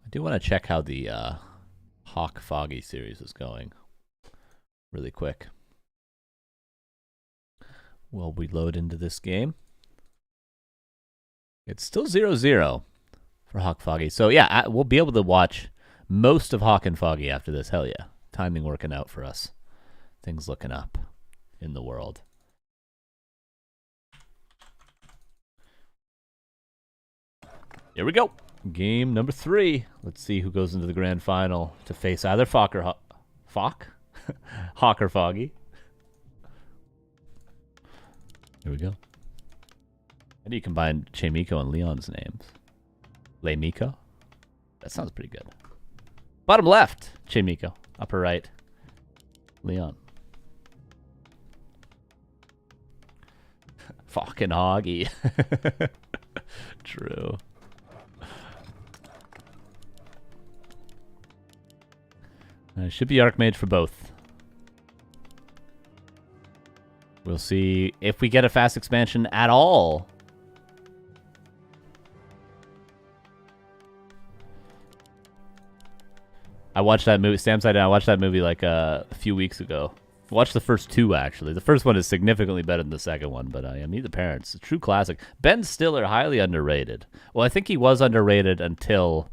do want to check how the Hawk Foggy series is going. Really quick. Well, we load into this game. It's still 0-0 for Hawk Foggy. So yeah, we'll be able to watch most of Hawk and Foggy after this. Hell yeah. Timing working out for us. Things looking up in the world. Here we go. Game number 3. Let's see who goes into the grand final to face either Hawk or Hawk or Foggy. Here we go. How do you combine Chamico and Leon's names? Leymiko? That sounds pretty good. Bottom left, Chamico. Upper right, Leon. Fucking Hoggy. True. Should be Archmage for both. We'll see if we get a fast expansion at all. I watched that movie, Sam Side Down, I watched that movie like a few weeks ago. I watched the first 2, actually. The first one is significantly better than the second one, but Meet the Parents, a true classic. Ben Stiller, highly underrated. Well, I think he was underrated until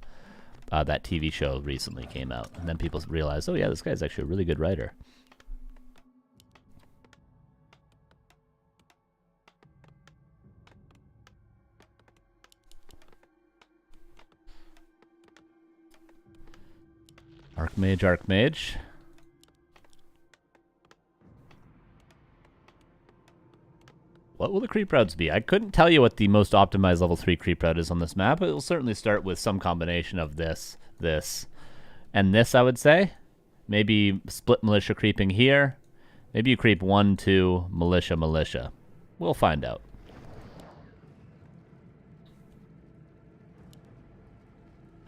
that TV show recently came out. And then people realized, oh yeah, this guy's actually a really good writer. Archmage, Archmage. What will the creep routes be? I couldn't tell you what the most optimized level 3 creep route is on this map. It will certainly start with some combination of this, and this, I would say. Maybe split militia creeping here. Maybe you creep 1, 2, militia, militia. We'll find out.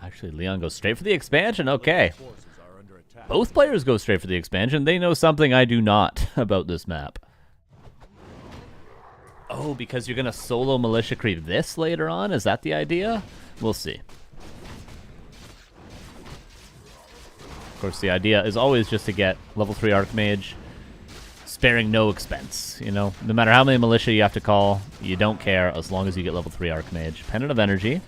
Actually, Leon goes straight for the expansion. Okay. Both players go straight for the expansion. They know something I do not about this map. Oh, because you're going to solo militia creep this later on? Is that the idea? We'll see. Of course, the idea is always just to get level 3 Archmage, sparing no expense. You know, no matter how many militia you have to call, you don't care as long as you get level 3 Archmage. Pendant of Energy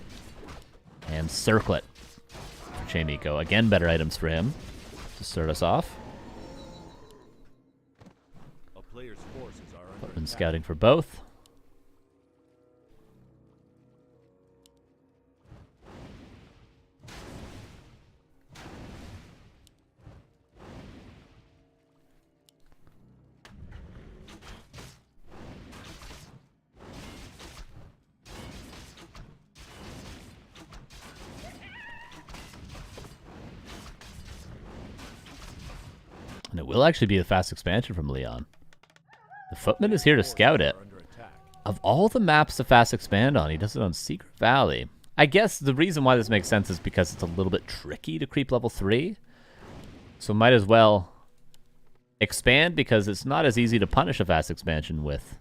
and Circlet for Chamico. Again, better items for him to start us off. Footman scouting for both. And it will actually be a fast expansion from Leon. The Footman is here to scout it. Of all the maps to fast expand on, he does it on Secret Valley. I guess the reason why this makes sense is because it's a little bit tricky to creep level 3. So might as well expand because it's not as easy to punish a fast expansion with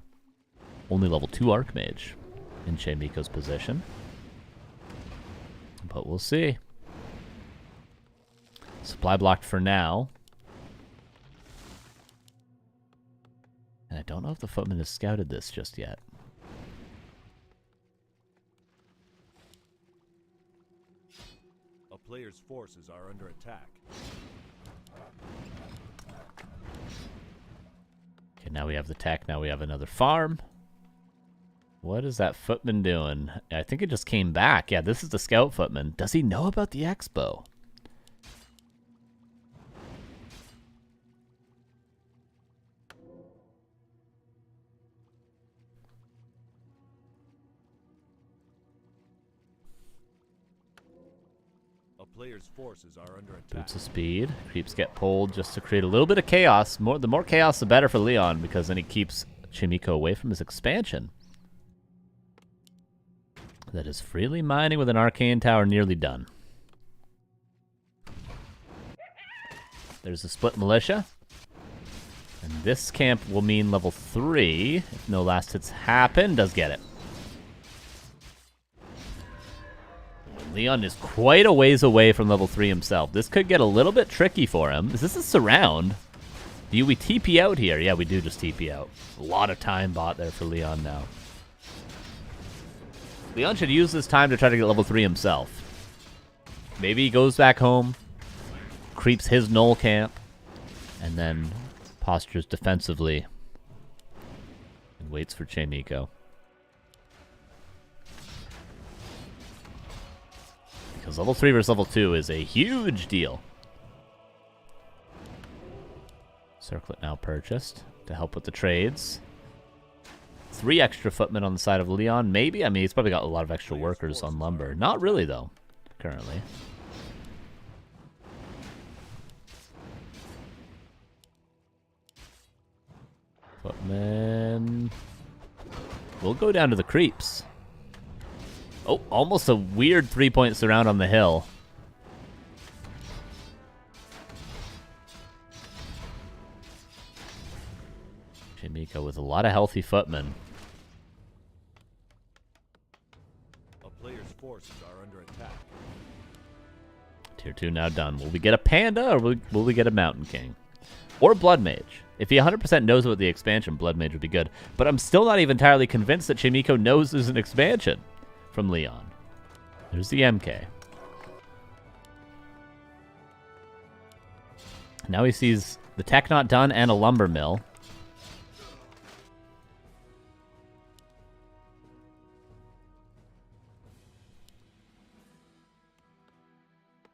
only level 2 Archmage in Chamico's position. But we'll see. Supply blocked for now. And I don't know if the Footman has scouted this just yet. A player's forces are under attack. Okay, now we have the tech. Now we have another farm. What is that Footman doing? I think it just came back. Yeah, this is the scout Footman. Does he know about the expo? Player's forces are under attack. Boots of speed. Creeps get pulled just to create a little bit of chaos. The more chaos, the better for Leon, because then he keeps Chamico away from his expansion. That is freely mining with an arcane tower nearly done. There's a split militia. And this camp will mean level 3. If no last hits happen, does get it. Leon is quite a ways away from level 3 himself. This could get a little bit tricky for him. Is this a surround? Do we TP out here? Yeah, we do just TP out. A lot of time bought there for Leon now. Leon should use this time to try to get level 3 himself. Maybe he goes back home, creeps his null camp, and then postures defensively and waits for Chamico. Because level 3 versus level 2 is a huge deal. Circlet now purchased to help with the trades. 3 extra footmen on the side of Leon, maybe? I mean, he's probably got a lot of extra workers on lumber. Not really, though, currently. Footmen. We'll go down to the creeps. Oh, almost a weird 3-point surround on the hill. Chamico with a lot of healthy footmen. A player's forces are under attack. Tier 2 now done. Will we get a panda or will we get a mountain king? Or blood mage? If he 100% knows about the expansion, blood mage would be good. But I'm still not even entirely convinced that Chamico knows there's an expansion from Leon. There's the MK. Now he sees the tech not done and a lumber mill.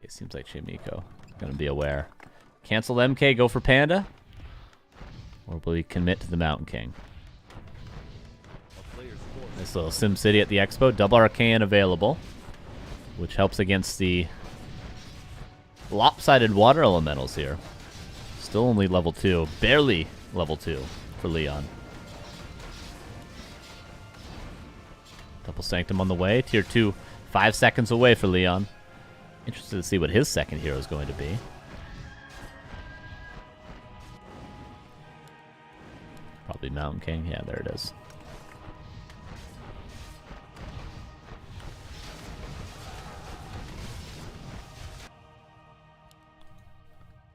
It seems like Chamico Gonna be aware. Cancel MK, go for Panda? Or will he commit to the Mountain King? This little Sim City at the Expo. Double Arcane available, which helps against the lopsided water elementals here. Still only level 2. Barely level 2 for Leon. Double Sanctum on the way. Tier 2, 5 seconds away for Leon. Interested to see what his second hero is going to be. Probably Mountain King. Yeah, there it is.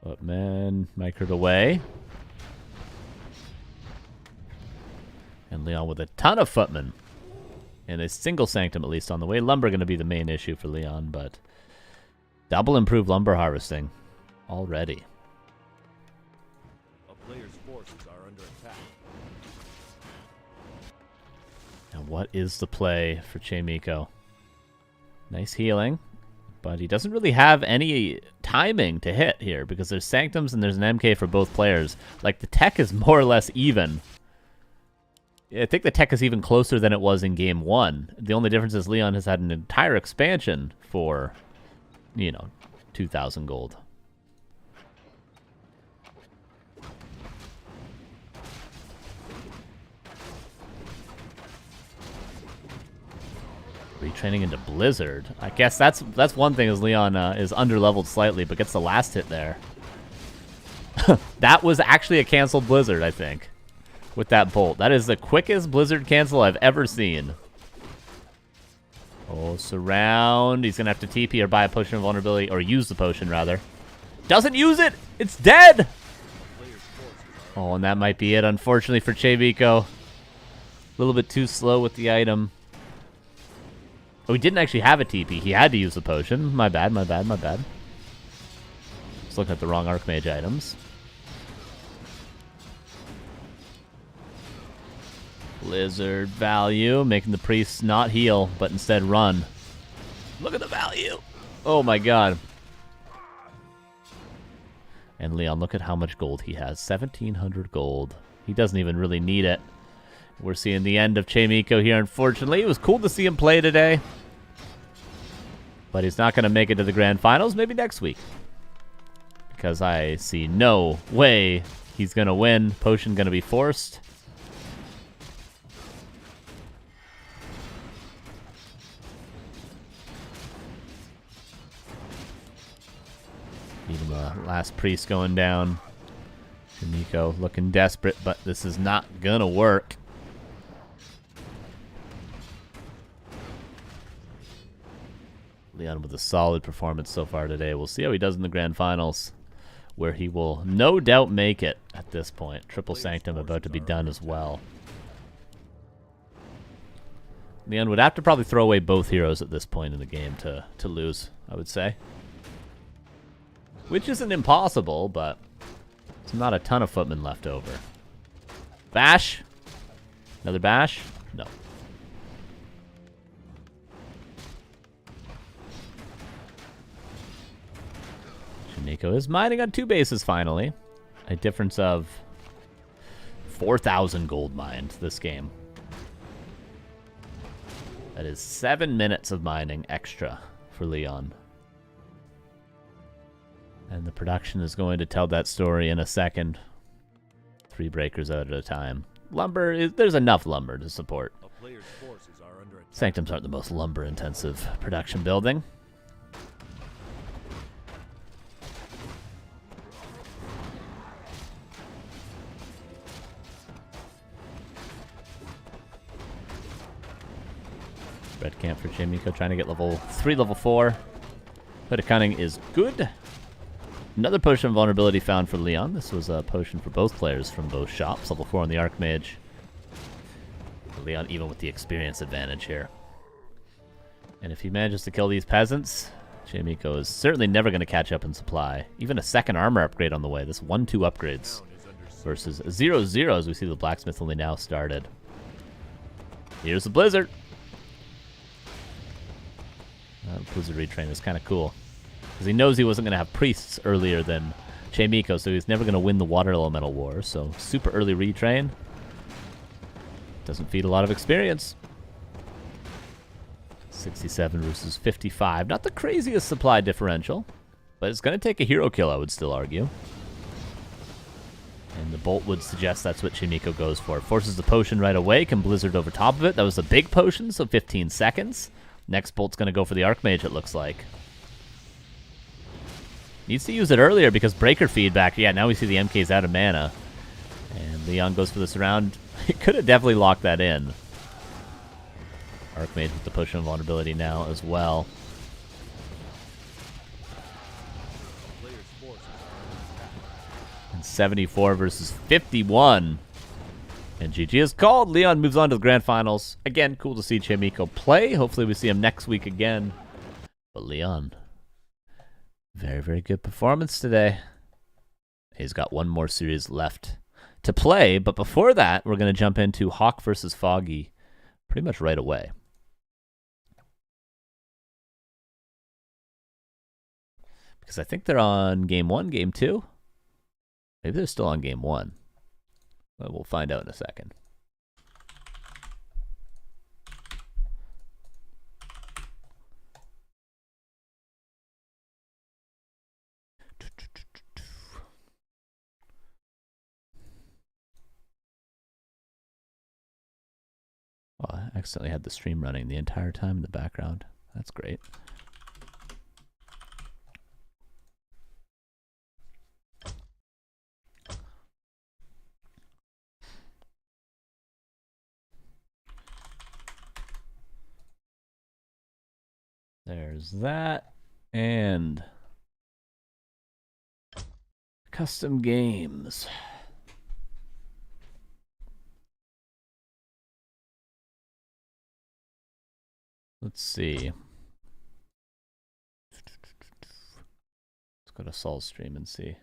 Footman, microed away. And Leon with a ton of Footmen. And a single Sanctum, at least, on the way. Lumber going to be the main issue for Leon, but double improved lumber harvesting already. A player's forces are under attack. Now, what is the play for Chamico? Nice healing, but he doesn't really have any timing to hit here because there's Sanctums and there's an MK for both players. Like, the tech is more or less even. I think the tech is even closer than it was in Game 1. The only difference is Leon has had an entire expansion for, 2,000 gold. Retraining into Blizzard. I guess that's one thing, is Leon is under-leveled slightly, but gets the last hit there. That was actually a canceled Blizzard, I think. With that bolt. That is the quickest Blizzard cancel I've ever seen. Oh, surround. He's going to have to TP or buy a potion of vulnerability, or use the potion, rather. Doesn't use it! It's dead! Oh, and that might be it, unfortunately, for Chamico. A little bit too slow with the item. Oh, he didn't actually have a TP. He had to use the potion. My bad, my bad, my bad. Just looking at the wrong Archmage items. Blizzard value, making the priests not heal, but instead run. Look at the value. Oh my god. And Leon, look at how much gold he has. 1,700 gold. He doesn't even really need it. We're seeing the end of Chamico here, unfortunately. It was cool to see him play today. But he's not going to make it to the grand finals. Maybe next week. Because I see no way he's going to win. Potion going to be forced. Even the last priest going down. Chamico looking desperate, but this is not gonna work. Leon with a solid performance so far today. We'll see how he does in the grand finals, where he will no doubt make it at this point. Triple Sanctum about to be done as well. Leon would have to probably throw away both heroes at this point in the game to lose, I would say. Which isn't impossible, but there's not a ton of Footmen left over. Bash? Another bash? No. Chamico is mining on 2 bases finally. A difference of 4,000 gold mined this game. That is 7 minutes of mining extra for Leon. And the production is going to tell that story in a second. 3 breakers out at a time. Lumber, there's enough lumber to support. Sanctums aren't the most lumber-intensive production building. Red camp for Chamico, trying to get level 3, level 4. Hood of Cunning is good. Another potion of vulnerability found for Leon. This was a potion for both players from both shops. Level 4 on the Archmage. Leon even with the experience advantage here. And if he manages to kill these peasants, Chamico is certainly never going to catch up in supply. Even a second armor upgrade on the way. This 1-2 upgrades versus 0-0 as we see the blacksmith only now started. Here's the Blizzard. Blizzard retrain is kind of cool. because he knows he wasn't going to have priests earlier than Chamico, so he's never going to win the water elemental war. So super early retrain doesn't feed a lot of experience. 67 versus 55. Not the craziest supply differential, but it's going to take a hero kill, I would still argue. And the bolt would suggest that's what Chamico goes for. Forces the potion right away, can blizzard over top of it. That was a big potion, so 15 seconds. Next bolt's going to go for the Archmage, it looks like. Needs to use it earlier because breaker feedback. Yeah, now we see the MK's out of mana. And Leon goes for the surround. He could have definitely locked that in. Archmage with the potion of vulnerability now as well. And 74 versus 51. And GG is called. Leon moves on to the grand finals. Again, cool to see Chamico play. Hopefully we see him next week again. But Leon, very, very good performance today. He's got one more series left to play. But before that, we're going to jump into Hawk versus Foggy pretty much right away. Because I think they're on game 1, game 2. Maybe they're still on game 1. But we'll find out in a second. Oh, I accidentally had the stream running the entire time in the background. That's great. There's that. And custom games. Let's see. Let's go to Saul's stream and see.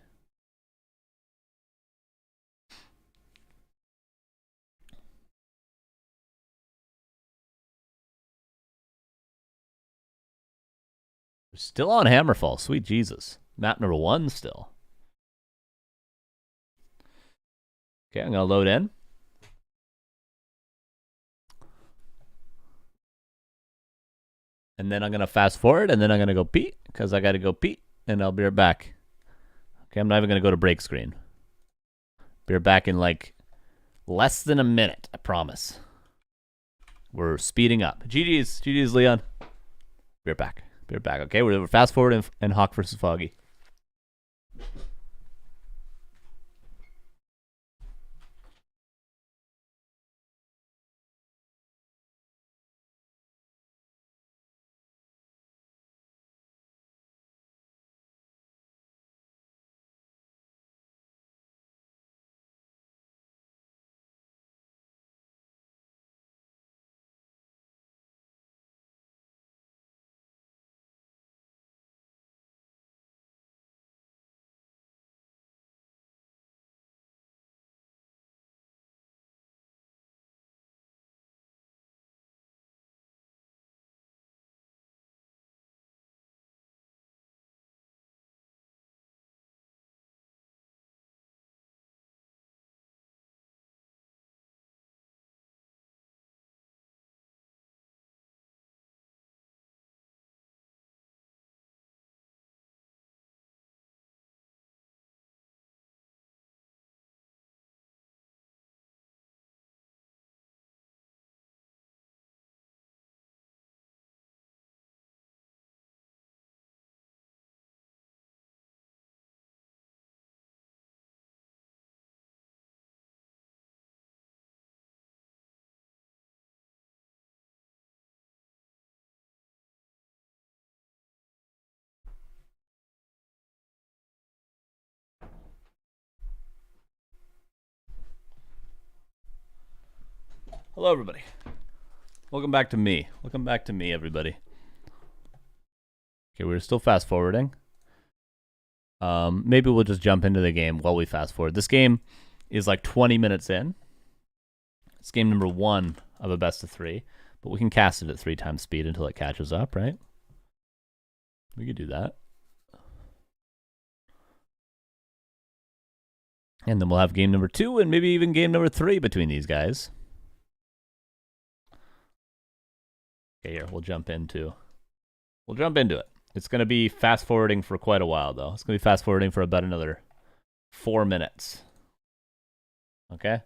We're still on Hammerfall. Sweet Jesus. Map number 1 still. Okay, I'm going to load in. And then I'm going to fast forward, and then I'm going to go pee, because I got to go pee, and I'll be right back. Okay, I'm not even going to go to break screen. Be right back in like less than a minute, I promise. We're speeding up. GG's, Leon. Be right back. Be right back. Okay, we're fast forward in Hawk versus Foggy. Hello, everybody. Welcome back to me. Welcome back to me, everybody. Okay, we're still fast forwarding. Maybe we'll just jump into the game while we fast forward. This game is like 20 minutes in. It's game number 1 of a best of 3, but we can cast it at 3 times speed until it catches up, right? We could do that. And then we'll have game number 2 and maybe even game number 3 between these guys. Okay, here, we'll jump into it. It's going to be fast forwarding for quite a while, though. It's going to be fast forwarding for about another 4 minutes. Okay?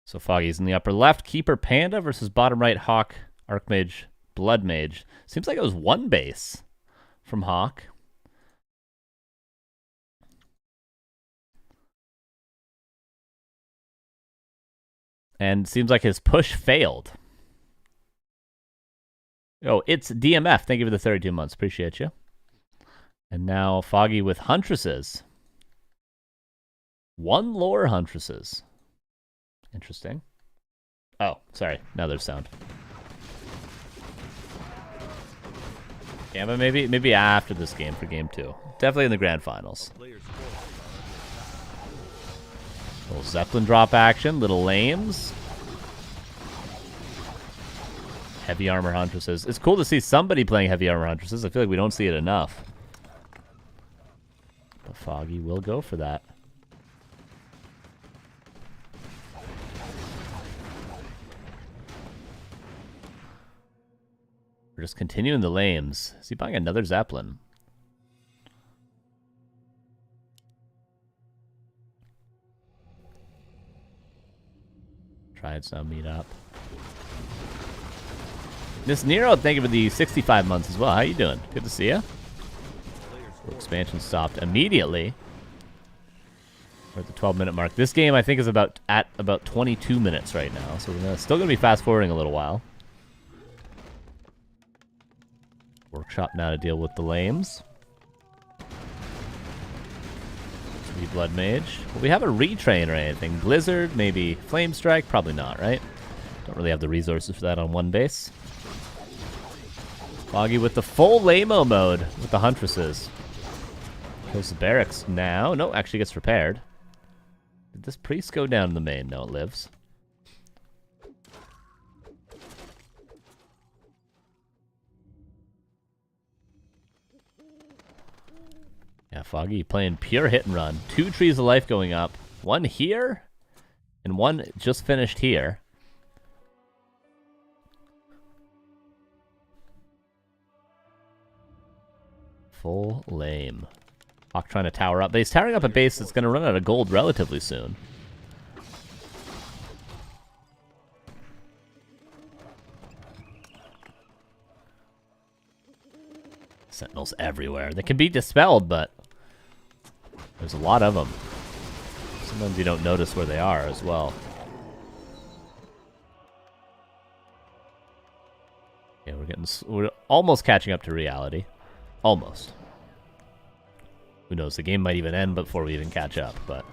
So Foggy's in the upper left. Keeper Panda versus bottom right Hawk, Archmage, Blood Mage. Seems like it was one base from Hawk. And seems like his push failed. Oh, it's DMF. Thank you for the 32 months. Appreciate you. And now Foggy with Huntresses. 1 lore Huntresses. Interesting. Oh, sorry. Now there's sound. Yeah, but maybe after this game for game 2. Definitely in the grand finals. Little Zeppelin drop action, little lames. Heavy armor Huntresses. It's cool to see somebody playing heavy armor Huntresses. I feel like we don't see it enough. But Foggy will go for that. We're just continuing the lames. Is he buying another Zeppelin? Triads now meet up. Miss Nero, thank you for the 65 months as well. How you doing? Good to see you. Expansion stopped immediately. We're at the 12-minute mark. This game, I think, is at about 22 minutes right now, so we're still going to be fast-forwarding a little while. Workshop now to deal with the lames. 3 Blood Mage. Will we have a retrain or anything? Blizzard, maybe Flame Strike? Probably not, right? Don't really have the resources for that on one base. Foggy with the full Lamo mode with the Huntresses. Kills the barracks now. No, actually gets repaired. Did this priest go down in the main? No, it lives. Yeah, Foggy playing pure hit and run. 2 trees of life going up. 1 here, and 1 just finished here. Full lame. Hawk trying to tower up. But he's towering up a base that's going to run out of gold relatively soon. Sentinels everywhere. They can be dispelled, but there's a lot of them. Sometimes you don't notice where they are as well. Yeah, we're almost catching up to reality. Almost. Who knows? The game might even end before we even catch up, but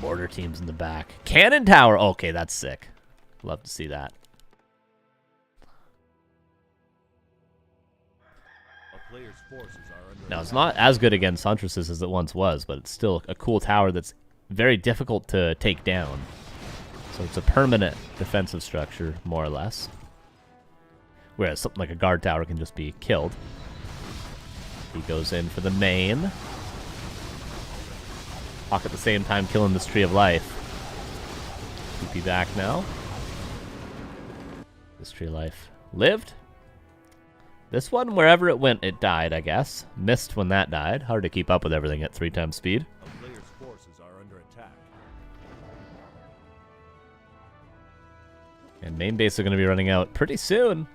mortar teams in the back. Cannon tower. Okay, that's sick. Love to see that. Now, it's not as good against Huntresses as it once was, but it's still a cool tower that's very difficult to take down. So it's a permanent defensive structure, more or less. Whereas something like a guard tower can just be killed. He goes in for the main. Hawk at the same time killing this Tree of Life. TP back now. This Tree of Life lived. This one, wherever it went, it died, I guess. Missed when that died. Hard to keep up with everything at 3 times speed. A player's forces are under attack. And main base are going to be running out pretty soon.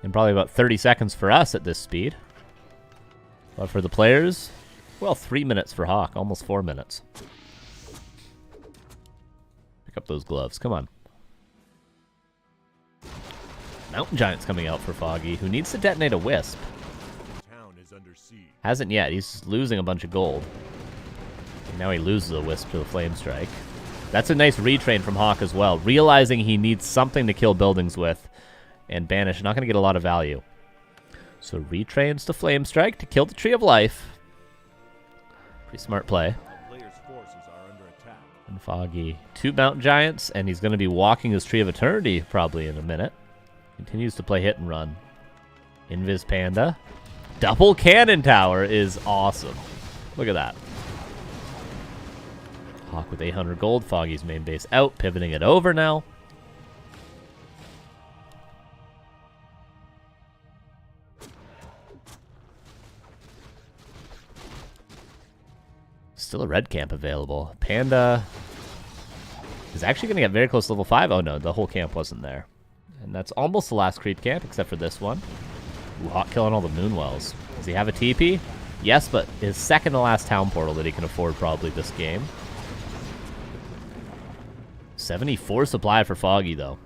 In probably about 30 seconds for us at this speed. But for the players, well, 3 minutes for Hawk. Almost 4 minutes. Pick up those gloves. Come on. Mountain Giant's coming out for Foggy, who needs to detonate a Wisp. Town is under siege. Hasn't yet. He's just losing a bunch of gold. And now he loses a Wisp to the Flame Strike. That's a nice retrain from Hawk as well. Realizing he needs something to kill buildings with. And Banish, not going to get a lot of value. So retrains to Flame Strike to kill the Tree of Life. Pretty smart play. A player's forces are under attack. And Foggy, 2 Mountain Giants, and he's going to be walking his Tree of Eternity probably in a minute. Continues to play hit and run. Invis Panda. Double Cannon Tower is awesome. Look at that. Hawk with 800 gold. Foggy's main base out, pivoting it over now. Still a red camp available. Panda is actually going to get very close to level 5. Oh no, the whole camp wasn't there. And that's almost the last creep camp, except for this one. Ooh, Hawk killing all the Moonwells. Does he have a TP? Yes, but his second to last town portal that he can afford probably this game. 74 supply for Foggy, though.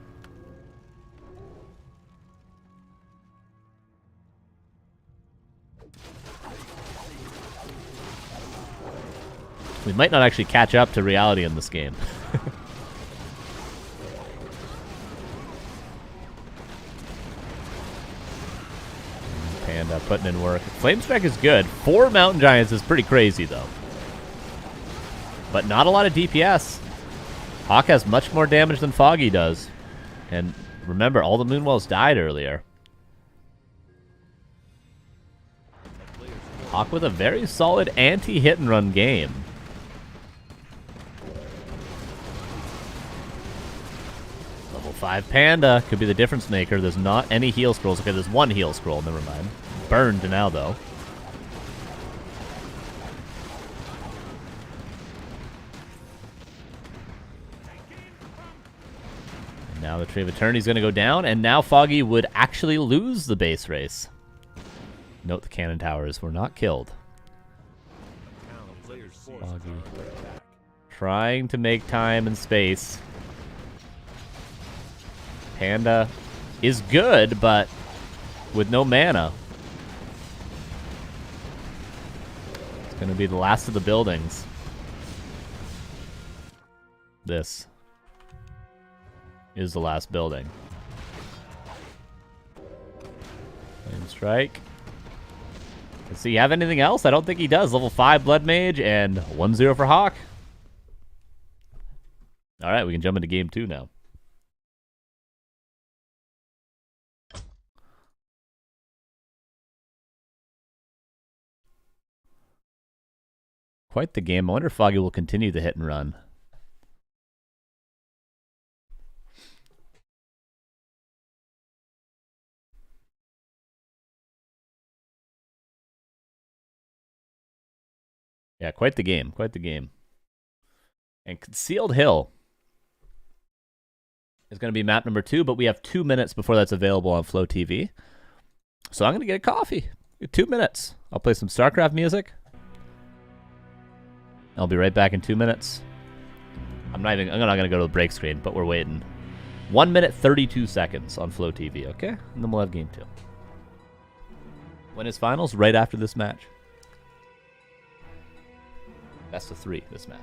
We might not actually catch up to reality in this game. Panda putting in work. Flame Strike is good. 4 Mountain Giants is pretty crazy, though. But not a lot of DPS. Hawk has much more damage than Foggy does. And remember, all the Moonwells died earlier. Hawk with a very solid anti-hit-and-run game. Level 5 Panda could be the difference maker. There's not any heal scrolls. Okay, there's 1 heal scroll. Never mind. Burned now, though. And now the Tree of Eternity's going to go down, and now Foggy would actually lose the base race. Note the cannon towers were not killed. Foggy trying to make time and space. Panda is good, but with no mana. It's going to be the last of the buildings. This is the last building. Flame Strike. Does he have anything else? I don't think he does. Level 5 Blood Mage and 1-0 for Hawk. Alright, we can jump into game 2 now. Quite the game. I wonder if Foggy will continue the hit and run. Yeah, quite the game. Quite the game. And Concealed Hill is going to be map number 2, but we have 2 minutes before that's available on Flow TV. So I'm going to get a coffee. 2 minutes. I'll play some StarCraft music. I'll be right back in 2 minutes. I'm not going to go to the break screen, but we're waiting. 1 minute, 32 seconds on Flow TV, okay? And then we'll have game 2. When is finals? Right after this match. Best of 3 this match.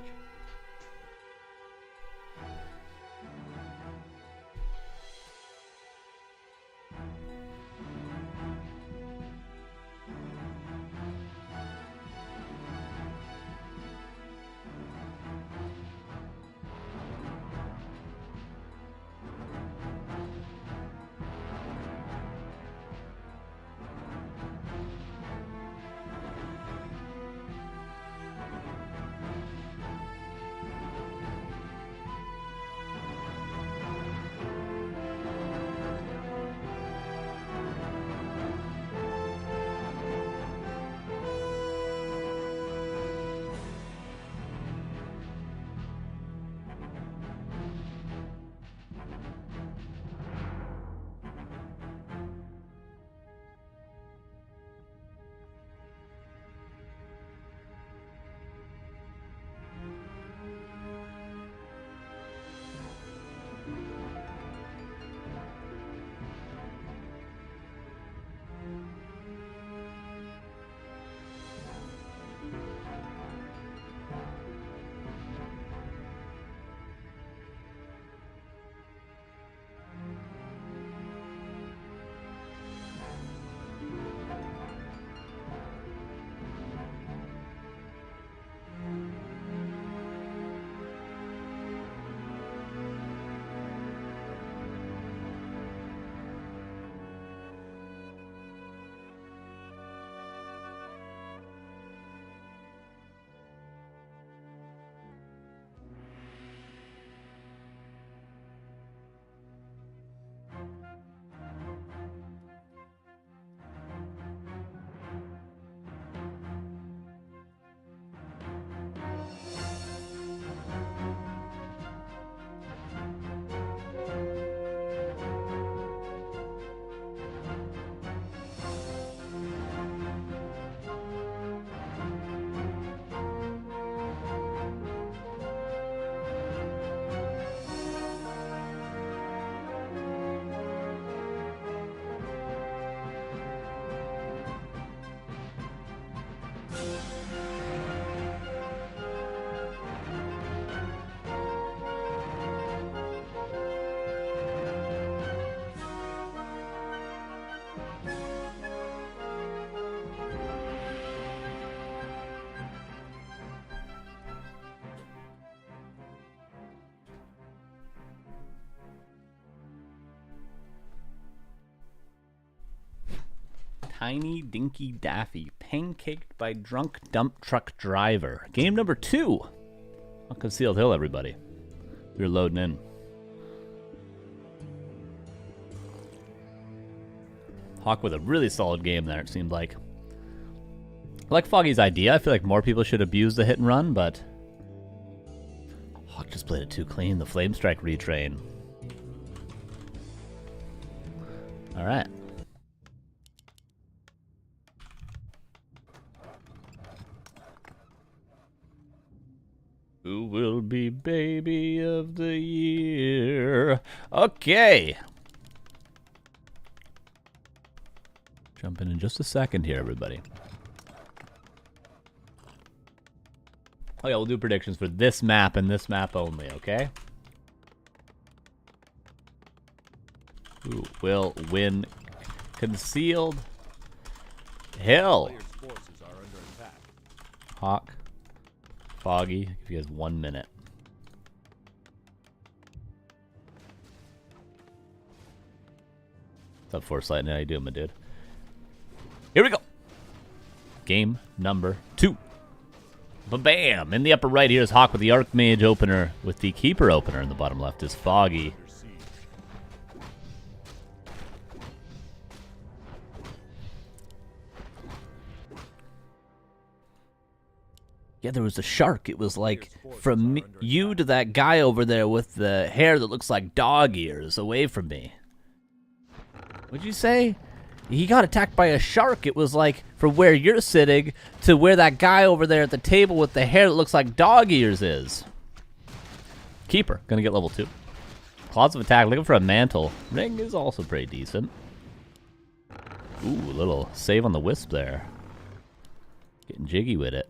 Tiny Dinky Daffy, pancaked by drunk dump truck driver. Game number 2 on Concealed Hill, everybody. We're loading in. Hawk with a really solid game there, it seemed like. I like Foggy's idea. I feel like more people should abuse the hit and run, but Hawk just played it too clean. The Flame Strike retrain. All right. Who will be baby of the year? Okay. Jump in just a second here, everybody. Oh yeah, we'll do predictions for this map and this map only, okay? Who will win Concealed Hill? Hawk. Foggy, if you guys 1 minute. What's up, Force Lightning? How you doing, my dude? Here we go. Game number 2. Ba-bam! In the upper right here is Hawk with the Archmage opener. With the Keeper opener in the bottom left is Foggy. Yeah, there was a shark. It was like from you to that guy over there with the hair that looks like dog ears away from me. What'd you say? He got attacked by a shark. It was like from where you're sitting to where that guy over there at the table with the hair that looks like dog ears is. Keeper, gonna get level 2. Claws of attack, looking for a mantle. Ring is also pretty decent. Ooh, a little save on the wisp there. Getting jiggy with it.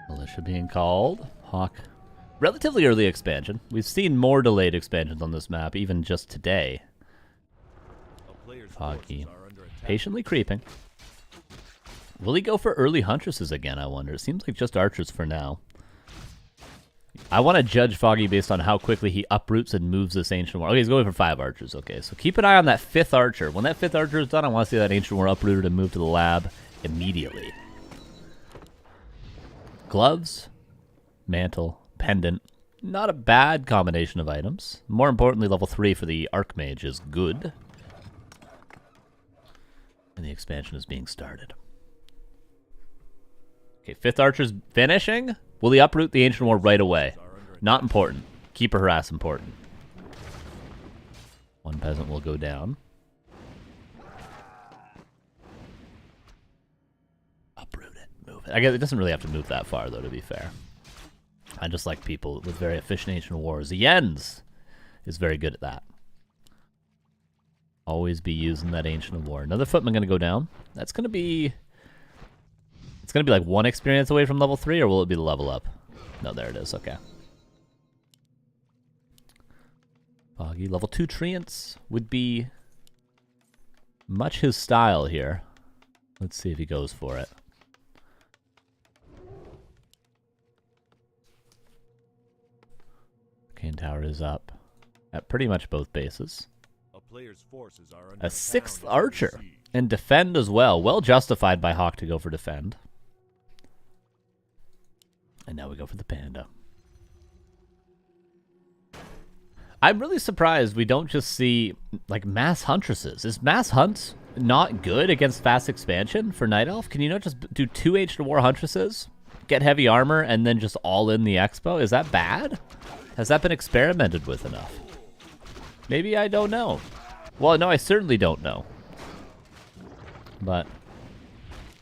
Militia being called. Hawk. Relatively early expansion. We've seen more delayed expansions on this map, even just today. Foggy. Patiently creeping. Will he go for early Huntresses again, I wonder? It seems like just Archers for now. I want to judge Foggy based on how quickly he uproots and moves this Ancient War. Okay, he's going for 5 Archers. Okay, so keep an eye on that 5th Archer. When that 5th Archer is done, I want to see that Ancient War uprooted and move to the lab immediately. Gloves, mantle, pendant. Not a bad combination of items. More importantly, level 3 for the Archmage is good. And the expansion is being started. Okay, 5th Archer's finishing. Will he uproot the Ancient War right away? Not important. Keeper harass important. 1 peasant will go down. Uproot it. Move it. I guess it doesn't really have to move that far, though, to be fair. I just like people with very efficient Ancient Wars. The Yens is very good at that. Always be using that Ancient War. Another footman going to go down. That's going to be... It's going to be like 1 experience away from level 3, or will it be the level up? No, there it is. Okay. Foggy. Level 2 Treants would be much his style here. Let's see if he goes for it. Cane Tower is up at pretty much both bases. A 6th Archer. And defend as well. Well justified by Hawk to go for defend. And now we go for the Panda. I'm really surprised we don't just see, like, mass Huntresses. Is mass Hunt not good against fast expansion for Night Elf? Can you not just do 2 Ancient War Huntresses, get heavy armor, and then just all in the Expo? Is that bad? Has that been experimented with enough? Maybe I don't know. Well, no, I certainly don't know. But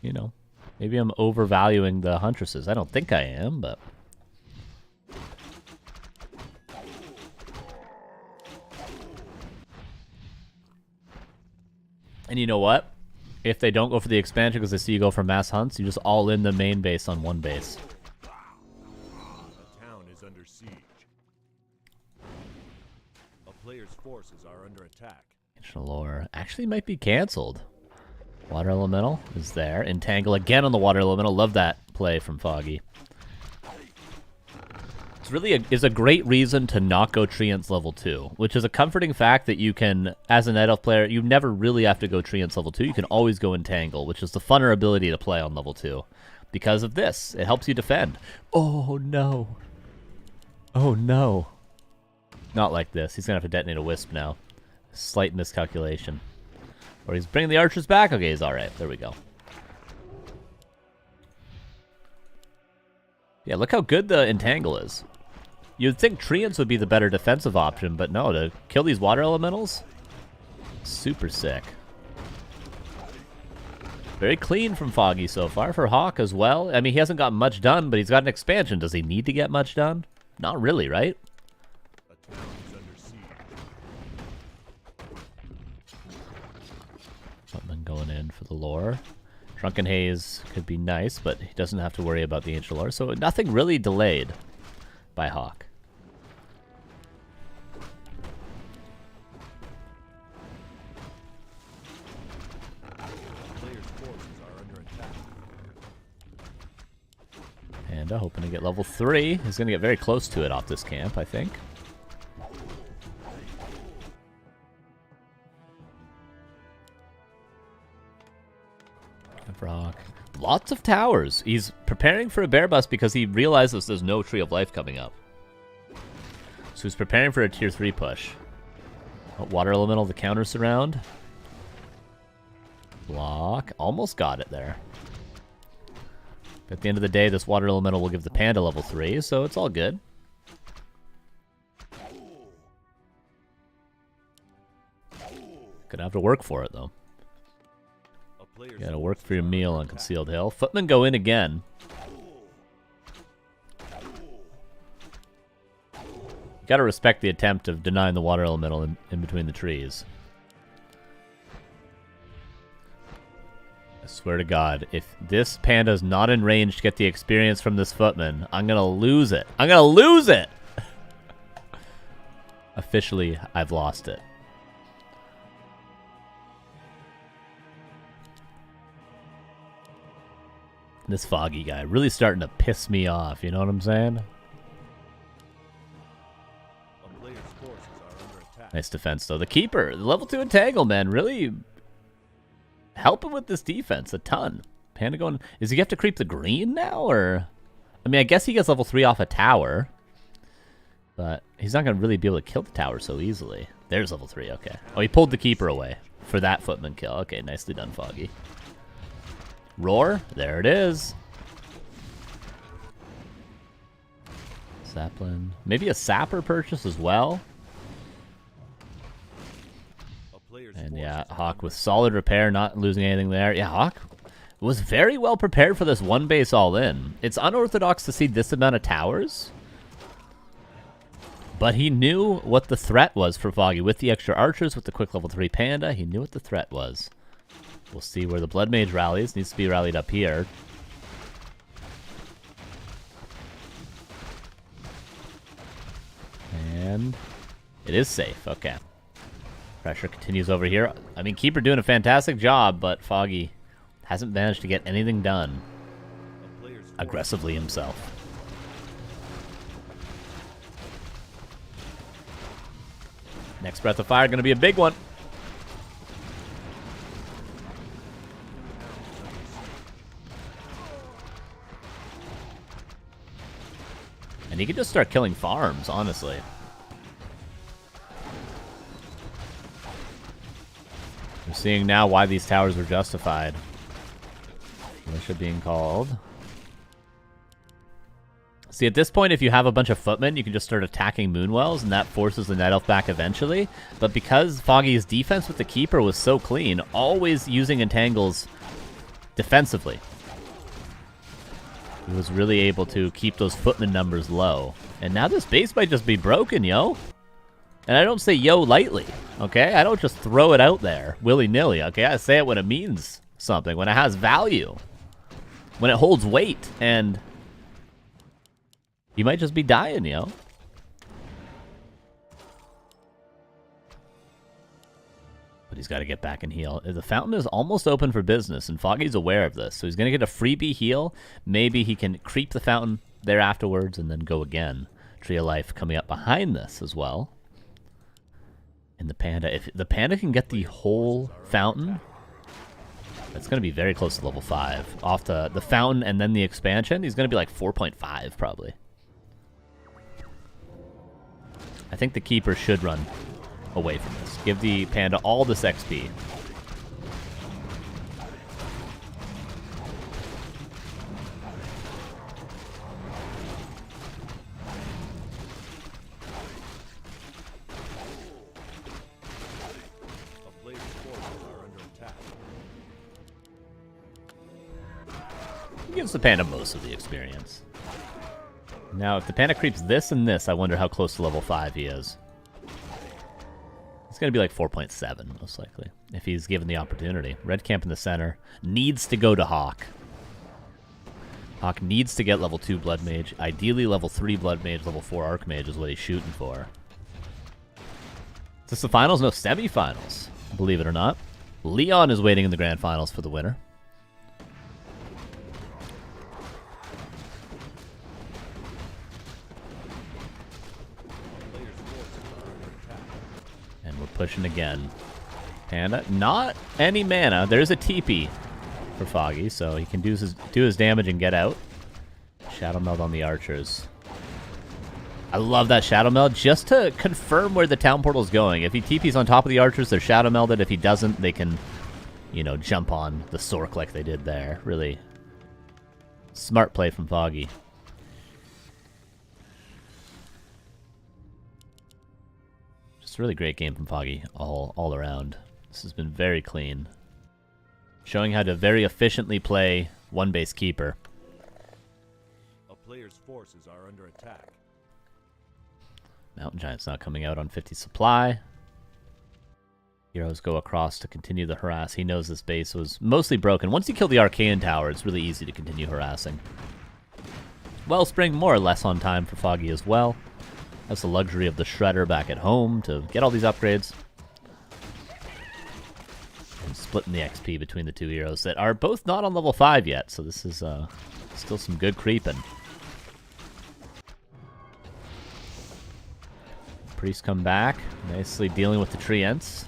you know, maybe I'm overvaluing the Huntresses. I don't think I am, but... And you know what? If they don't go for the expansion because they see you go for mass hunts, you just all in the main base on one base. The town is under siege. A player's forces are under attack. Ancient Lore actually might be canceled. Water Elemental is there. Entangle again on the Water Elemental. Love that play from Foggy. It's really is a great reason to not go Treants level 2, which is a comforting fact that you can, as a Night Elf player, you never really have to go Treants level 2. You can always go Entangle, which is the funner ability to play on level 2. Because of this, it helps you defend. Oh no. Oh no. Not like this. He's going to have to detonate a Wisp now. Slight miscalculation. Or he's bringing the archers back? Okay, he's alright. There we go. Yeah, look how good the Entangle is. You'd think Treants would be the better defensive option, but no, to kill these water elementals? Super sick. Very clean from Foggy so far. For Hawk as well. I mean, he hasn't gotten much done, but he's got an expansion. Does he need to get much done? Not really, right? A town is under siege. Footman going in for the lore. Shrunken Haze could be nice, but he doesn't have to worry about the ancient lore. So nothing really delayed by Hawk. Player's forces are under attack. Panda hoping to get level 3. He's going to get very close to it off this camp, I think. For Hawk. Lots of towers. He's preparing for a bear bust because he realizes there's no Tree of Life coming up. So he's preparing for a tier 3 push. Water Elemental, the counter surround. Block. Almost got it there. At the end of the day, this Water Elemental will give the Panda level 3, so it's all good. Gonna have to work for it, though. You gotta work for your meal on Concealed Hill. Footmen go in again. You gotta respect the attempt of denying the water elemental in between the trees. I swear to God, if this panda's not in range to get the experience from this footman, I'm gonna lose it. I'm gonna lose it! Officially, I've lost it. This Foggy guy really starting to piss me off, you know what I'm saying? A player's forces are under attack. Nice defense, though. The Keeper, the level 2 Entangle, man, really helping with this defense a ton. Panda going... Does he have to creep the green now, or... I mean, I guess he gets level 3 off a tower. But he's not going to really be able to kill the tower so easily. There's level 3, okay. Oh, he pulled the Keeper away for that footman kill. Okay, nicely done, Foggy. Roar, there it is. Sapling. Maybe a sapper purchase as well. And yeah, Hawk with solid repair, not losing anything there. Yeah, Hawk was very well prepared for this one base all in. It's unorthodox to see this amount of towers. But he knew what the threat was for Foggy. With the extra archers, with the quick level 3 panda, he knew what the threat was. We'll see where the Blood Mage rallies. Needs to be rallied up here. And it is safe. Okay. Pressure continues over here. I mean, Keeper doing a fantastic job, but Foggy hasn't managed to get anything done aggressively himself. Next Breath of Fire going to be a big one. And he could just start killing farms, honestly. We're seeing now why these towers were justified. Militia being called. See, at this point, if you have a bunch of footmen, you can just start attacking Moonwells, and that forces the Night Elf back eventually. But because Foggy's defense with the Keeper was so clean, always using Entangles defensively. He was really able to keep those footman numbers low. And now this base might just be broken, yo. And I don't say yo lightly, okay? I don't just throw it out there willy-nilly, okay? I say it when it means something, when it has value, when it holds weight, and you might just be dying, yo. But he's got to get back and heal. The fountain is almost open for business, and Foggy's aware of this. So he's going to get a freebie heal. Maybe he can creep the fountain there afterwards and then go again. Tree of Life coming up behind this as well. And the Panda, if the Panda can get the whole fountain, that's going to be very close to level 5. Off the fountain and then the expansion, he's going to be like 4.5 probably. I think the Keeper should run away from this. Give the Panda all this XP. Gives the Panda most of the experience. Now, if the Panda creeps this and this, I wonder how close to level 5 he is. It's going to be like 4.7, most likely, if he's given the opportunity. Red Camp in the center. Needs to go to Hawk. Hawk needs to get level 2 Blood Mage. Ideally, level 3 Blood Mage, level 4 Archmage is what he's shooting for. Is this the finals? No, semifinals, believe it or not. Leon is waiting in the grand finals for the winner. Pushing again. Panda, not any mana. There's a TP for Foggy, so he can do his damage and get out. Shadow Meld on the archers. I love that Shadow Meld just to confirm where the town portal is going. If he TP's on top of the archers, they're Shadow Melded. If he doesn't, they can, you know, jump on the Sork like they did there. Really smart play from Foggy. Really great game from Foggy all around. This has been very clean. Showing how to very efficiently play one base keeper. A player's forces are under attack. Mountain Giant's not coming out on 50 supply. Heroes go across to continue the harass. He knows this base was mostly broken. Once you kill the Arcane Tower, it's really easy to continue harassing. Wellspring more or less on time for Foggy as well. That's the luxury of the Shredder back at home to get all these upgrades. And splitting the XP between the two heroes that are both not on level 5 yet, so this is still some good creeping. Priests come back, nicely dealing with the Treants.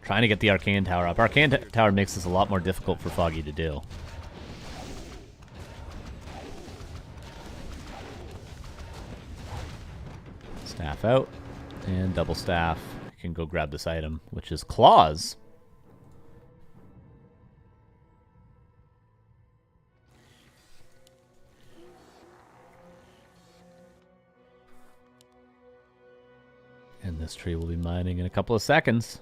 Trying to get the Arcane Tower up. Arcane Tower makes this a lot more difficult for Foggy to do. Staff out, and double staff. You can go grab this item, which is Claws. And this tree will be mining in a couple of seconds.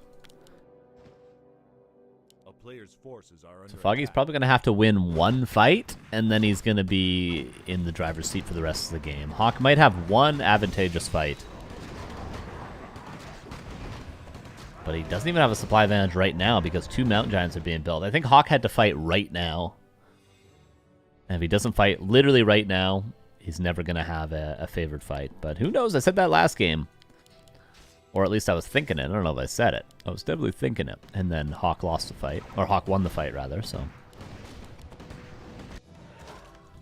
A player's forces are under So Foggy's attack. probably going to have to win one fight, and then he's going to be in the driver's seat for the rest of the game. Hawk might have one advantageous fight. But he doesn't even have a supply advantage right now because 2 Mountain Giants are being built. I think Hawk had to fight right now. And if he doesn't fight literally right now, he's never going to have a favored fight. But who knows? I said that last game. Or at least I was thinking it. I don't know if I said it. I was definitely thinking it. And then Hawk lost the fight. Or Hawk won the fight, rather. So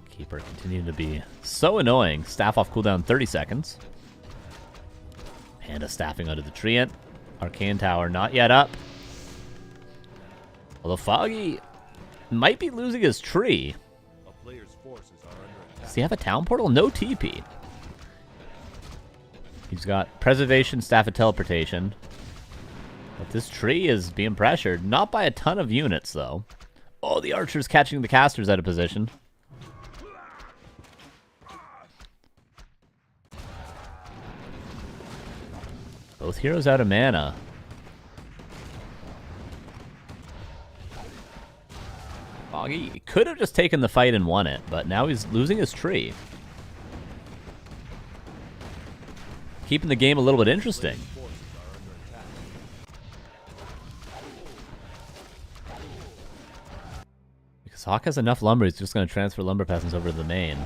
Keeper continuing to be so annoying. Staff off cooldown 30 seconds. Panda staffing under the Treant. Arcane Tower not yet up. Although Foggy might be losing his tree. A player's forces are under attack. Does he have a town portal? No TP. He's got Preservation, Staff of Teleportation. But this tree is being pressured. Not by a ton of units, though. Oh, the archer's catching the casters out of position. Both heroes out of mana. Foggy could have just taken the fight and won it, but now he's losing his tree. Keeping the game a little bit interesting. Because Hawk has enough lumber, he's just going to transfer lumber peasants over to the main.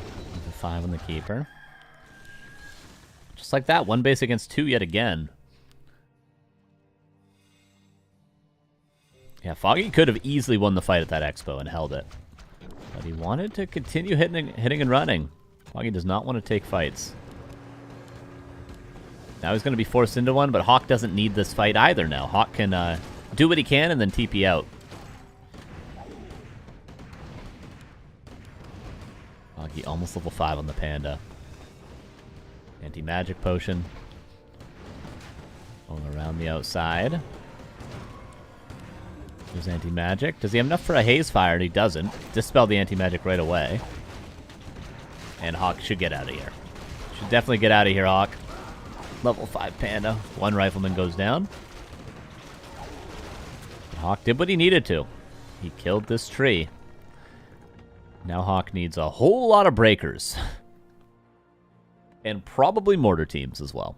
5 on the keeper. Just like that, 1 base against 2 yet again. Yeah, Foggy could have easily won the fight at that expo and held it. But he wanted to continue hitting and running. Foggy does not want to take fights. Now he's going to be forced into one, but Hawk doesn't need this fight either now. Hawk can do what he can and then TP out. Foggy almost level 5 on the Panda. Anti-magic potion. Going around the outside. There's anti-magic. Does he have enough for a haze fire? And he doesn't. Dispel the anti-magic right away. And Hawk should get out of here. Should definitely get out of here, Hawk. Level 5 Panda. 1 rifleman goes down. Hawk did what he needed to. He killed this tree. Now Hawk needs a whole lot of breakers. And probably mortar teams as well.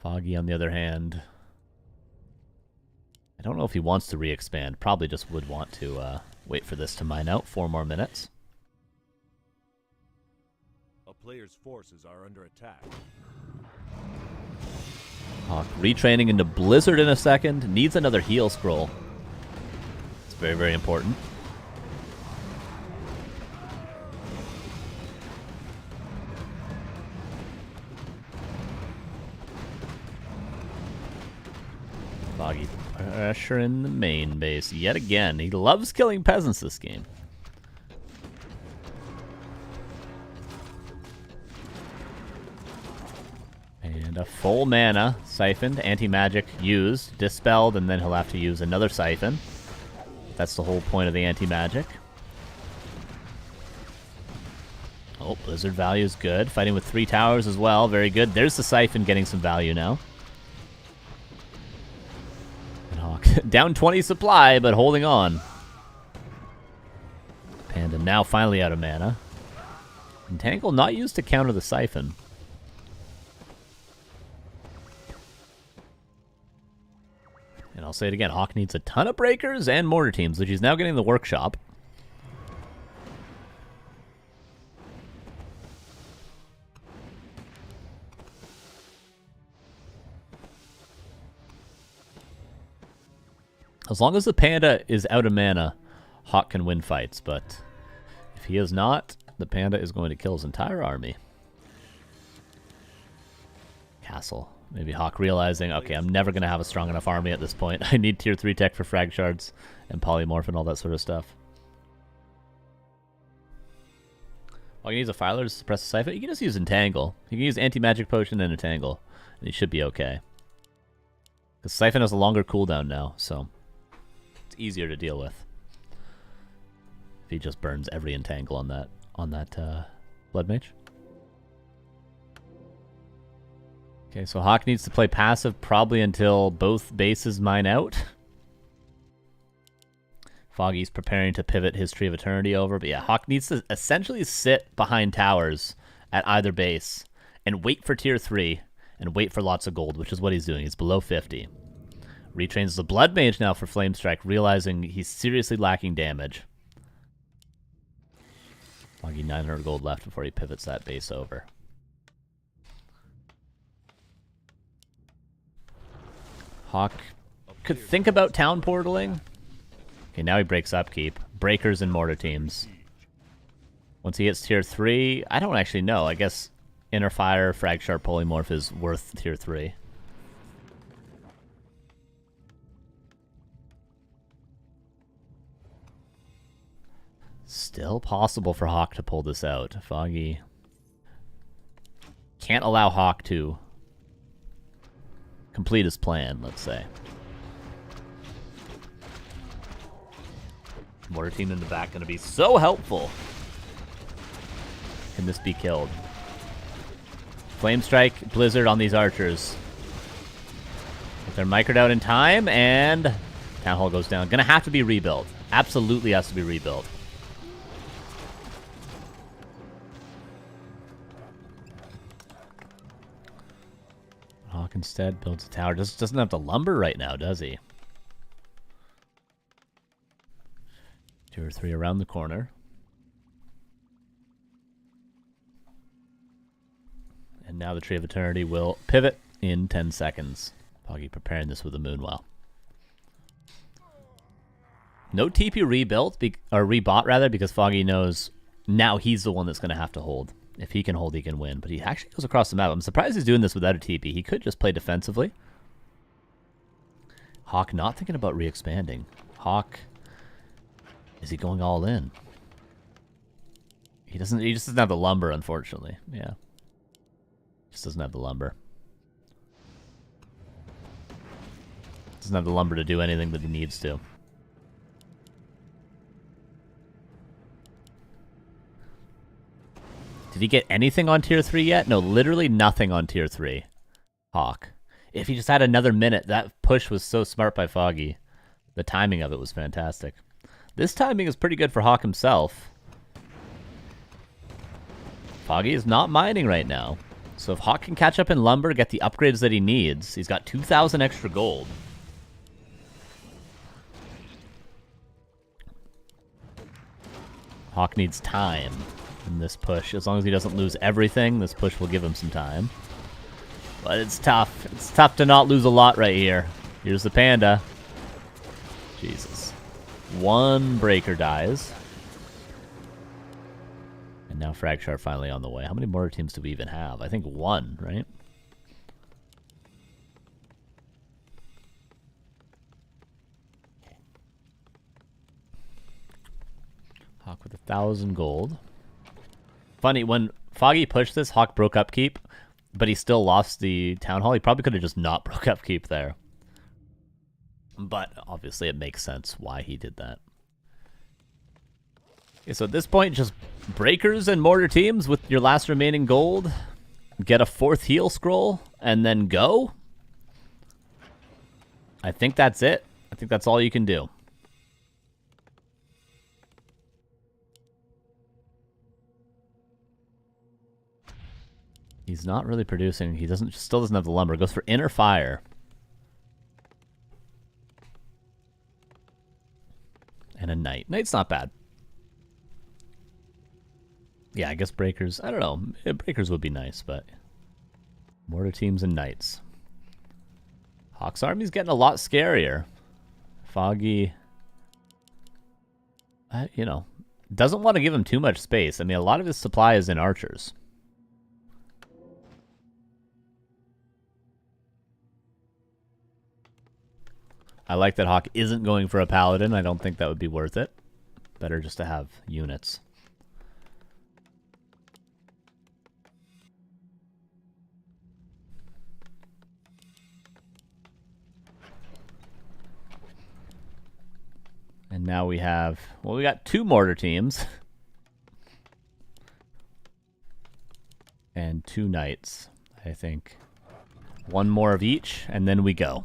Foggy, on the other hand... I don't know if he wants to re-expand. Probably just would want to wait for this to mine out. 4 more minutes. A player's forces are under attack. Hawk retraining into Blizzard in a second. Needs another heal scroll. It's very, very important. Foggy pressure in the main base yet again. He loves killing peasants this game. And a full mana siphoned, anti-magic used, dispelled, and then he'll have to use another siphon. That's the whole point of the anti-magic. Oh, Blizzard value is good. Fighting with 3 towers as well. Very good. There's the siphon getting some value now. Down 20 supply, but holding on. Panda now finally out of mana. Entangle not used to counter the Siphon. And I'll say it again, Hawk needs a ton of breakers and mortar teams, which he's now getting the workshop. As long as the Panda is out of mana, Hawk can win fights, but if he is not, the Panda is going to kill his entire army. Castle. Maybe Hawk realizing, okay, I'm never going to have a strong enough army at this point. I need tier 3 tech for frag shards and polymorph and all that sort of stuff. All he needs a Filer to suppress the Siphon. You can just use Entangle. You can use Anti-Magic Potion and Entangle, and he should be okay. Because Siphon has a longer cooldown now, so it's easier to deal with. If he just burns every Entangle on that Blood Mage. Okay, so Hawk needs to play passive probably until both bases mine out. Foggy's preparing to pivot his Tree of Eternity over. But yeah, Hawk needs to essentially sit behind towers at either base and wait for tier 3 and wait for lots of gold, which is what he's doing. He's below 50. Retrains the Blood Mage now for Flame Strike, realizing he's seriously lacking damage. Foggy 900 gold left before he pivots that base over. Hawk could think about town portaling. Okay, now he breaks upkeep. Breakers and mortar teams. Once he hits tier 3, I don't actually know. I guess Inner Fire, Frag Sharp, Polymorph is worth tier 3. Still possible for Hawk to pull this out. Foggy can't allow Hawk to complete his plan, let's say. Mortar team in the back going to be so helpful. Can this be killed? Flame Strike, Blizzard on these archers. If they're microed out in time, and Town Hall goes down. Gonna have to be rebuilt. Absolutely has to be rebuilt. Hawk instead builds a tower. Just doesn't have the lumber right now, does he? 2 or 3 around the corner. And now the Tree of Eternity will pivot in 10 seconds. Foggy preparing this with a Moonwell. No TP rebuilt, or rebought rather, because Foggy knows now he's the one that's going to have to hold. If he can hold, he can win. But he actually goes across the map. I'm surprised he's doing this without a TP. He could just play defensively. Hawk not thinking about re-expanding. Hawk, is he going all in? He just doesn't have the lumber, unfortunately. Yeah. Just doesn't have the lumber. Doesn't have the lumber to do anything that he needs to. Did he get anything on tier 3 yet? No, literally nothing on tier 3. Hawk. If he just had another minute, that push was so smart by Foggy. The timing of it was fantastic. This timing is pretty good for Hawk himself. Foggy is not mining right now. So if Hawk can catch up in lumber, get the upgrades that he needs, he's got 2,000 extra gold. Hawk needs time in this push. As long as he doesn't lose everything, this push will give him some time. But it's tough. It's tough to not lose a lot right here. Here's the panda. Jesus. 1 breaker dies. And now Fragshar finally on the way. How many mortar teams do we even have? I think 1, right? Hawk with 1,000 gold. Funny, when Foggy pushed this, Hawk broke upkeep, but he still lost the Town Hall. He probably could have just not broke upkeep there. But obviously it makes sense why he did that. Okay, so at this point, just breakers and mortar teams with your last remaining gold. Get a 4th heal scroll, and then go. I think that's it. I think that's all you can do. He's not really producing. He still doesn't have the lumber. Goes for Inner Fire. And a Knight. Knight's not bad. Yeah, I guess Breakers. I don't know. Breakers would be nice, but mortar teams and Knights. Hawk's army's getting a lot scarier. Foggy, you know, doesn't want to give him too much space. I mean, a lot of his supply is in archers. I like that Hawk isn't going for a paladin. I don't think that would be worth it. Better just to have units. And now we have, well, we got 2 mortar teams. And 2 knights, I think. 1 more of each, and then we go.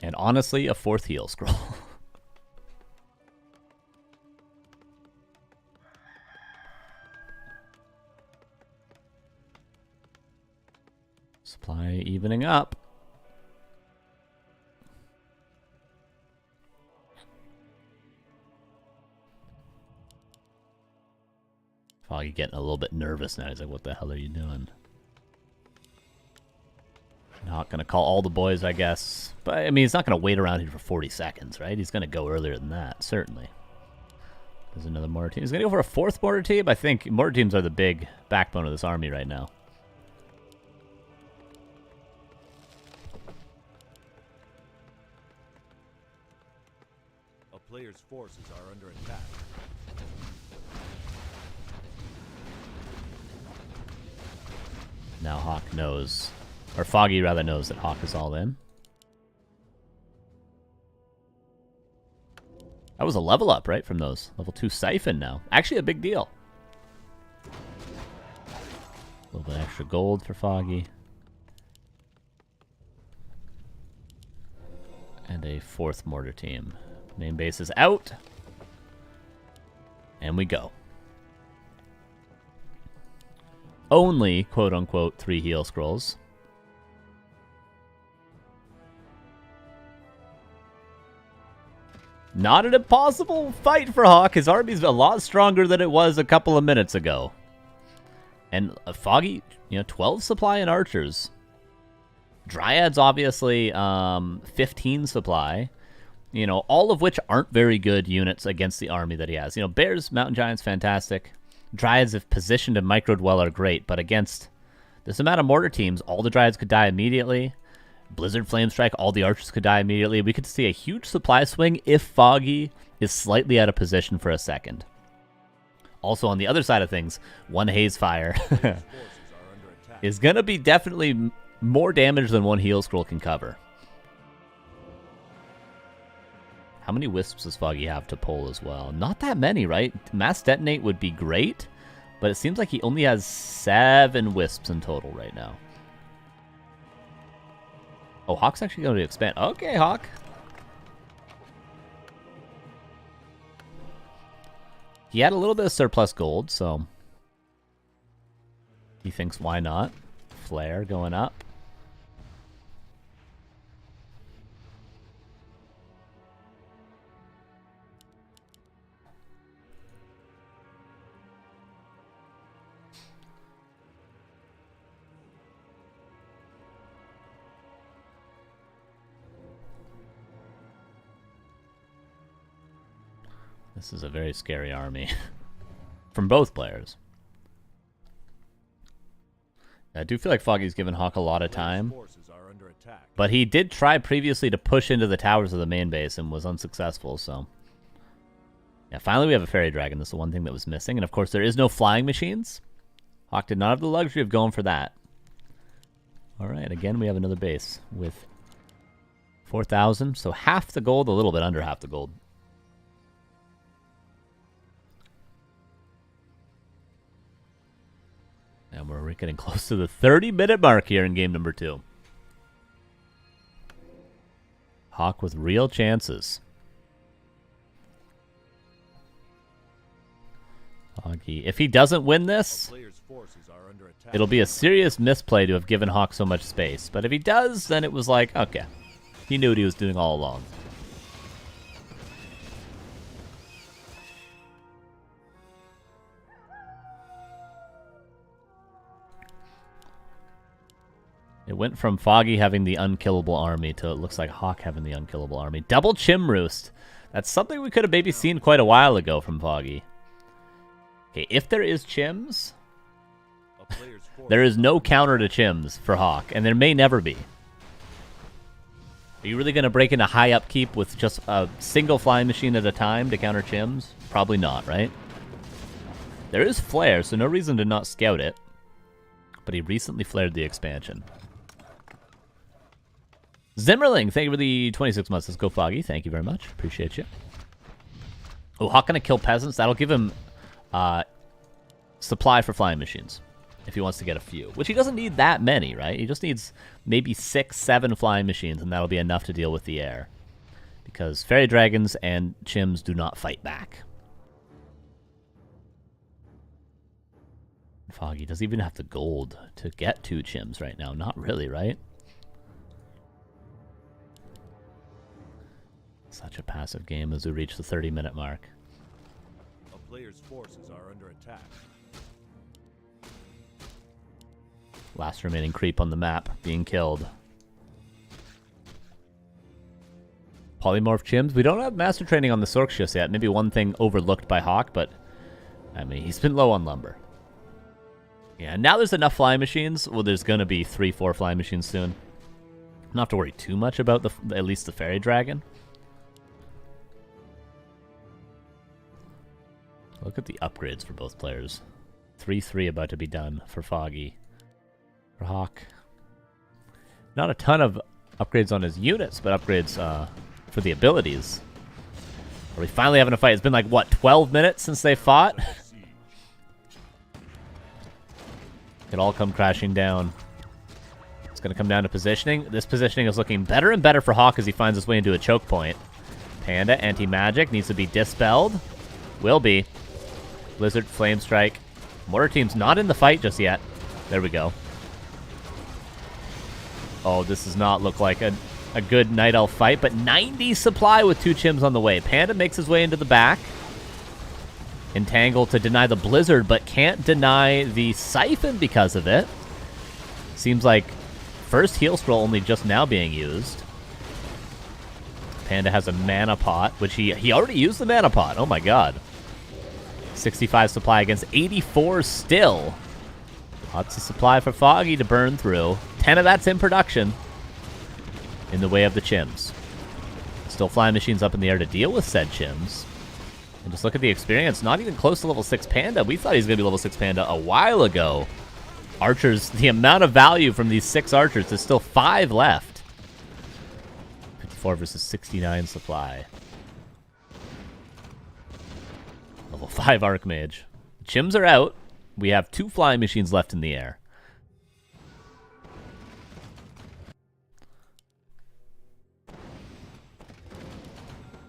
And honestly, a 4th heal scroll. Supply evening up. Foggy getting a little bit nervous now. He's like, what the hell are you doing? Not going to call all the boys, I guess. But, I mean, he's not going to wait around here for 40 seconds, right? He's going to go earlier than that, certainly. There's another mortar team. He's going to go for a 4th mortar team. I think mortar teams are the big backbone of this army right now. A player's forces are under attack. Now Hawk knows... Or Foggy rather knows that Hawk is all in. That was a level up, right, from those. Level 2 Siphon now. Actually a big deal. A little bit extra gold for Foggy. And a 4th mortar team. Main base is out. And we go. Only, quote-unquote, 3 heal scrolls. Not an impossible fight for Hawk. His army's a lot stronger than it was a couple of minutes ago. And Foggy, 12 supply in archers. Dryads, obviously, 15 supply. All of which aren't very good units against the army that he has. Bears, Mountain Giants, fantastic. Dryads, if positioned in Micro Dweller, great. But against this amount of mortar teams, all the Dryads could die immediately. Blizzard Flame Strike, all the archers could die immediately. We could see a huge supply swing if Foggy is slightly out of position for a second. Also, on the other side of things, 1 Haze Fire is going to be definitely more damage than 1 heal scroll can cover. How many wisps does Foggy have to pull as well? Not that many, right? Mass Detonate would be great, but it seems like he only has 7 wisps in total right now. Oh, Hawk's actually going to expand. Okay, Hawk. He had a little bit of surplus gold, so he thinks, why not? Flare going up. This is a very scary army from both players. I do feel like Foggy's given Hawk a lot of time, but he did try previously to push into the towers of the main base and was unsuccessful, so... Yeah, finally we have a Fairy Dragon. That's the one thing that was missing, and of course there is no flying machines. Hawk did not have the luxury of going for that. Alright, again we have another base with 4,000, so half the gold, a little bit under half the gold. And we're getting close to the 30-minute mark here in game number 2. Hawk with real chances. Foggy. If he doesn't win this, it'll be a serious misplay to have given Hawk so much space. But if he does, then it was like, okay. He knew what he was doing all along. It went from Foggy having the unkillable army to it looks like Hawk having the unkillable army. Double Chim Roost. That's something we could have maybe seen quite a while ago from Foggy. Okay, if there is Chims, there is no counter to Chims for Hawk, and there may never be. Are you really going to break into high upkeep with just a single flying machine at a time to counter Chims? Probably not, right? There is Flare, so no reason to not scout it. But he recently flared the expansion. Zimmerling, thank you for the 26 months. Let's go, Foggy. Thank you very much. Appreciate you. Oh, Hawk gonna kill peasants. That'll give him supply for flying machines if he wants to get a few. Which he doesn't need that many, right? He just needs maybe 6, 7 flying machines, and that'll be enough to deal with the air. Because Fairy Dragons and Chims do not fight back. Foggy doesn't even have the gold to get 2 Chims right now. Not really, right? Such a passive game as we reach the 30-minute mark. A player's forces are under attack. Last remaining creep on the map being killed. Polymorph Chims. We don't have master training on the Sorks just yet. Maybe one thing overlooked by Hawk, but I mean, he's been low on lumber. Yeah, now there's enough flying machines. Well, there's going to be 3, 4 flying machines soon. Not have to worry too much about at least the Fairy Dragon. Look at the upgrades for both players. 3-3 about to be done for Foggy. For Hawk. Not a ton of upgrades on his units, but upgrades for the abilities. Are we finally having a fight? It's been like, what, 12 minutes since they fought? It all come crashing down. It's going to come down to positioning. This positioning is looking better and better for Hawk as he finds his way into a choke point. Panda, anti-magic, needs to be dispelled. Will be. Blizzard, Flame Strike. Mortar Team's not in the fight just yet. There we go. Oh, this does not look like a good Night Elf fight, but 90 supply with 2 Chims on the way. Panda makes his way into the back. Entangle to deny the Blizzard, but can't deny the Siphon because of it. Seems like first heal scroll only just now being used. Panda has a mana pot, which he already used the mana pot. Oh my god. 65 supply against 84 still. Lots of supply for Foggy to burn through. 10 of that's in production. In the way of the Chims. Still flying machines up in the air to deal with said Chims. And just look at the experience. Not even close to level 6 Panda. We thought he was going to be level 6 Panda a while ago. Archers, the amount of value from these 6 archers, there's still 5 left. 54 versus 69 supply. Level 5 Archmage. Chims are out. We have 2 flying machines left in the air.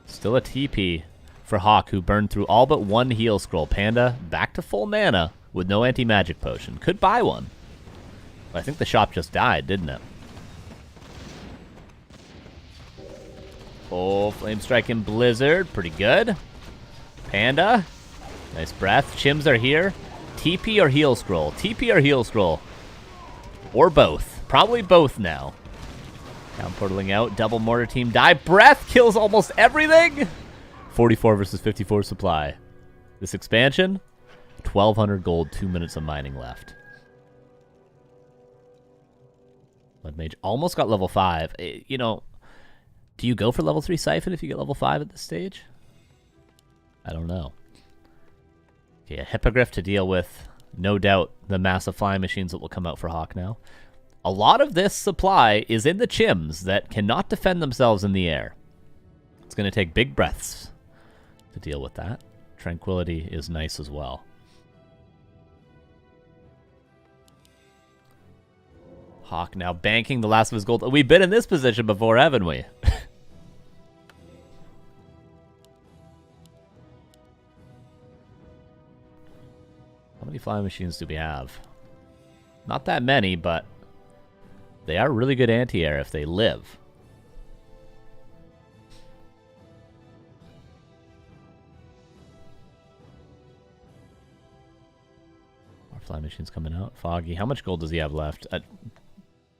Still a TP for Hawk, who burned through all but 1 heal scroll. Panda back to full mana with no anti-magic potion. Could buy one. But I think the shop just died, didn't it? Oh, Flame Strike and Blizzard. Pretty good. Panda. Nice breath. Chims are here. TP or heal scroll? TP or heal scroll? Or both. Probably both now. Down portaling out. Double mortar team die. Breath kills almost everything. 44 versus 54 supply. This expansion, 1,200 gold, 2 minutes of mining left. Blood Mage almost got level 5. You know, do you go for level 3 Siphon if you get level 5 at this stage? I don't know. Okay, a Hippogriff to deal with. No doubt the massive flying machines that will come out for Hawk now. A lot of this supply is in the Chims that cannot defend themselves in the air. It's going to take big breaths to deal with that. Tranquility is nice as well. Hawk now banking the last of his gold. We've been in this position before, haven't we? How many flying machines do we have? Not that many, but they are really good anti-air if they live. More flying machines coming out. Foggy, how much gold does he have left?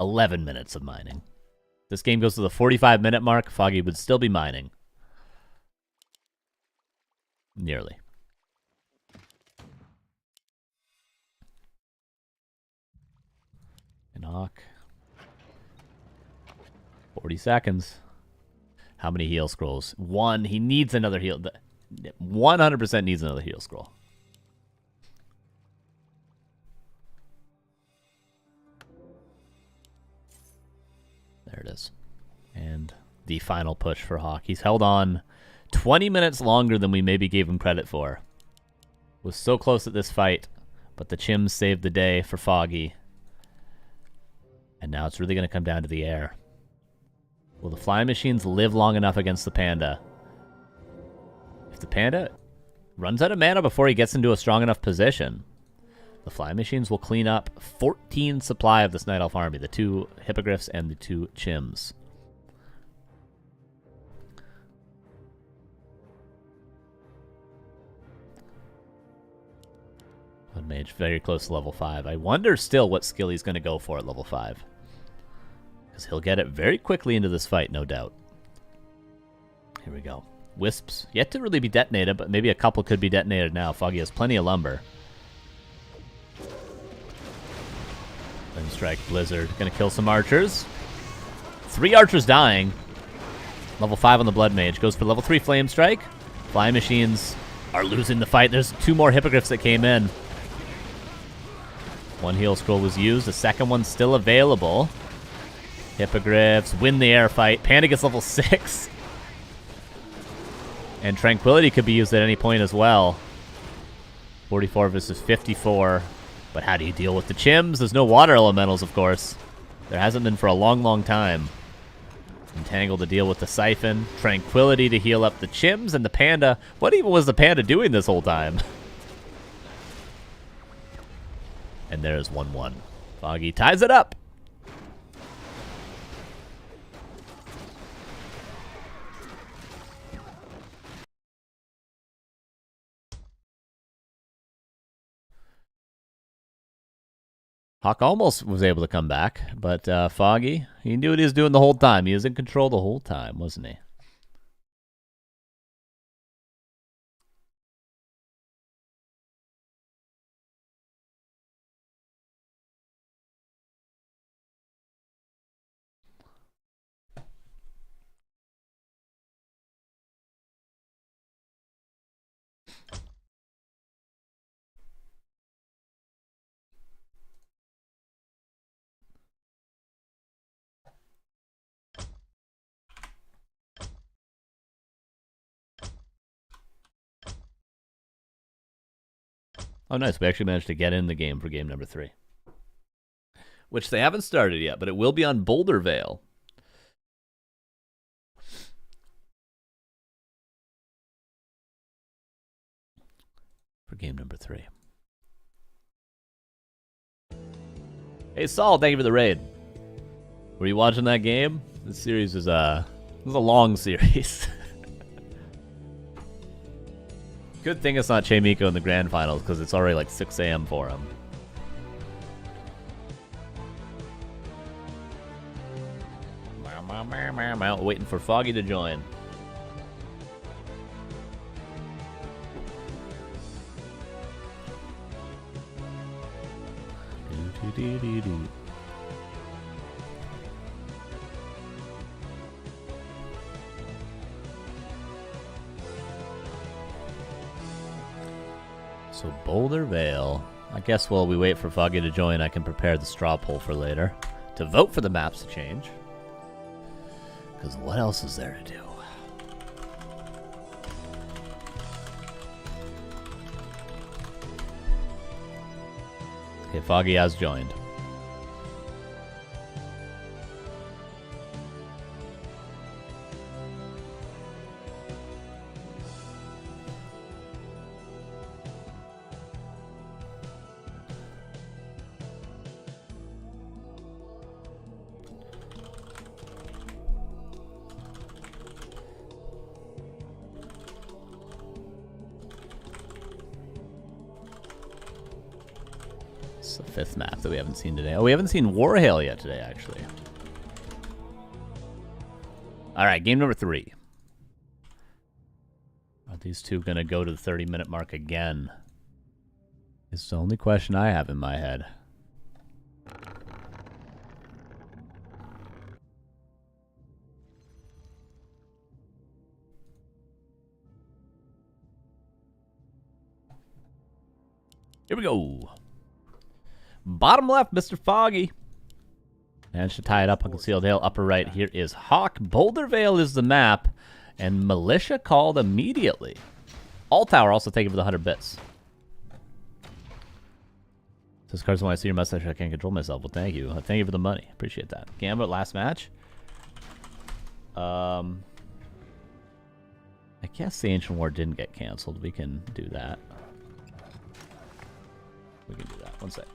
11 minutes of mining. This game goes to the 45-minute mark. Foggy would still be mining. Nearly. And Hawk. 40 seconds. How many heal scrolls? 1. He needs another heal. 100% needs another heal scroll. There it is. And the final push for Hawk. He's held on 20 minutes longer than we maybe gave him credit for. Was so close at this fight, but the Chims saved the day for Foggy. And now it's really going to come down to the air. Will the flying machines live long enough against the Panda? If the Panda runs out of mana before he gets into a strong enough position, the flying machines will clean up 14 supply of this Night Elf army. The 2 Hippogriffs and the 2 Chims. Blood Mage very close to level 5. I wonder still what skill he's going to go for at level 5. Because he'll get it very quickly into this fight, no doubt. Here we go. Wisps. Yet to really be detonated, but maybe a couple could be detonated now. Foggy has plenty of lumber. Flame Strike, Blizzard. Gonna kill some archers. 3 archers dying. Level 5 on the Blood Mage. Goes for level 3 Flame Strike. Flying machines are losing the fight. There's 2 more Hippogriffs that came in. 1 heal scroll was used. The second one's still available. Hippogriffs win the air fight. Panda gets level 6. And Tranquility could be used at any point as well. 44 versus 54. But how do you deal with the Chims? There's no water elementals, of course. There hasn't been for a long, long time. Entangle to deal with the Siphon. Tranquility to heal up the Chims and the Panda. What even was the Panda doing this whole time? And there's 1-1. Foggy ties it up. Hawk almost was able to come back, but Foggy, he knew what he was doing the whole time. He was in control the whole time, wasn't he? Oh, nice. We actually managed to get in the game for game number 3. Which they haven't started yet, but it will be on Boulder Vale. For game number 3. Hey, Saul, thank you for the raid. Were you watching that game? This series was a long series. Good thing it's not Chamico in the grand finals, because it's already like 6 a.m. for him. Waiting for Foggy to join. So Boulder Vale. I guess while we wait for Foggy to join, I can prepare the straw poll for later. To vote for the maps to change. Because what else is there to do? Okay, Foggy has joined. It's the 5th map that we haven't seen today. Oh, we haven't seen Warhail yet today, actually. Alright, game number 3. Are these two going to go to the 30-minute mark again? It's the only question I have in my head. Here we go. Bottom left, Mr. Foggy. Managed to tie it up on Concealed Hill. Upper right, here is Hawk. Boulder Vale is the map. And Militia called immediately. All Tower also taking for the 100 bits. Says Carson, when I see your mustache, I can't control myself. Well, thank you. Thank you for the money. Appreciate that. Gambit, last match. I guess the Ancient War didn't get canceled. We can do that. We can do that. One sec.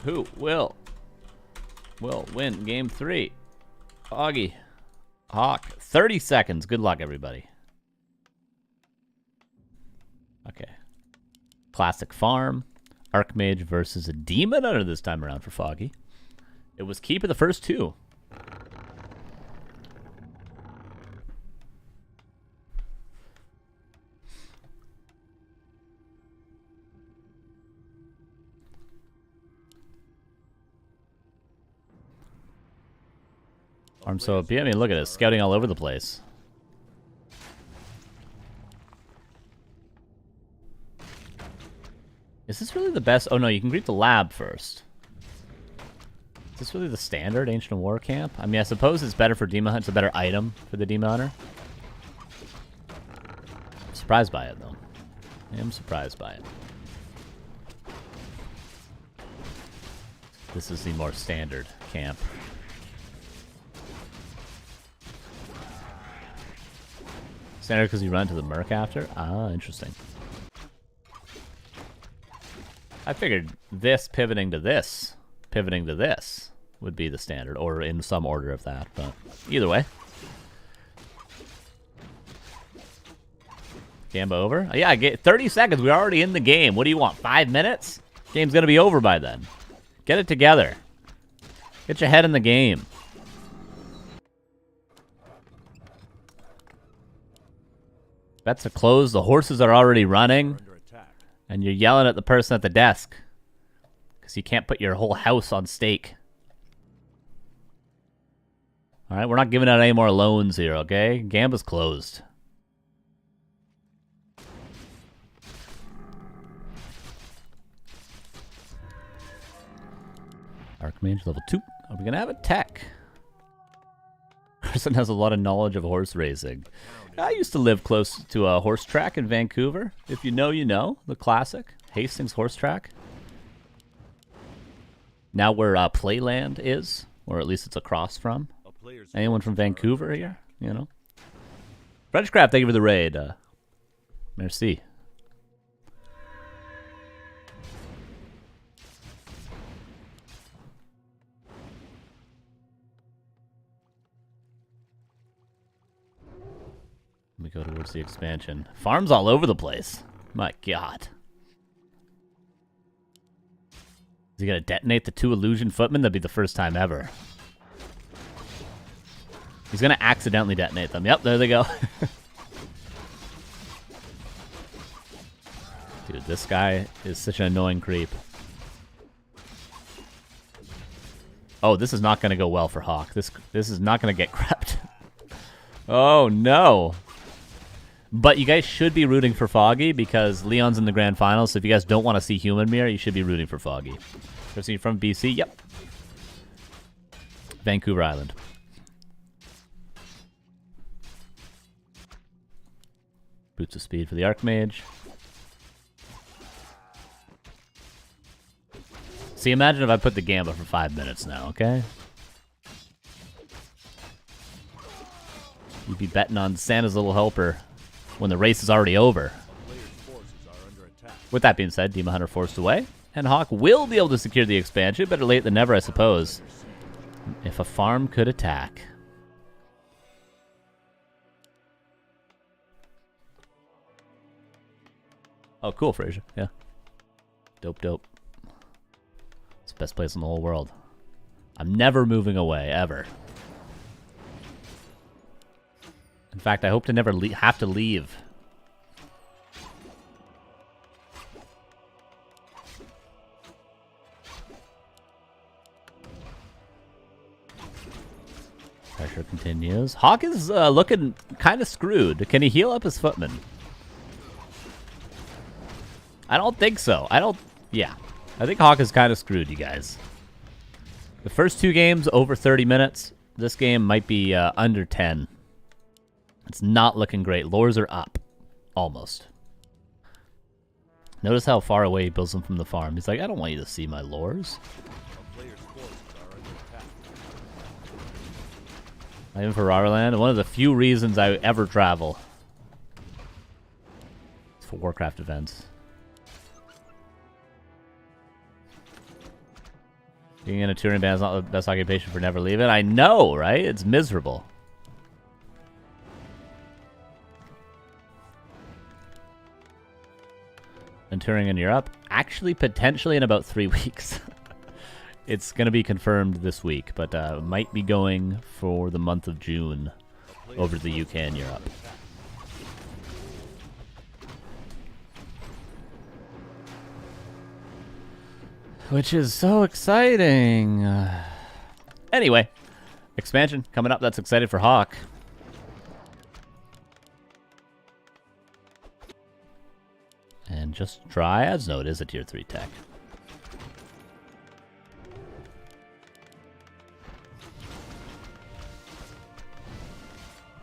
Who will win game 3? Foggy. Hawk. 30 seconds. Good luck, everybody. Okay. Classic Farm. Archmage versus a Demon Hunter this time around for Foggy. It was keep of the first 2. So, I mean, look at it, scouting all over the place. Is this really the best? Oh no, you can greet the lab first. Is this really the standard Ancient War camp? I mean, I suppose it's better for Demon Hunter. It's a better item for the Demon Hunter. I'm surprised by it, though. I am surprised by it. This is the more standard camp. Standard because you run to the Merc after? Ah, interesting. I figured this pivoting to this would be the standard, or in some order of that, but either way. Gamba over? Oh, yeah, I get 30 seconds. We're already in the game. What do you want, 5 minutes? Game's going to be over by then. Get it together. Get your head in the game. Bets are closed. The horses are already running. And you're yelling at the person at the desk. Because you can't put your whole house on stake. Alright, we're not giving out any more loans here, okay? Gamba's closed. Archmage level 2. Are we going to have a tech? Person has a lot of knowledge of horse racing. I used to live close to a horse track in Vancouver. If you know, you know. The classic. Hastings horse track. Now where Playland is. Or at least it's across from. Anyone from Vancouver here? You know? Frenchcraft, thank you for the raid. Merci. Let me go towards the expansion. Farms all over the place. My god. Is he going to detonate the 2 illusion footmen? That'd be the first time ever. He's going to accidentally detonate them. Yep, there they go. Dude, this guy is such an annoying creep. Oh, this is not going to go well for Hawk. This is not going to get crept. Oh, no. But you guys should be rooting for Foggy because Leon's in the grand finals. So if you guys don't want to see Human Mirror, you should be rooting for Foggy. Chrissy from BC? Yep. Vancouver Island. Boots of Speed for the Archmage. See, imagine if I put the Gamba for 5 minutes now, okay? You'd be betting on Santa's Little Helper when the race is already over. With that being said, Demon Hunter forced away, and Hawk will be able to secure the expansion. Better late than never, I suppose. If a farm could attack. Oh, cool, Fraser. Yeah. Dope, dope. It's the best place in the whole world. I'm never moving away, ever. In fact, I hope to never have to leave. Pressure continues. Hawk is looking kind of screwed. Can he heal up his footman? I don't think so. Yeah. I think Hawk is kind of screwed, you guys. The first 2 games, over 30 minutes. This game might be under 10. It's not looking great. Lures are up. Almost. Notice how far away he builds them from the farm. He's like, I don't want you to see my lures. I'm in Ferrariland. One of the few reasons I ever travel. It's for Warcraft events. Being in a touring band is not the best occupation for never leaving. I know, right? It's miserable. And touring in Europe? Actually, potentially in about 3 weeks. It's going to be confirmed this week, but might be going for the month of June over to the UK and Europe. Which is so exciting. Anyway, expansion coming up. That's excited for Hawk. And just Dryads? No, it is a tier 3 tech.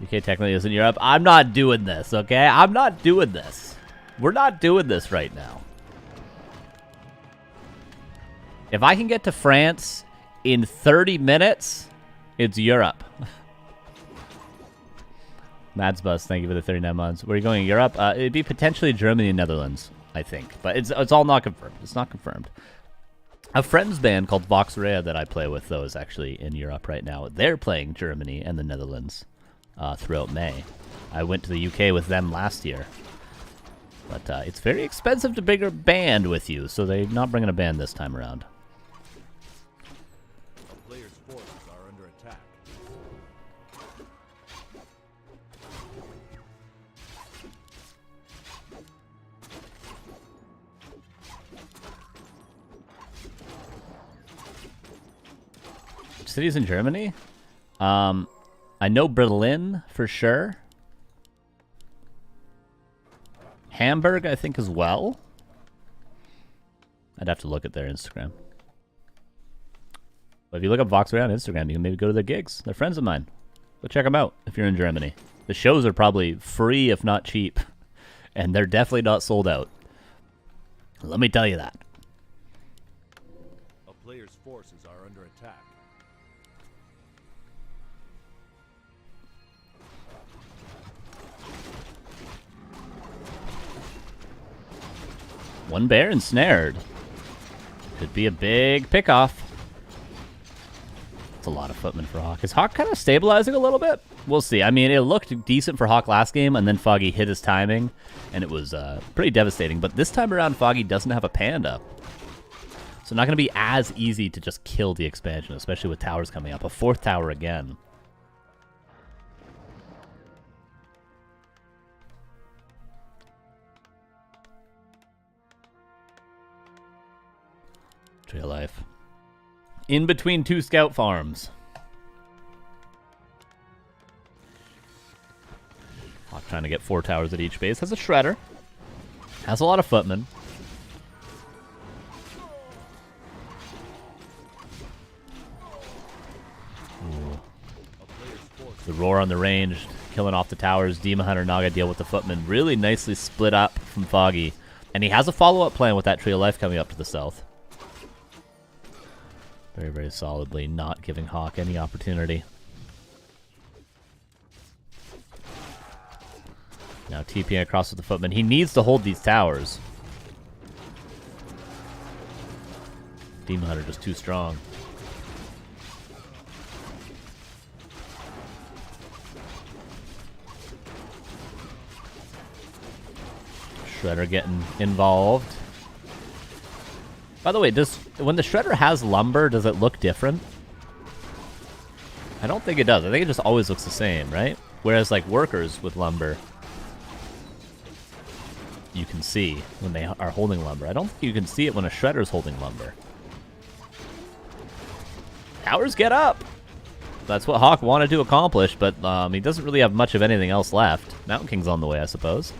UK technically is in Europe. I'm not doing this, okay? I'm not doing this. We're not doing this right now. If I can get to France in 30 minutes, it's Europe. Mads Bus, thank you for the 39 months. Where are you going? Europe? It'd be potentially Germany and Netherlands, I think. But it's all not confirmed. It's not confirmed. A friend's band called Vox Rea that I play with, though, is actually in Europe right now. They're playing Germany and the Netherlands throughout May. I went to the UK with them last year. But it's very expensive to bring a band with you, so they're not bringing a band this time around. A player's forces are under attack. Cities in Germany? I know Berlin for sure. Hamburg, I think, as well. I'd have to look at their Instagram. But if you look up Voxray on Instagram, you can maybe go to their gigs. They're friends of mine. Go check them out if you're in Germany. The shows are probably free, if not cheap. And they're definitely not sold out. Let me tell you that. A player's forces are under attack. One bear ensnared. Could be a big pickoff. It's a lot of footmen for Hawk. Is Hawk kind of stabilizing a little bit? We'll see. I mean, it looked decent for Hawk last game, and then Foggy hit his timing, and it was pretty devastating. But this time around, Foggy doesn't have a panda. So not going to be as easy to just kill the expansion, especially with towers coming up. A fourth tower again. Tree of Life. In between two scout farms. Hawk trying to get 4 towers at each base. Has a shredder. Has a lot of footmen. Ooh. The roar on the range, killing off the towers. Demon Hunter Naga deal with the footmen. Really nicely split up from Foggy. And he has a follow-up plan with that Tree of Life coming up to the south. Very, very solidly not giving Hawk any opportunity. Now TPing across with the footman. He needs to hold these towers. Demon Hunter just too strong. Shredder getting involved. By the way, when the Shredder has lumber, does it look different? I don't think it does. I think it just always looks the same, right? Whereas, like, workers with lumber, you can see when they are holding lumber. I don't think you can see it when a Shredder's holding lumber. Towers get up! That's what Hawk wanted to accomplish, but he doesn't really have much of anything else left. Mountain King's on the way, I suppose.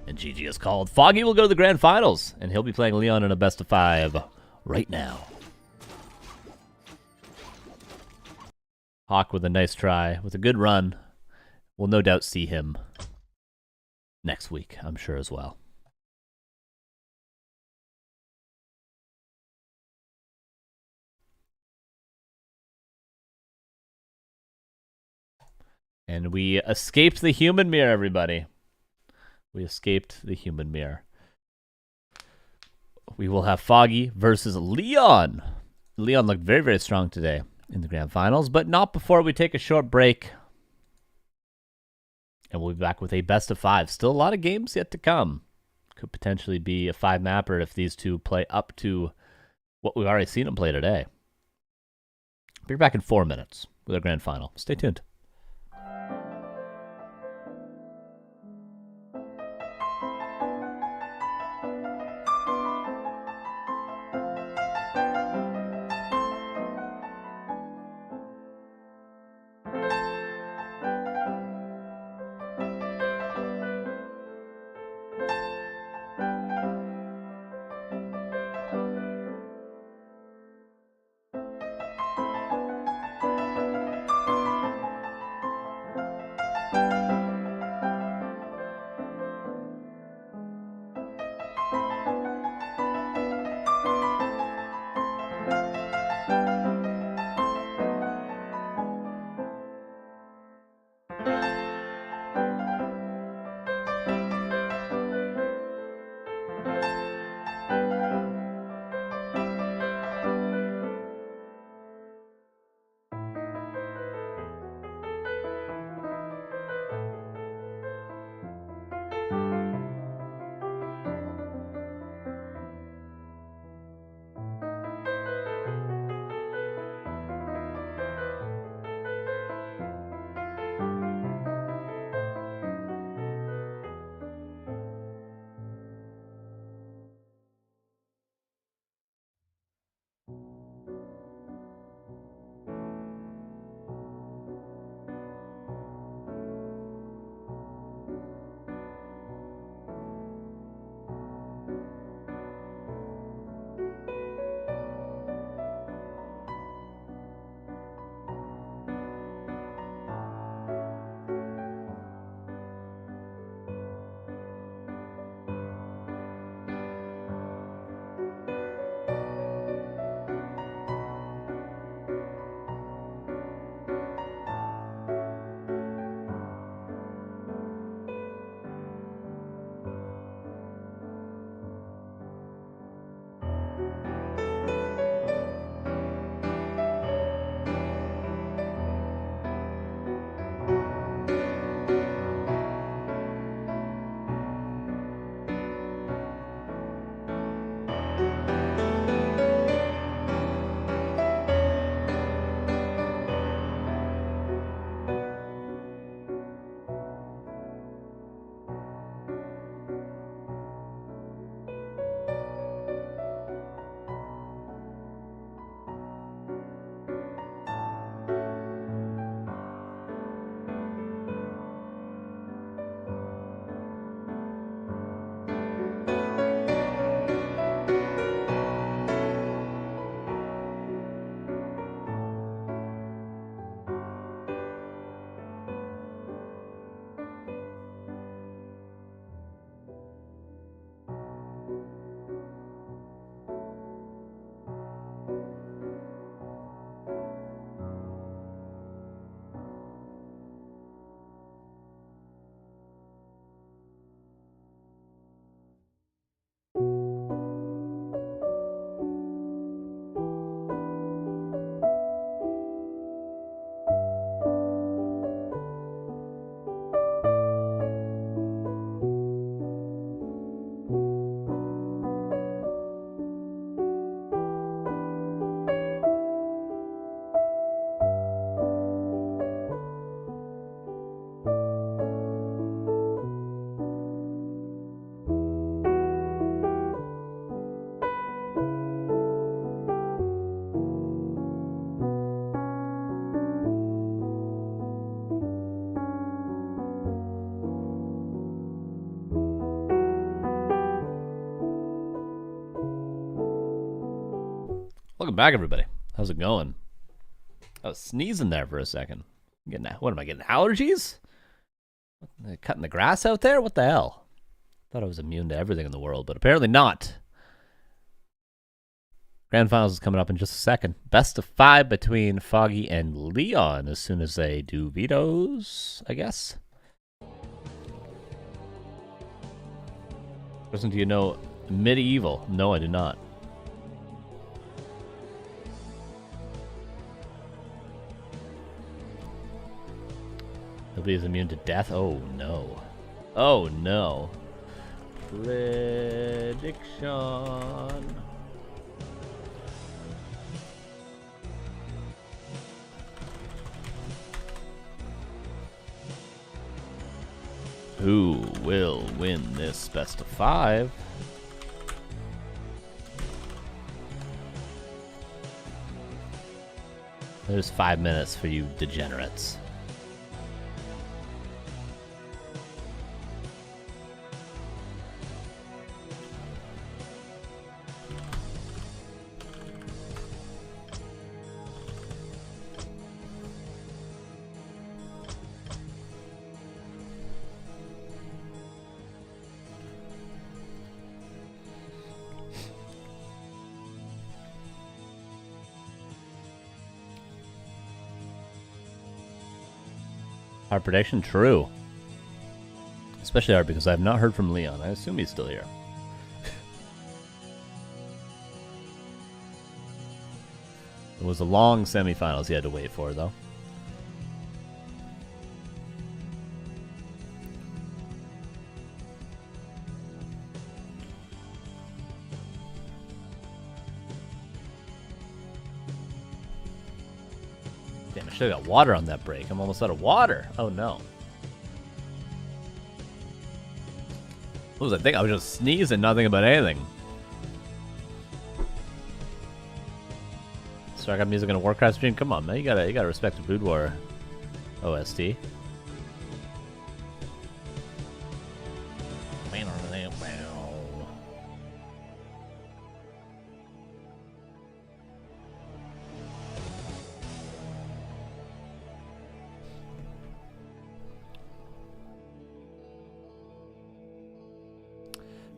And GG is called. Foggy will go to the grand finals, and he'll be playing Leon in a best of 5 right now. Hawk with a nice try, with a good run. We'll no doubt see him next week, I'm sure as well. And we escaped the human mirror, everybody. We escaped the human mirror. We will have Foggy versus Leon. Leon looked very, very strong today in the grand finals, but not before we take a short break. And we'll be back with a best of 5. Still a lot of games yet to come. Could potentially be a 5-mapper if these two play up to what we've already seen them play today. We'll be back in 4 minutes with our grand final. Stay tuned. Welcome back, everybody. How's it going? I was sneezing there for a second. What am I getting? Allergies? Cutting the grass out there? What the hell? Thought I was immune to everything in the world, but apparently not. Grand Finals is coming up in just a second. Best of 5 between Foggy and Leon as soon as they do vetoes, I guess. Listen, do you know Medieval? No, I do not. Nobody is immune to death? Oh, no. Oh, no. Prediction. Who will win this best of 5? There's 5 minutes for you degenerates. Our prediction, true. Especially hard because I have not heard from Leon. I assume he's still here. It was a long semifinals he had to wait for, though. Damn, I should have got water on that break. I'm almost out of water. Oh, no. What was I thinking? I was just sneezing, not thinking about anything. So I got music in a Warcraft stream? Come on, man. You gotta respect the Brood War OST.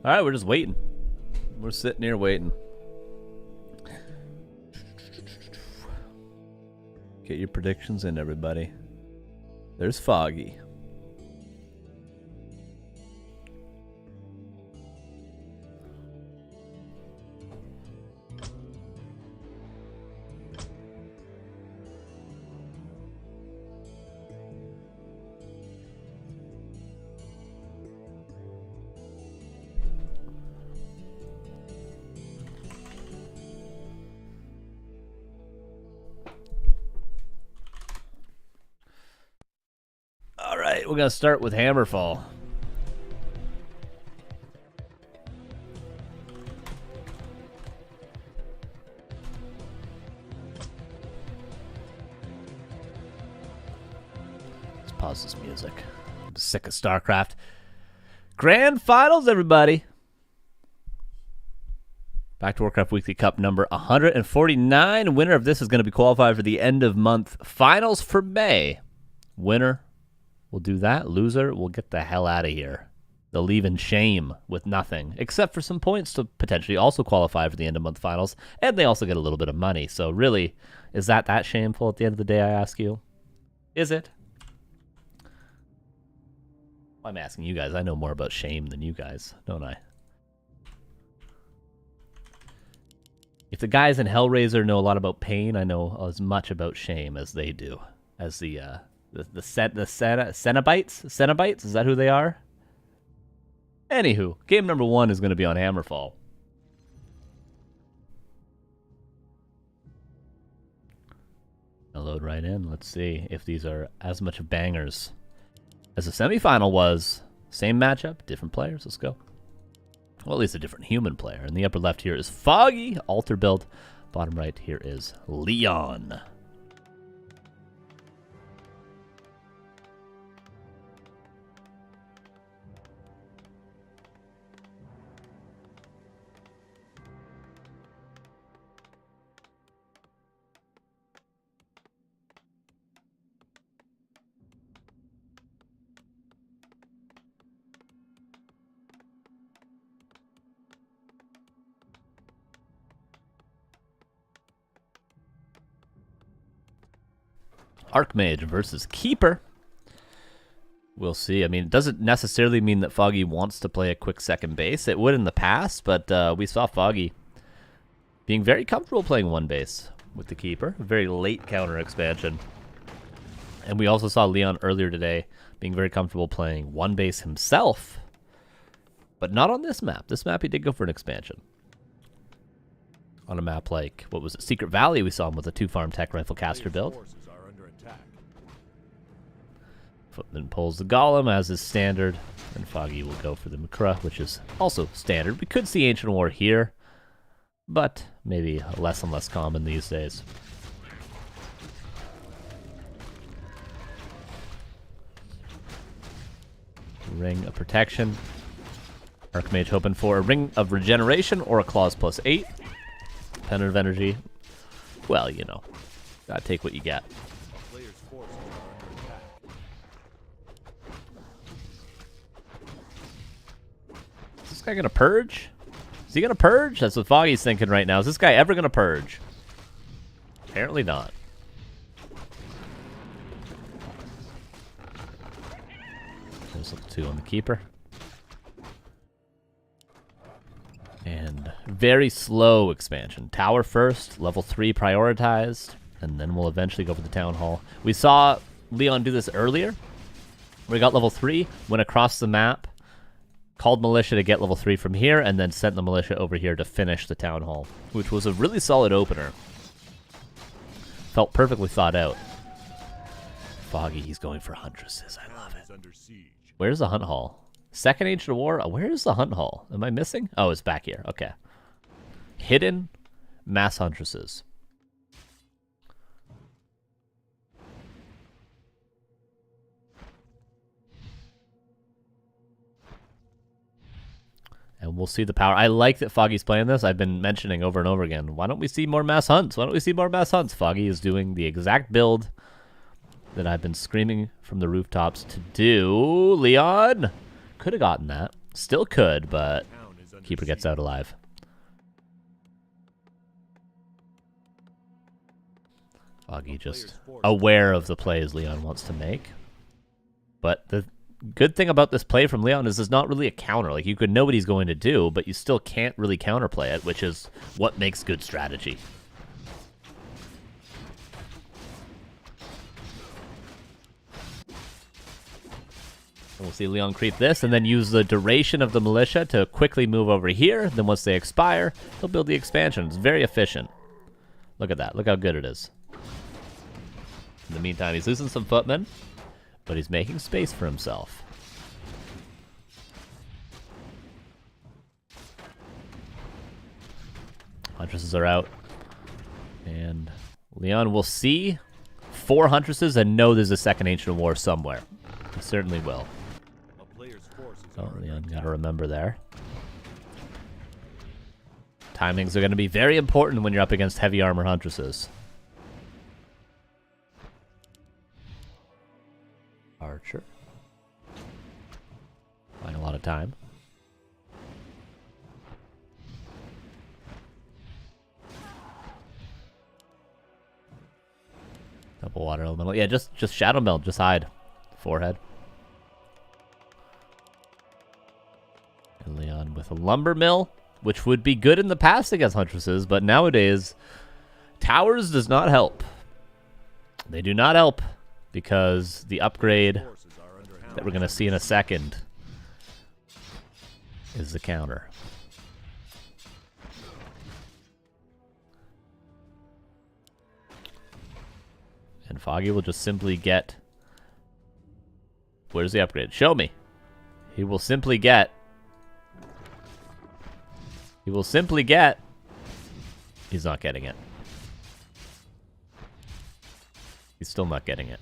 Alright, we're just waiting. We're sitting here waiting. Get your predictions in, everybody. There's Foggy. We're gonna start with Hammerfall. Let's pause this music. I'm sick of StarCraft. Grand Finals, everybody. Back to Warcraft Weekly Cup number 149. Winner of this is going to be qualified for the end of month finals for May. Winner will do that. Loser will get the hell out of here. They'll leave in shame with nothing, except for some points to potentially also qualify for the end of month finals, and they also get a little bit of money. So really, is that shameful at the end of the day, I ask you? Is it? I'm asking you guys. I know more about shame than you guys, don't I? If the guys in Hellraiser know a lot about pain, I know as much about shame as they do. As the Cenobites? Is that who they are? Anywho, game number 1 is going to be on Hammerfall. I'll load right in. Let's see if these are as much of bangers as the semifinal was. Same matchup, different players. Let's go. Well, at least a different human player. In the upper left here is Foggy, altar build. Bottom right here is Leon. Archmage versus Keeper. We'll see. I mean, it doesn't necessarily mean that Foggy wants to play a quick second base. It would in the past, but we saw Foggy being very comfortable playing one base with the Keeper. A very late counter expansion. And we also saw Leon earlier today being very comfortable playing one base himself, but not on this map. This map he did go for an expansion. On a map like, what was it, Secret Valley, we saw him with a 2-farm tech rifle caster build. Footman pulls the Golem as is standard, and Foggy will go for the Makra, which is also standard. We could see Ancient War here, but maybe less and less common these days. Ring of Protection. Archmage hoping for a Ring of Regeneration or a Claws +8. Pendant of Energy. Well, you know, gotta take what you get. Is this guy gonna purge? Is he gonna purge? That's what Foggy's thinking right now. Is this guy ever gonna purge? Apparently not. There's level 2 on the Keeper. And very slow expansion. Tower first, level 3 prioritized, and then we'll eventually go for the Town Hall. We saw Leon do this earlier, where he got level 3, went across the map, called Militia to get level 3 from here, and then sent the Militia over here to finish the Town Hall, which was a really solid opener. Felt perfectly thought out. Foggy, he's going for Huntresses. I love it. Where's the Hunt Hall? Second Ancient War? Where is the Hunt Hall? Am I missing? Oh, it's back here. Okay. Hidden Mass Huntresses. And we'll see the power. I like that Foggy's playing this. I've been mentioning over and over again. Why don't we see more mass hunts? Why don't we see more mass hunts? Foggy is doing the exact build that I've been screaming from the rooftops to do. Leon could have gotten that. Still could, but Keeper gets out alive. Foggy just aware of the plays Leon wants to make. But the good thing about this play from Leon is it's not really a counter. Like, you could know what he's going to do, but you still can't really counterplay it, which is what makes good strategy. And we'll see Leon creep this and then use the duration of the Militia to quickly move over here. Then once they expire, he'll build the expansion. It's very efficient. Look at that. Look how good it is. In the meantime, he's losing some footmen, but he's making space for himself. Huntresses are out. And Leon will see 4 Huntresses and know there's a second Ancient War somewhere. He certainly will. Oh, Leon, gotta remember there. Timings are going to be very important when you're up against heavy armor Huntresses. Archer. Buying a lot of time. Double water elemental. Yeah, just Shadow Meld. Just hide. Forehead. And Leon with a Lumber Mill, which would be good in the past against Huntresses, but nowadays, Towers does not help. They do not help, because the upgrade that we're going to see in a second is the counter. And Foggy will just simply get... Where's the upgrade? Show me. He will simply get... He will simply get... He's not getting it. He's still not getting it.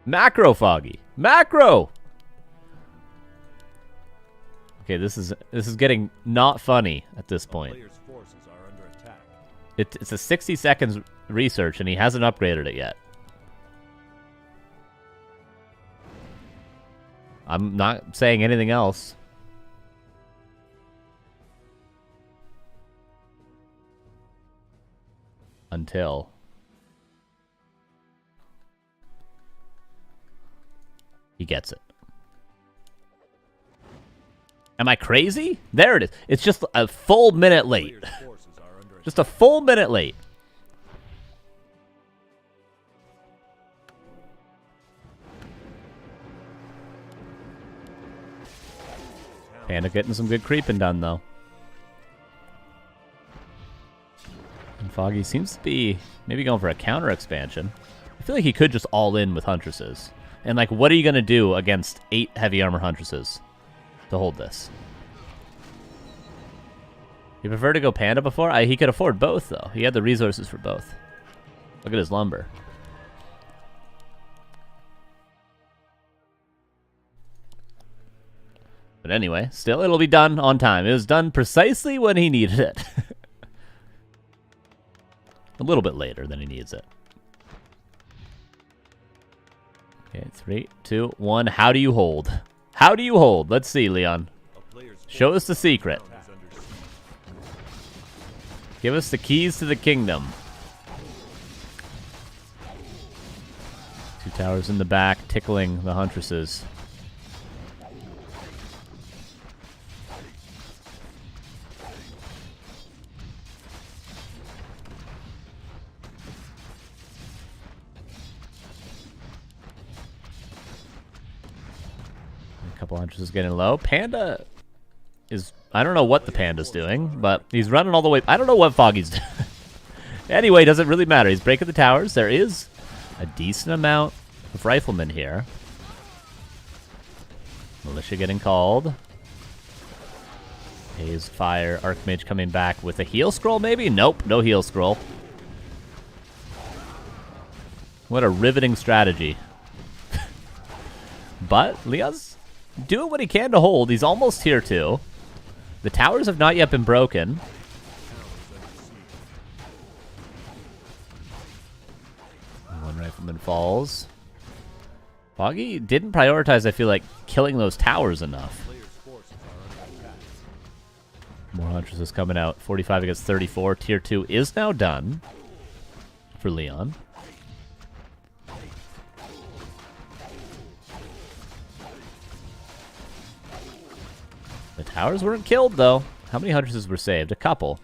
Macro, Foggy. Macro! Okay, this is getting not funny at this point. It's a 60 seconds research, and he hasn't upgraded it yet. I'm not saying anything else. until... he gets it. Am I crazy? There it is. It's just a full minute late. Just a full minute late. Panda getting some good creeping done, though. And Foggy seems to be maybe going for a counter expansion. I feel like he could just all in with Huntresses. And, like, what are you going to do against 8 heavy armor Huntresses to hold this? You prefer to go Panda before? He could afford both, though. He had the resources for both. Look at his lumber. But anyway, still, it'll be done on time. It was done precisely when he needed it. A little bit later than he needs it. Okay, 3, 2, 1. How do you hold? How do you hold? Let's see, Leon. Show us the secret. Give us the keys to the kingdom. 2 towers in the back, tickling the Huntresses. A couple Huntresses getting low. Panda is... I don't know what the Panda's doing, but he's running all the way... I don't know what Foggy's doing. Anyway, doesn't really matter. He's breaking the towers. There is a decent amount of riflemen here. Militia getting called. Haze, Fire, Archmage coming back with a heal scroll, maybe? Nope, no heal scroll. What a riveting strategy. But Leon's doing what he can to hold. He's almost here, too. The towers have not yet been broken. One rifleman falls. Foggy didn't prioritize, I feel like, killing those towers enough. More Huntresses coming out. 45 against 34. Tier 2 is now done for Leon. The towers weren't killed, though. How many Huntresses were saved? A couple.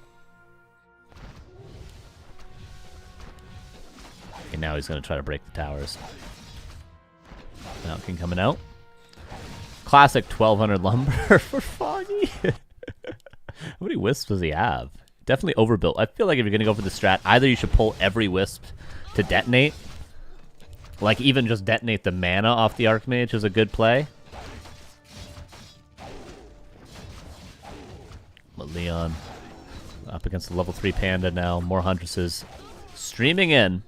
Okay, now he's going to try to break the towers. Mountain King coming out. Classic 1200 lumber for Foggy. How many wisps does he have? Definitely overbuilt. I feel like if you're going to go for the strat, either you should pull every wisp to detonate. Like, even just detonate the mana off the Archmage is a good play. But Leon up against the level 3 Panda now. More Huntresses streaming in.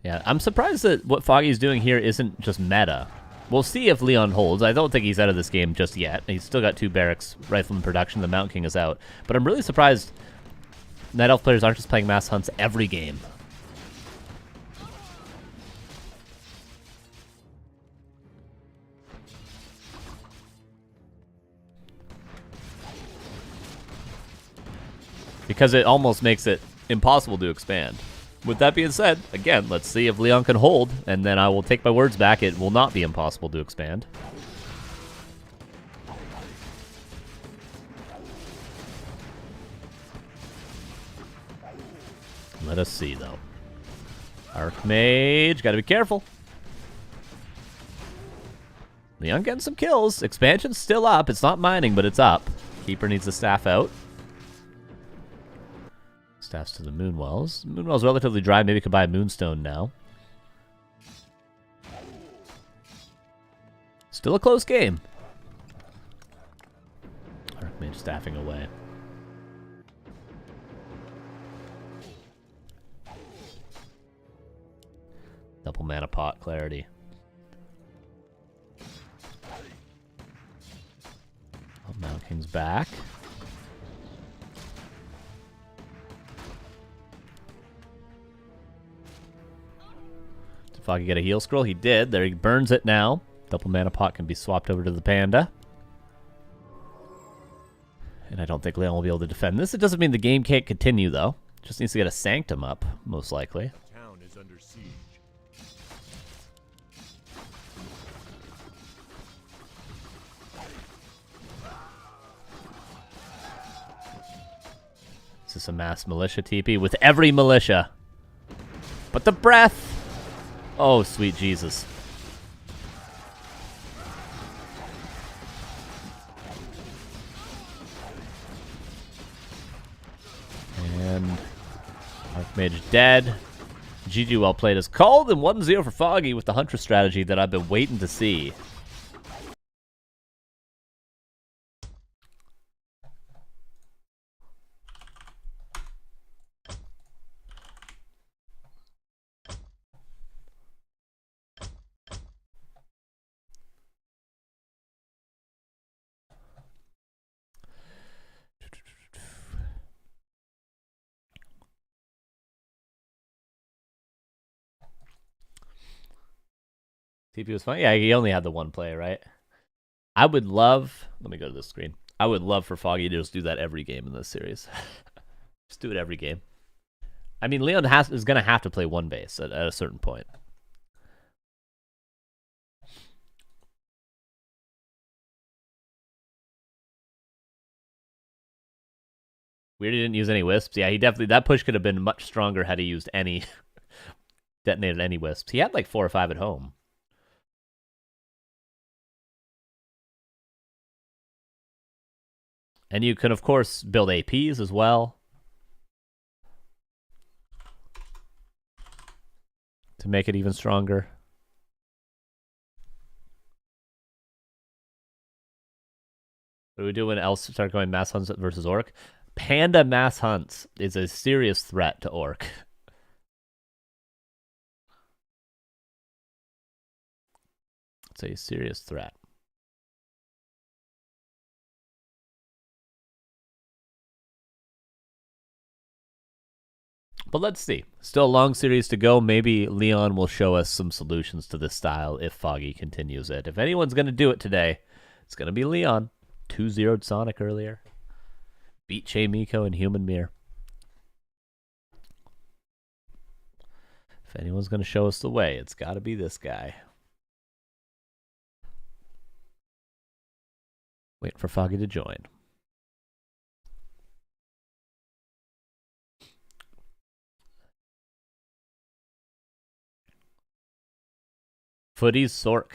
Yeah, I'm surprised that what Foggy's doing here isn't just meta. We'll see if Leon holds. I don't think he's out of this game just yet. He's still got 2 barracks rifleman production. The Mountain King is out. But I'm really surprised Night Elf players aren't just playing mass hunts every game. Because it almost makes it impossible to expand. With that being said, again, let's see if Leon can hold, and then I will take my words back. It will not be impossible to expand. Let us see, though. Archmage, gotta be careful. Leon getting some kills. Expansion's still up. It's not mining, but it's up. Keeper needs the staff out. Staffs to the Moonwells. Moonwell's relatively dry. Maybe could buy a Moonstone now. Still a close game. Archmage staffing away. Double mana pot clarity. Oh, Mountain King's back. Did Foggy get a heal scroll? He did. There, he burns it now. Double mana pot can be swapped over to the Panda. And I don't think Leon will be able to defend this. It doesn't mean the game can't continue, though. Just needs to get a Sanctum up, most likely. Town is under siege. This is a mass militia TP with every militia. But the breath! Oh, sweet Jesus. And Archmage dead. GG well played is called, and 1-0 for Foggy with the Huntress strategy that I've been waiting to see. TP was fine. Yeah, he only had the one play, right? I would love... Let me go to this screen. I would love for Foggy to just do that every game in this series. Just do it every game. I mean, Leon is going to have to play one base at a certain point. Weird he didn't use any wisps. Yeah, he definitely... That push could have been much stronger had he used any... detonated any wisps. He had like 4 or 5 at home. And you can, of course, build APs as well to make it even stronger. What do we do when else start going mass hunts versus Orc? Panda mass hunts is a serious threat to Orc. It's a serious threat. But let's see. Still a long series to go. Maybe Leon will show us some solutions to this style if Foggy continues it. If anyone's going to do it today, it's going to be Leon. 2-0'd Sonic earlier. Beat Chamico and Human Mirror. If anyone's going to show us the way, it's got to be this guy. Waiting for Foggy to join. Footies Sork.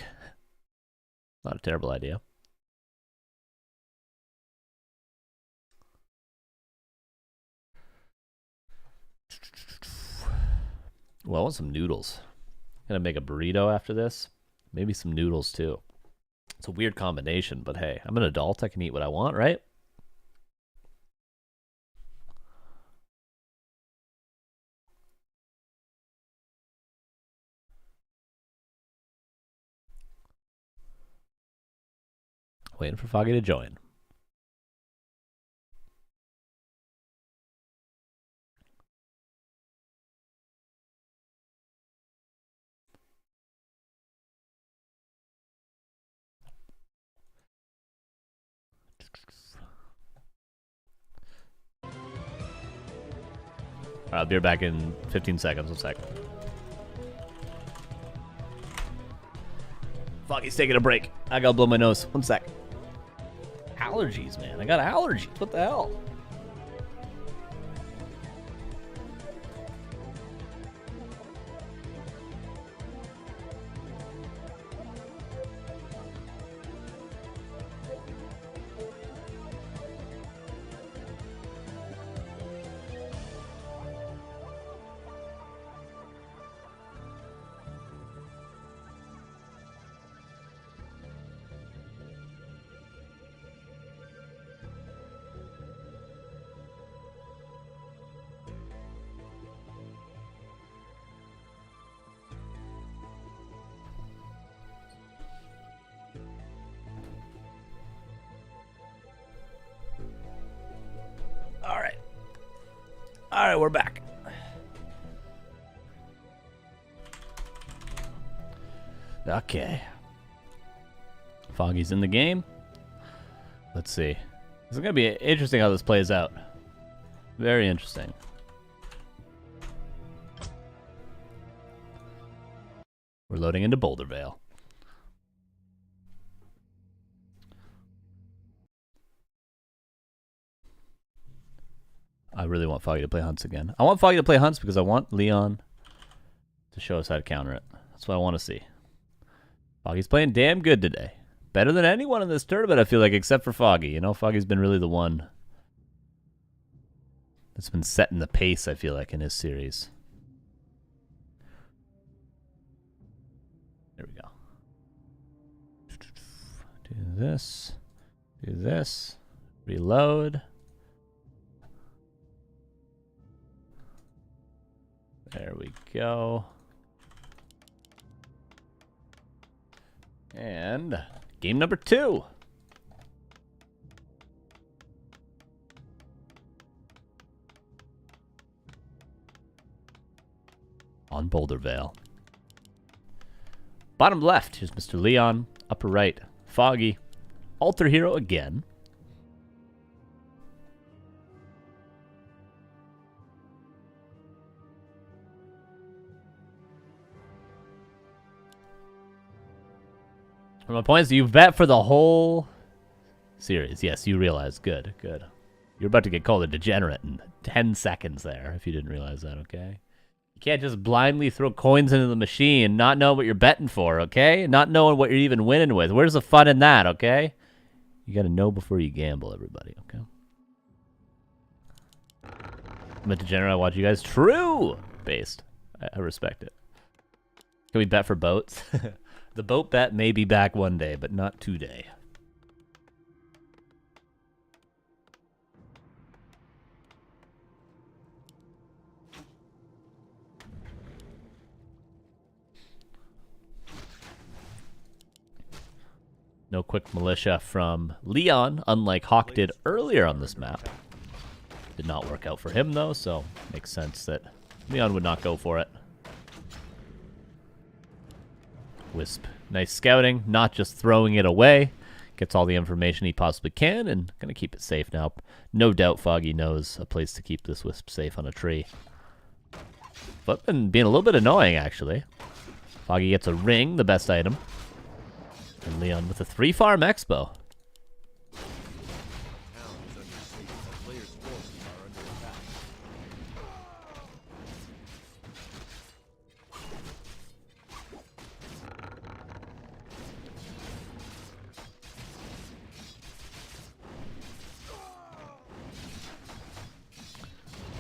Not a terrible idea. Well, I want some noodles. I'm gonna make a burrito after this. Maybe some noodles too. It's a weird combination, but hey, I'm an adult. I can eat what I want, right? Waiting for Foggy to join. All right, I'll be back in 15 seconds. 1 sec. Foggy's taking a break. I gotta blow my nose. 1 sec. Allergies, man. I got allergies. What the hell? All right, we're back. Okay. Foggy's in the game. Let's see. It's going to be interesting how this plays out. Very interesting. We're loading into Boulder Vale. I really want Foggy to play Hunts again. I want Foggy to play Hunts because I want Leon to show us how to counter it. That's what I want to see. Foggy's playing damn good today. Better than anyone in this tournament, I feel like, except for Foggy. You know, Foggy's been really the one that's been setting the pace, I feel like, in his series. There we go. Do this. Do this. Reload. There we go. And game number 2. On Boulder Vale. Bottom left, here's Mr. Leon. Upper right, Foggy. Alter Hero again. For my points, you bet for the whole series. Yes, you realize. Good, good. You're about to get called a degenerate in 10 seconds there, if you didn't realize that, okay? You can't just blindly throw coins into the machine, not know what you're betting for, okay? Not knowing what you're even winning with. Where's the fun in that, okay? You gotta know before you gamble, everybody, okay? I'm a degenerate. I watch you guys. True! Based. I respect it. Can we bet for boats? The boat bet may be back one day, but not today. No quick militia from Leon, unlike Hawk did earlier on this map. Did not work out for him, though, so makes sense that Leon would not go for it. Wisp. Nice scouting, not just throwing it away. Gets all the information he possibly can, and gonna keep it safe now. No doubt Foggy knows a place to keep this Wisp safe on a tree. But been being a little bit annoying, actually. Foggy gets a ring, the best item. And Leon with a 3-farm expo.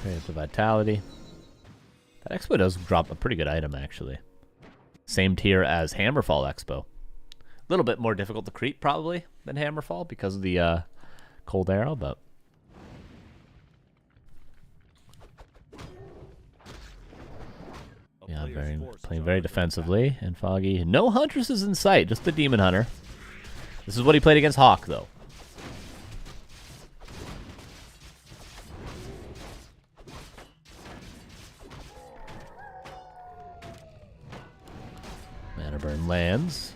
Creative the vitality. That expo does drop a pretty good item, actually. Same tier as Hammerfall expo. A little bit more difficult to creep, probably, than Hammerfall because of the cold arrow, but... Yeah, playing very defensively. And Foggy, no Huntresses in sight, just the Demon Hunter. This is what he played against Hawk, though. Mana Burn lands.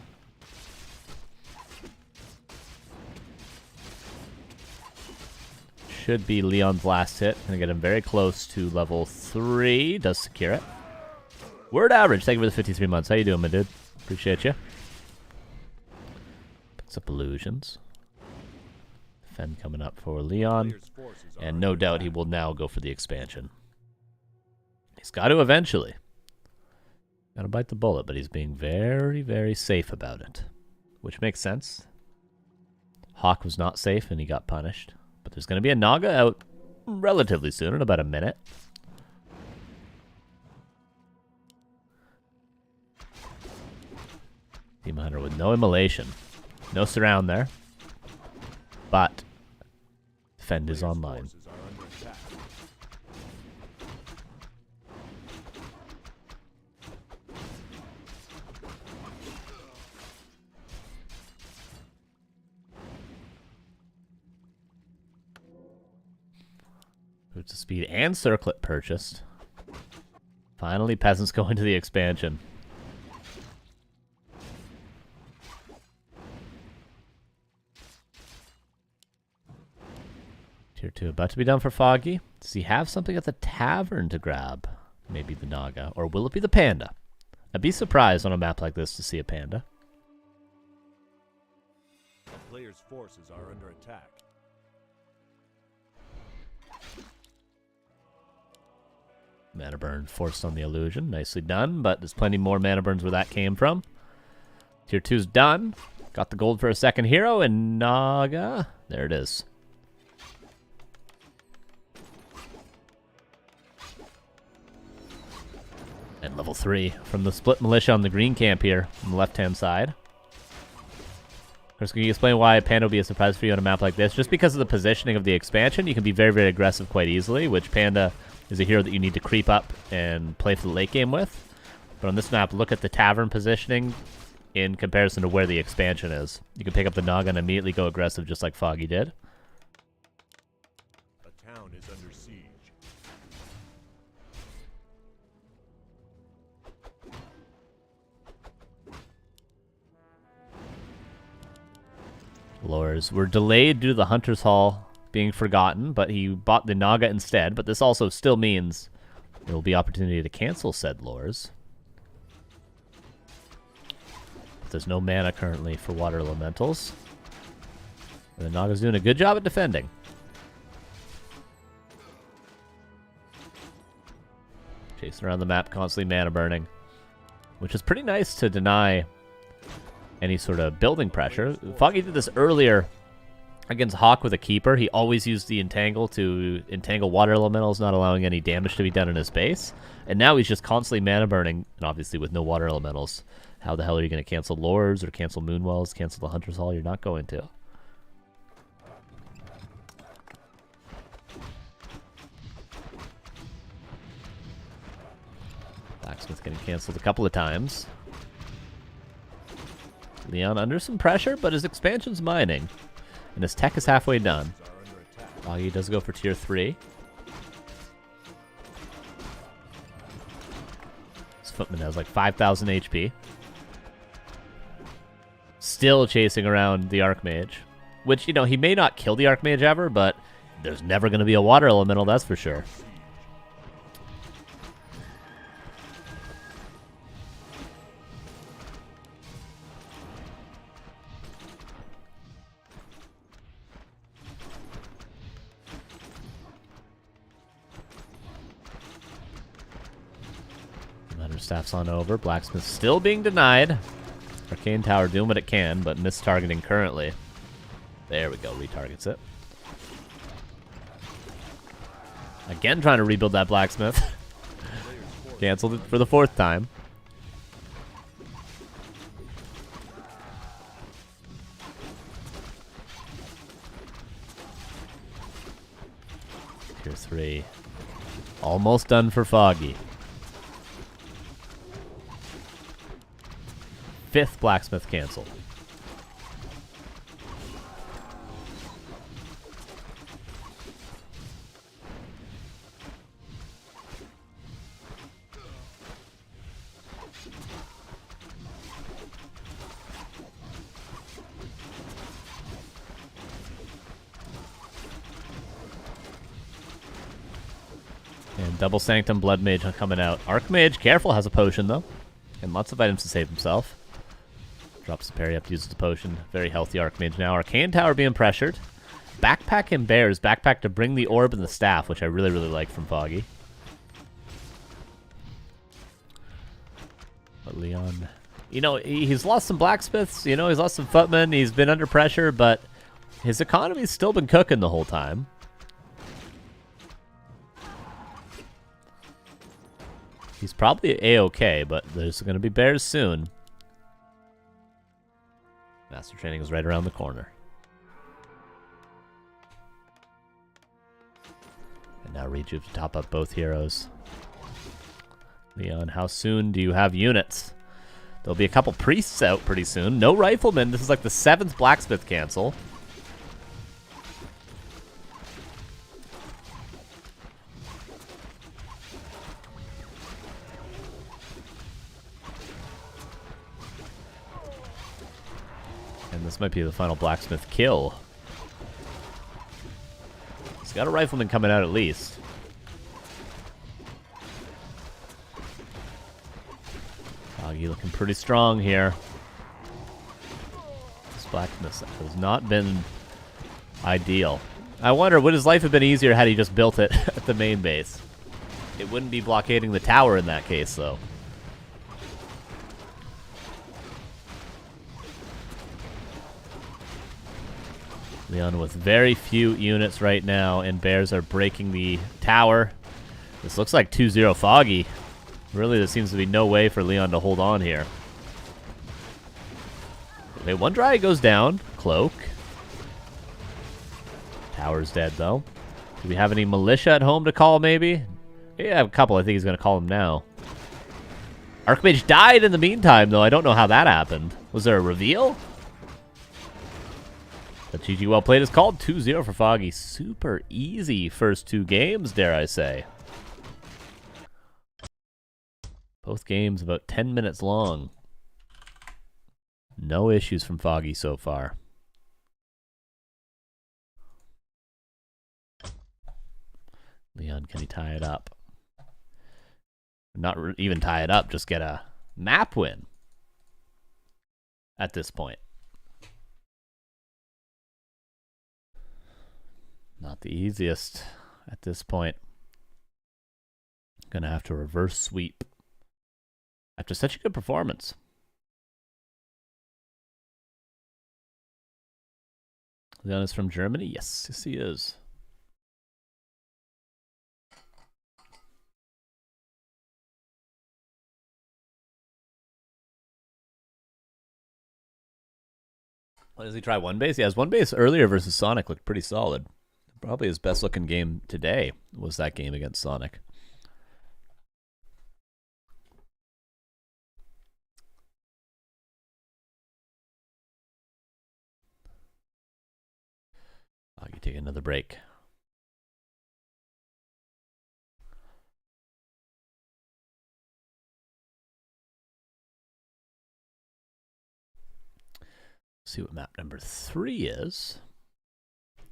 Should be Leon's last hit. Gonna get him very close to level 3. Does secure it. Word average. Thank you for the 53 months. How you doing, my dude? Appreciate you. Picks up illusions. Defend coming up for Leon. And no doubt he will now go for the expansion. He's got to eventually. Gotta bite the bullet, but he's being very, very safe about it. Which makes sense. Hawk was not safe and he got punished. But there's going to be a Naga out relatively soon, in about a minute. Demon Hunter with no immolation. No surround there. But Defend is online. Boots of Speed and Circlet purchased. Finally, Peasants go into the expansion. Tier 2 about to be done for Foggy. Does he have something at the tavern to grab? Maybe the Naga. Or will it be the Panda? I'd be surprised on a map like this to see a Panda. The player's forces are under attack. Mana burn forced on the illusion. Nicely done, but there's plenty more mana burns where that came from. Tier 2's done. Got the gold for a second hero, and Naga. There it is. And level 3 from the split militia on the green camp here on the left-hand side. Chris, can you explain why Panda will be a surprise for you on a map like this? Just because of the positioning of the expansion, you can be very, very aggressive quite easily, which Panda is a hero that you need to creep up and play for the late game with. But on this map, look at the tavern positioning in comparison to where the expansion is. You can pick up the Naga and immediately go aggressive just like Foggy did. The town is under siege. Lures were delayed due to the Hunter's Hall being forgotten, but he bought the Naga instead. But this also still means there will be opportunity to cancel said lures. But there's no mana currently for Water Elementals. And the Naga's doing a good job at defending. Chasing around the map, constantly mana burning, which is pretty nice to deny any sort of building pressure. Foggy did this earlier against Hawk with a Keeper. He always used the Entangle to entangle Water Elementals, not allowing any damage to be done in his base. And now he's just constantly mana burning, and obviously with no Water Elementals, how the hell are you going to cancel Lures or cancel Moonwells, cancel the Hunter's Hall? You're not going to. Blacksmith getting canceled a couple of times. Leon under some pressure, but his expansion's mining. And his tech is halfway done. Foggy does go for tier 3. His footman has like 5,000 HP. Still chasing around the Archmage. Which, you know, he may not kill the Archmage ever, but there's never going to be a Water Elemental, that's for sure. Staff's on over. Blacksmith still being denied. Arcane Tower doing what it can, but mistargeting currently. There we go. Retargets it. Again trying to rebuild that Blacksmith. Canceled it for the 4th time. Tier 3. Almost done for Foggy. 5th Blacksmith canceled. And Double Sanctum Blood Mage coming out. Archmage, careful, has a potion though. And lots of items to save himself. Drops the parry up, uses the potion. Very healthy Archmage now. Arcane Tower being pressured. Backpack and Bears. Backpack to bring the orb and the staff, which I really, really like from Foggy. But Leon, you know, he's lost some blacksmiths. You know, he's lost some footmen. He's been under pressure, but his economy's still been cooking the whole time. He's probably A-okay, but there's going to be bears soon. Master Training is right around the corner. And now Rejuve to top up both heroes. Leon, how soon do you have units? There'll be a couple priests out pretty soon. No riflemen. This is like the 7th blacksmith cancel. And this might be the final blacksmith kill. He's got a rifleman coming out at least. Foggy looking pretty strong here. This blacksmith has not been ideal. I wonder, would his life have been easier had he just built it at the main base? It wouldn't be blockading the tower in that case, though. Leon with very few units right now, and Bears are breaking the tower. This looks like 2-0 Foggy. Really, there seems to be no way for Leon to hold on here. Okay, one dry goes down. Cloak. Tower's dead, though. Do we have any militia at home to call, maybe? Yeah, a couple. I think he's going to call them now. Archmage died in the meantime, though. I don't know how that happened. Was there a reveal? But GG well played is called 2-0 for Foggy. Super easy first two games, dare I say. Both games about 10 minutes long. No issues from Foggy so far. Leon, can he tie it up? Not even tie it up, just get a map win at this point. Not the easiest at this point. Gonna have to reverse sweep after such a good performance. Leon is from Germany? Yes, yes he is. Well, does he try one base? He has one base earlier versus Sonic. Looked pretty solid. Probably his best looking game today was that game against Sonic. I'll take another break. See what map number 3 is.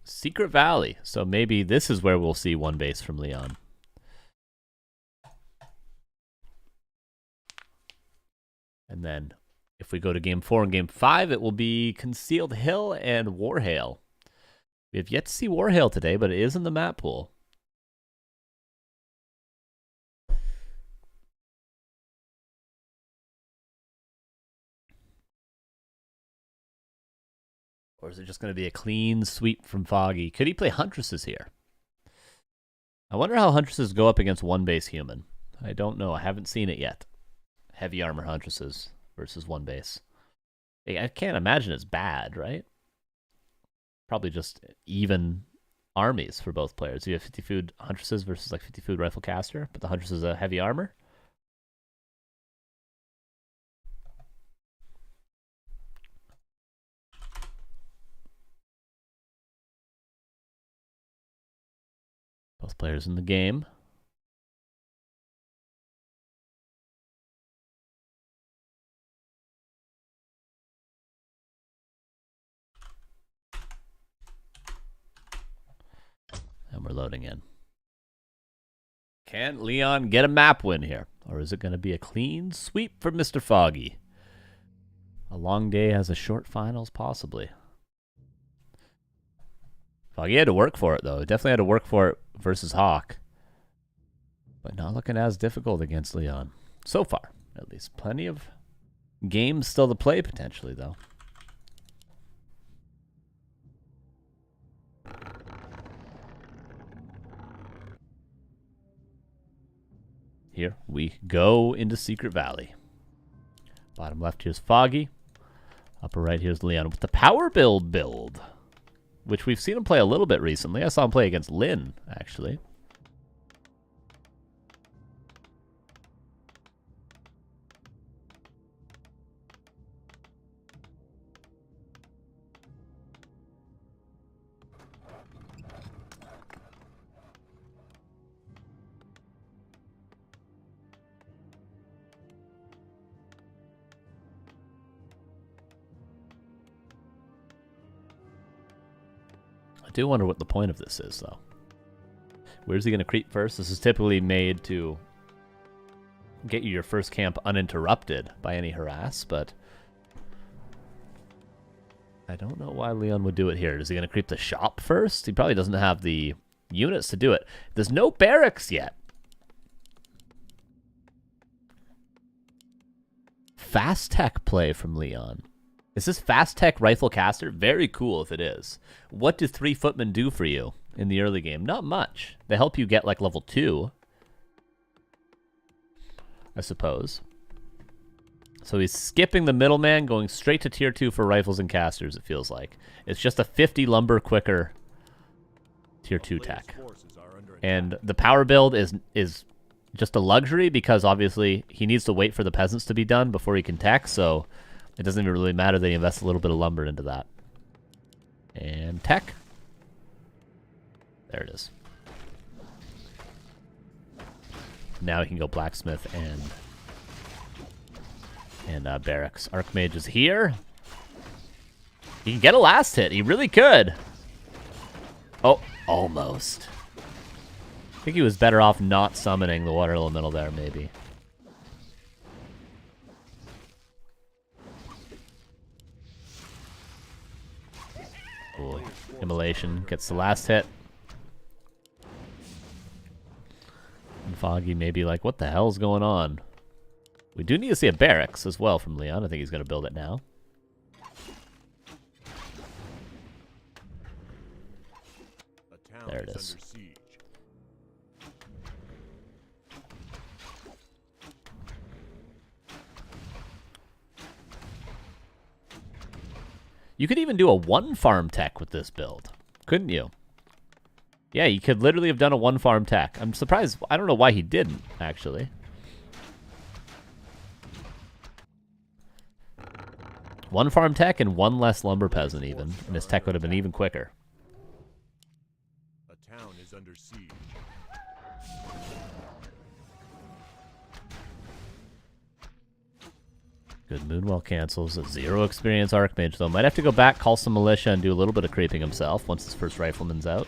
Secret Valley. So maybe this is where we'll see one base from Leon. And then if we go to game 4 and game 5, it will be Concealed Hill and Warhail. We have yet to see Warhail today, but it is in the map pool. Or is it just going to be a clean sweep from Foggy? Could he play Huntresses here? I wonder how Huntresses go up against one base human. I don't know. I haven't seen it yet. Heavy armor Huntresses versus one base. I can't imagine it's bad, right? Probably just even armies for both players. You have 50 food Huntresses versus like 50 food Rifle Caster, but the Huntress is a heavy armor. Both players in the game. And we're loading in. Can Leon get a map win here? Or is it going to be a clean sweep for Mr. Foggy? A long day has a short finals, possibly. Foggy had to work for it, though. Definitely had to work for it versus Hawk. But not looking as difficult against Leon. So far, at least. Plenty of games still to play, potentially, though. Here we go into Secret Valley. Bottom left here's Foggy. Upper right here's Leon with the power build. Which we've seen him play a little bit recently. I saw him play against Lynn, actually. I do wonder what the point of this is, though. Where's he going to creep first? This is typically made to get you your first camp uninterrupted by any harass, but I don't know why Leon would do it here. Is he going to creep the shop first? He probably doesn't have the units to do it. There's no barracks yet. Fast tech play from Leon. Is this fast tech rifle caster? Very cool if it is. What do 3 footmen do for you in the early game? Not much. They help you get like level 2, I suppose. So he's skipping the middleman, going straight to tier 2 for rifles and casters, it feels like. It's just a 50 lumber quicker tier 2 tech. And the power build is just a luxury because obviously he needs to wait for the peasants to be done before he can tech, so it doesn't even really matter that he invests a little bit of lumber into that. And tech. There it is. Now he can go blacksmith and barracks. Archmage is here. He can get a last hit. He really could. Oh, almost. I think he was better off not summoning the water elemental there, maybe. Cool. Immolation gets the last hit. And Foggy may be like, what the hell's going on? We do need to see a barracks as well from Leon. I think he's going to build it now. There it is. You could even do a 1-farm tech with this build, couldn't you? Yeah, you could literally have done a 1-farm tech. I'm surprised. I don't know why he didn't, actually. One farm tech and 1 less lumber peasant even, and his tech would have been even quicker. A town is under siege. Good Moonwell cancels. A 0 experience Archmage, though. Might have to go back, call some militia, and do a little bit of creeping himself once his first rifleman's out.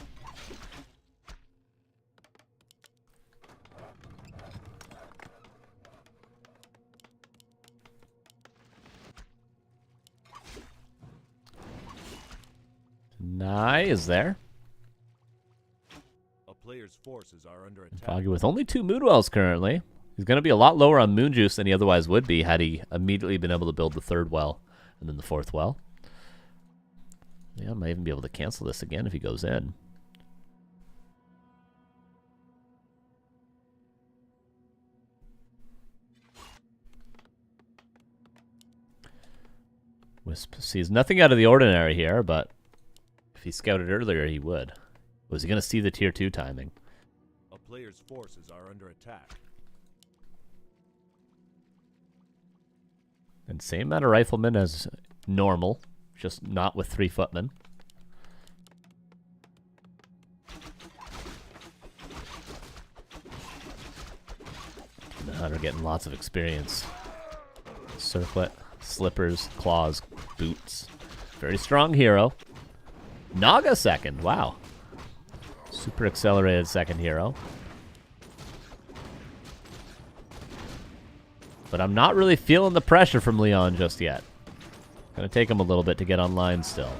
Nye is there. A player's forces are under attack. Foggy with only 2 Moonwells currently. He's going to be a lot lower on Moon Juice than he otherwise would be had he immediately been able to build the 3rd well and then the 4th well. Yeah, I might even be able to cancel this again if he goes in. Wisp sees nothing out of the ordinary here, but if he scouted earlier, he would. Was he going to see the tier 2 timing? A player's forces are under attack. And same amount of riflemen as normal, just not with 3 footmen. And the Hunter getting lots of experience. Circlet, slippers, claws, boots. Very strong hero. Naga 2nd, wow. Super accelerated 2nd hero. But I'm not really feeling the pressure from Leon just yet. Gonna take him a little bit to get online still.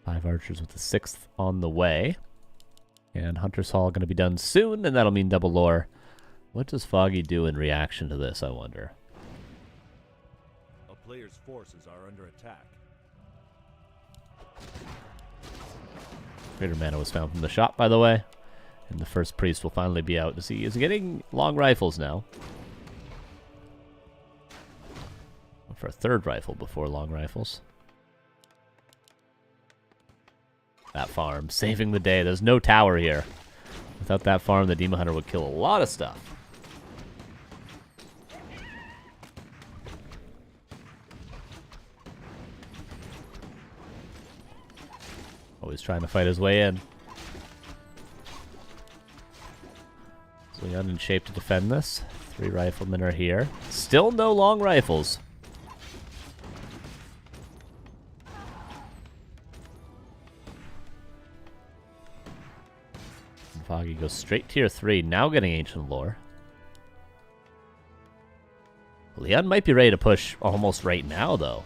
Five archers with the 6th on the way. And Hunter's Hall gonna be done soon, and that'll mean double lore. What does Foggy do in reaction to this, I wonder? A player's forces are under attack. Greater mana was found from the shop, by the way. And the first priest will finally be out to see. Is he getting long rifles now? Went for a 3rd rifle before long rifles. That farm, saving the day. There's no tower here. Without that farm, the Demon Hunter would kill a lot of stuff. Always trying to fight his way in. Is Leon in shape to defend this? 3 riflemen are here. Still no long rifles. Foggy goes straight tier 3, now getting Ancient Lore. Leon might be ready to push almost right now, though.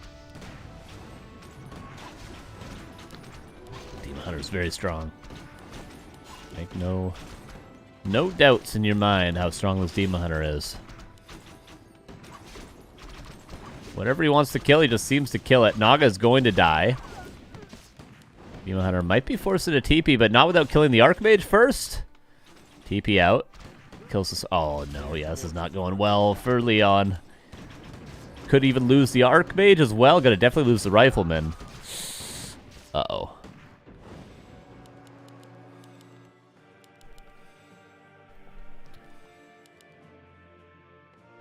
Demon Hunter's very strong. Make no doubts in your mind how strong this Demon Hunter is. Whatever he wants to kill, he just seems to kill it. Naga's going to die. Demon Hunter might be forced into TP, but not without killing the Archmage first. TP out. Kills this. Oh, no. Yeah, this is not going well for Leon. Could even lose the Archmage as well. Gonna definitely lose the Rifleman. Uh-oh.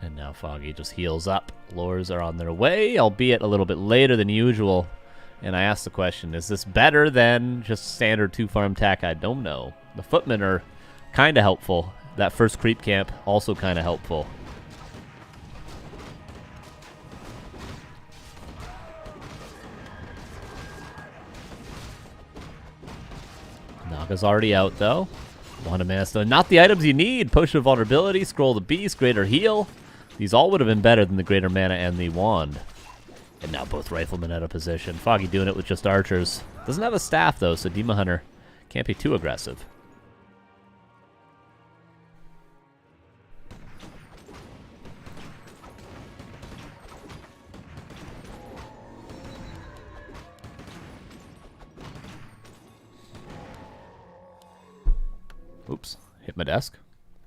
And now Foggy just heals up. Lures are on their way, albeit a little bit later than usual. And I asked the question, is this better than just standard 2-farm tech? I don't know. The Footmen are kind of helpful. That first creep camp, also kind of helpful. Naga's already out, though. Wanda Mana, not the items you need. Potion of Vulnerability, Scroll the Beast, Greater Heal. These all would have been better than the Greater Mana and the Wand. And now both Riflemen out of position. Foggy doing it with just archers. Doesn't have a staff, though, so Demon Hunter can't be too aggressive. Oops, hit my desk.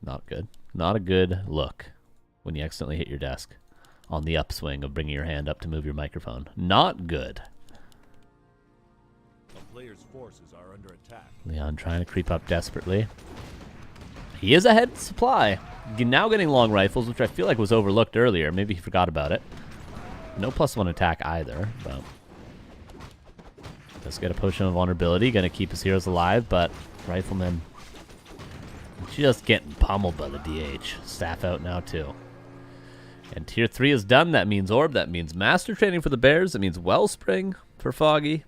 Not good. Not a good look when you accidentally hit your desk on the upswing of bringing your hand up to move your microphone. Not good. A player's forces are under attack. Leon trying to creep up desperately. He is ahead in supply. Now getting long rifles, which I feel like was overlooked earlier. Maybe he forgot about it. No +1 attack either, but does get a potion of vulnerability. Gonna keep his heroes alive, but Rifleman just getting pummeled by the DH. Staff out now, too. And tier 3 is done. That means Orb. That means Master Training for the Bears. That means Wellspring for Foggy.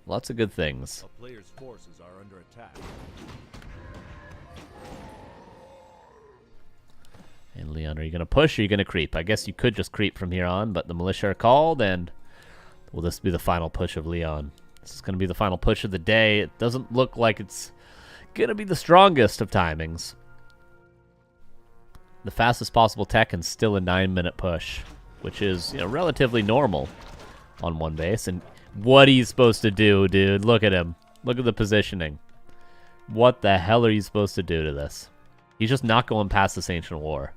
Lots of good things. A player's forces are under attack. And Leon, are you going to push or are you going to creep? I guess you could just creep from here on, but the militia are called, and will this be the final push of Leon? This is going to be the final push of the day. It doesn't look like it's going to be the strongest of timings. The fastest possible tech and still a 9-minute push, which is, you know, relatively normal on one base. And what are you supposed to do, dude? Look at him. Look at the positioning. What the hell are you supposed to do to this? He's just not going past this Ancient War.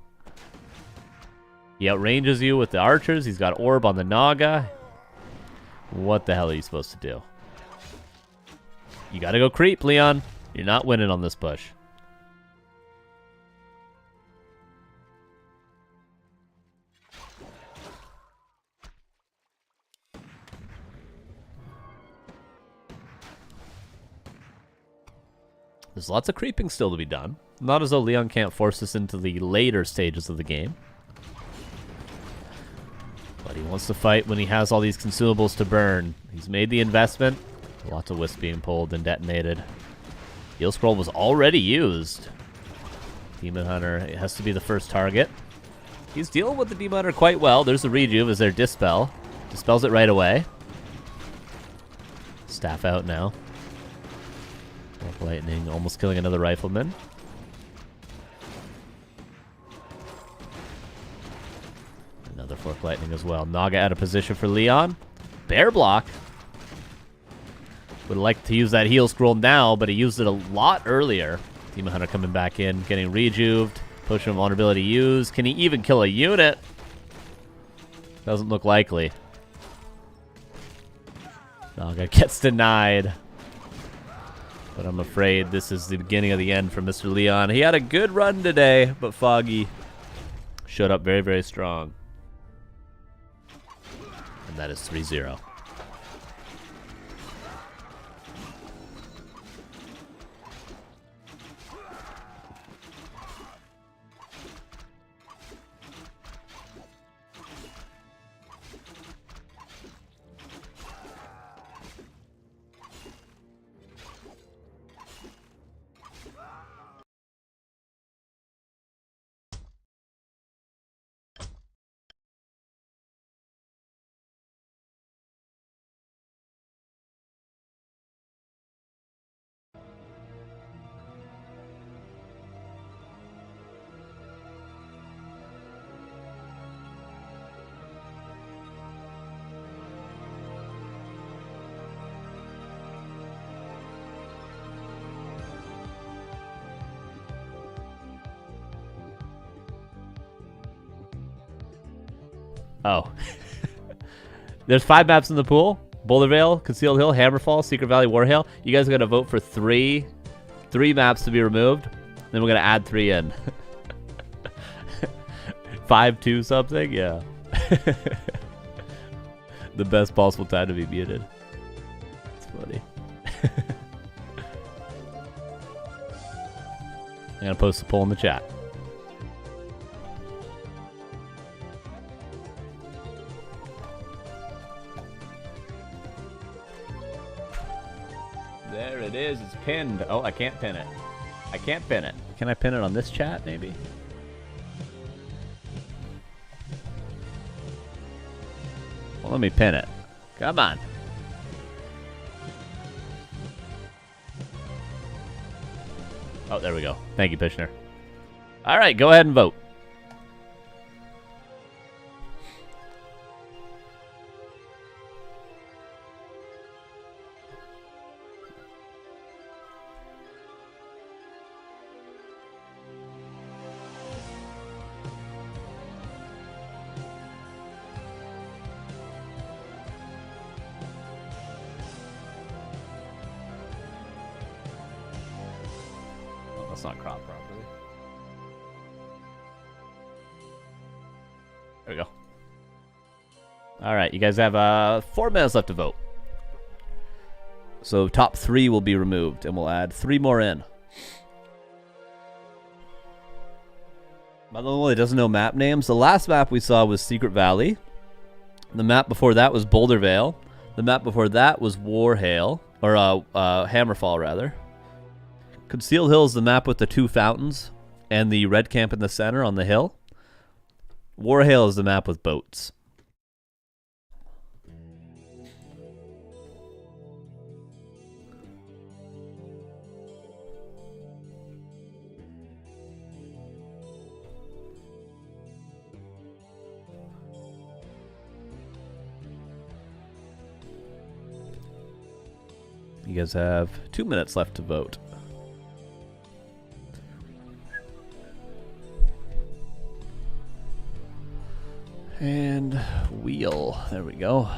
He outranges you with the archers. He's got Orb on the Naga. What the hell are you supposed to do? You gotta go creep, Leon. You're not winning on this push. There's lots of creeping still to be done. Not as though Leon can't force us into the later stages of the game. But he wants to fight when he has all these consumables to burn. He's made the investment. Lots of wisp being pulled and detonated. Heal Scroll was already used. Demon Hunter, it has to be the first target. He's dealing with the Demon Hunter quite well. There's the Rejuve as their Dispel. Dispels it right away. Staff out now. Lightning almost killing another Rifleman. Another Fork Lightning as well. Naga out of position for Leon. Bear block. Would like to use that heal scroll now, but he used it a lot earlier. Demon Hunter coming back in, getting rejuved. Potion of vulnerability used. Can he even kill a unit? Doesn't look likely. Naga gets denied. But I'm afraid this is the beginning of the end for Mr. Leon. He had a good run today, but Foggy showed up very, very strong. And that is 3-0. Oh. There's 5 maps in the pool. Boulder Vale, Concealed Hill, Hammerfall, Secret Valley, Warhill. You guys are going to vote for three maps to be removed. Then we're going to add 3 in. 5-2 something? Yeah. The best possible time to be muted. It's funny. I'm going to post the poll in the chat. There it is. It's pinned. Oh, I can't pin it. I can't pin it. Can I pin it on this chat, maybe? Well, let me pin it. Come on. Oh, there we go. Thank you, Pishner. All right, go ahead and vote. That's not cropped properly. There we go. All right, you guys have 4 minutes left to vote. So top 3 will be removed, and we'll add 3 more in. By the way, doesn't know map names. The last map we saw was Secret Valley. The map before that was Boulder Vale. The map before that was Warhill, or Hammerfall rather. Concealed Hill is the map with the 2 fountains and the red camp in the center on the hill. Warhill is the map with boats. You guys have 2 minutes left to vote. And wheel. There we go.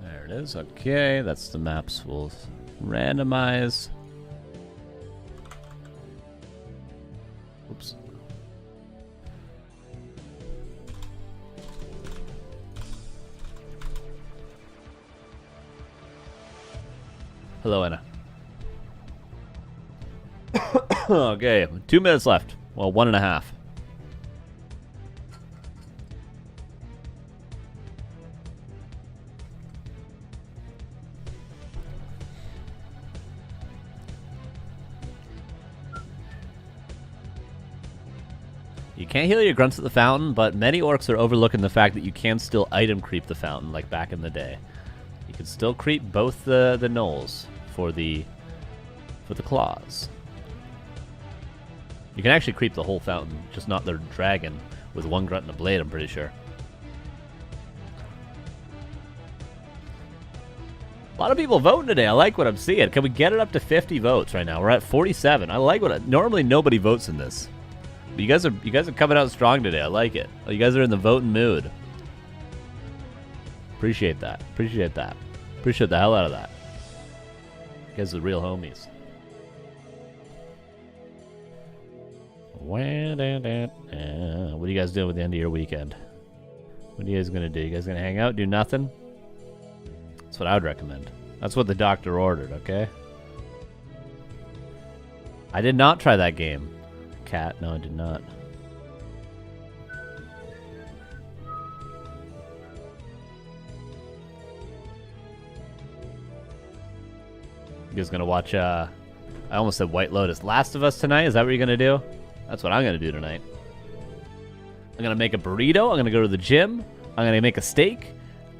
There it is. Okay, that's the maps we'll randomize. Oops. Hello, Anna. Okay, 2 minutes left. Well, 1.5. You can't heal your grunts at the fountain, but many orcs are overlooking the fact that you can still item creep the fountain like back in the day. You can still creep both the knolls for the claws. You can actually creep the whole fountain, just not the dragon with 1 grunt and a blade, I'm pretty sure. A lot of people voting today. I like what I'm seeing. Can we get it up to 50 votes right now? We're at 47. I like normally nobody votes in this. But you guys are coming out strong today. I like it. You guys are in the voting mood. Appreciate that. Appreciate that. Appreciate the hell out of that. You guys are real homies. What are you guys doing with the end of your weekend? What are you guys gonna do? You guys gonna hang out, do nothing? That's what I would recommend. That's what the doctor ordered, okay? I did not try that game. Cat, no, I did not. You guys gonna watch, I almost said White Lotus. Last of Us tonight? Is that what you're gonna do? That's what I'm gonna do tonight. I'm gonna make a burrito. I'm gonna go to the gym. I'm gonna make a steak.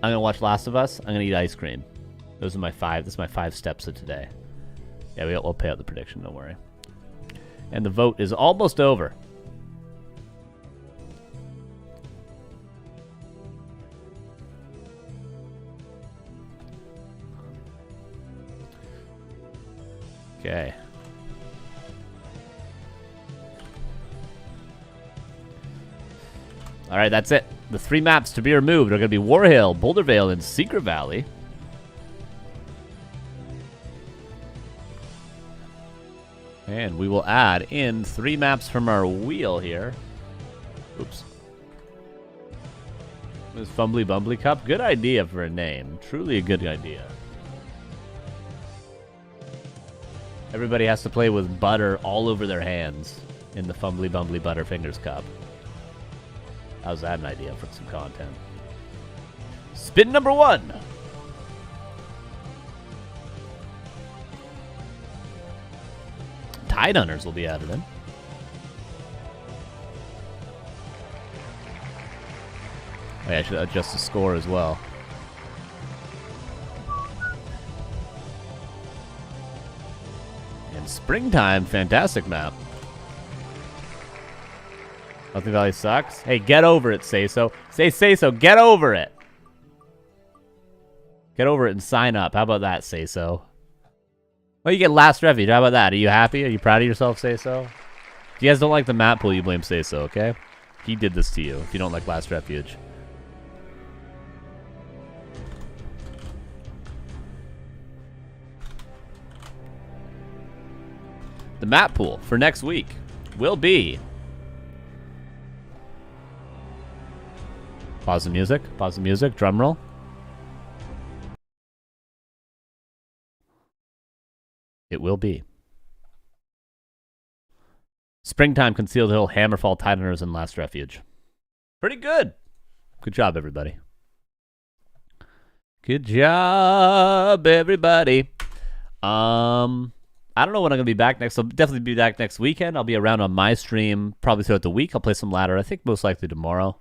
I'm gonna watch Last of Us. I'm gonna eat ice cream. Those are my 5. This is my 5 steps of today. Yeah, we'll pay out the prediction. Don't worry. And the vote is almost over. Okay. All right, that's it. The 3 maps to be removed are going to be Warhill, Boulder Vale, and Secret Valley. And we will add in 3 maps from our wheel here. Oops. This Fumbly Bumbly Cup. Good idea for a name. Truly a good idea. Everybody has to play with butter all over their hands in the Fumbly Bumbly Butterfingers Cup. How's that an idea for some content? Spin number 1. Tide Hunters will be added in. Oh, yeah, I should adjust the score as well. And Springtime, fantastic map. Nothing Valley sucks. Hey, get over it, Say So. Say So, get over it. Get over it and sign up. How about that, Say So? Well, you get Last Refuge. How about that? Are you happy? Are you proud of yourself, Say So? If you guys don't like the map pool, you blame Say So, okay? He did this to you if you don't like Last Refuge. The map pool for next week will be... Pause the music. Pause the music. Drum roll. It will be Springtime, Concealed Hill, Hammerfall, Titaners, and Last Refuge. Pretty good. Good job, everybody. Good job, everybody. I don't know when I'm going to be back next. I'll definitely be back next weekend. I'll be around on my stream probably throughout the week. I'll play some ladder. I think most likely tomorrow.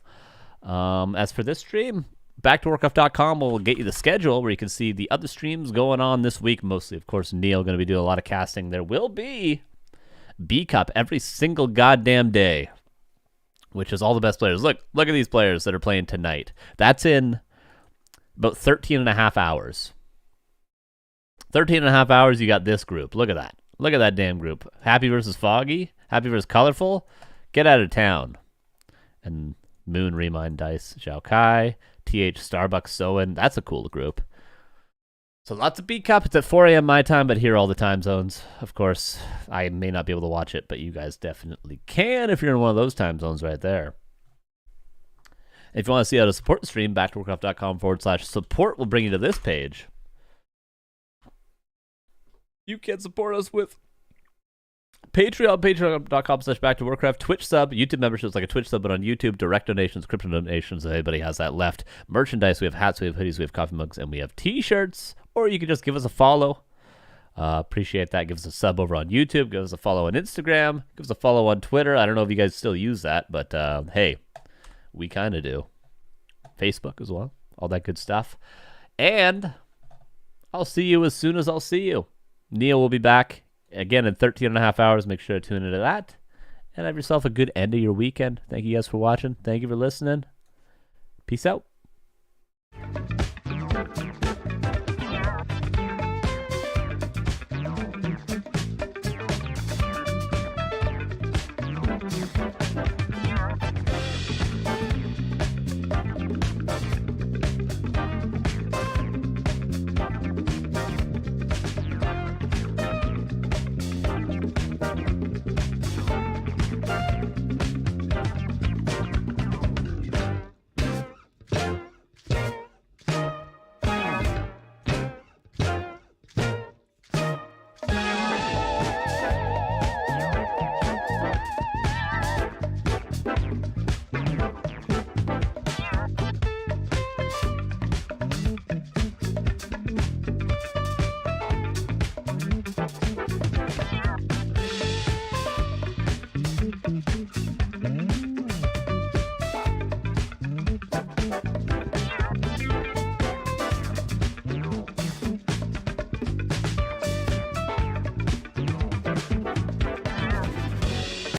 As for this stream, back to Warcraft.com will get you the schedule where you can see the other streams going on this week. Mostly, of course, Neil going to be doing a lot of casting. There will be B Cup every single goddamn day, which is all the best players. Look at these players that are playing tonight. That's in about 13 and a half hours. 13 and a half hours, you got this group. Look at that. Look at that damn group. Happy versus Foggy. Happy versus Colorful. Get out of town. And Moon, Remind, Dice, Zhao Kai, TH, Starbucks, Soen. That's a cool group. So lots of B Cup. It's at 4 a.m. my time, but here are all the time zones. Of course, I may not be able to watch it, but you guys definitely can if you're in one of those time zones right there. If you want to see how to support the stream, back to warcraft.com/support will bring you to this page. You can support us with Patreon, patreon.com/backtowarcraft, Twitch sub, YouTube memberships like a Twitch sub, but on YouTube, direct donations, crypto donations, if anybody has that left. Merchandise, we have hats, we have hoodies, we have coffee mugs, and we have t-shirts. Or you can just give us a follow. Appreciate that. Give us a sub over on YouTube. Give us a follow on Instagram. Give us a follow on Twitter. I don't know if you guys still use that, but hey, we kind of do. Facebook as well. All that good stuff. And I'll see you as soon as I'll see you. Neil will be back again in 13 and a half hours. Make sure to tune into that. And have yourself a good end of your weekend. Thank you guys for watching. Thank you for listening. Peace out.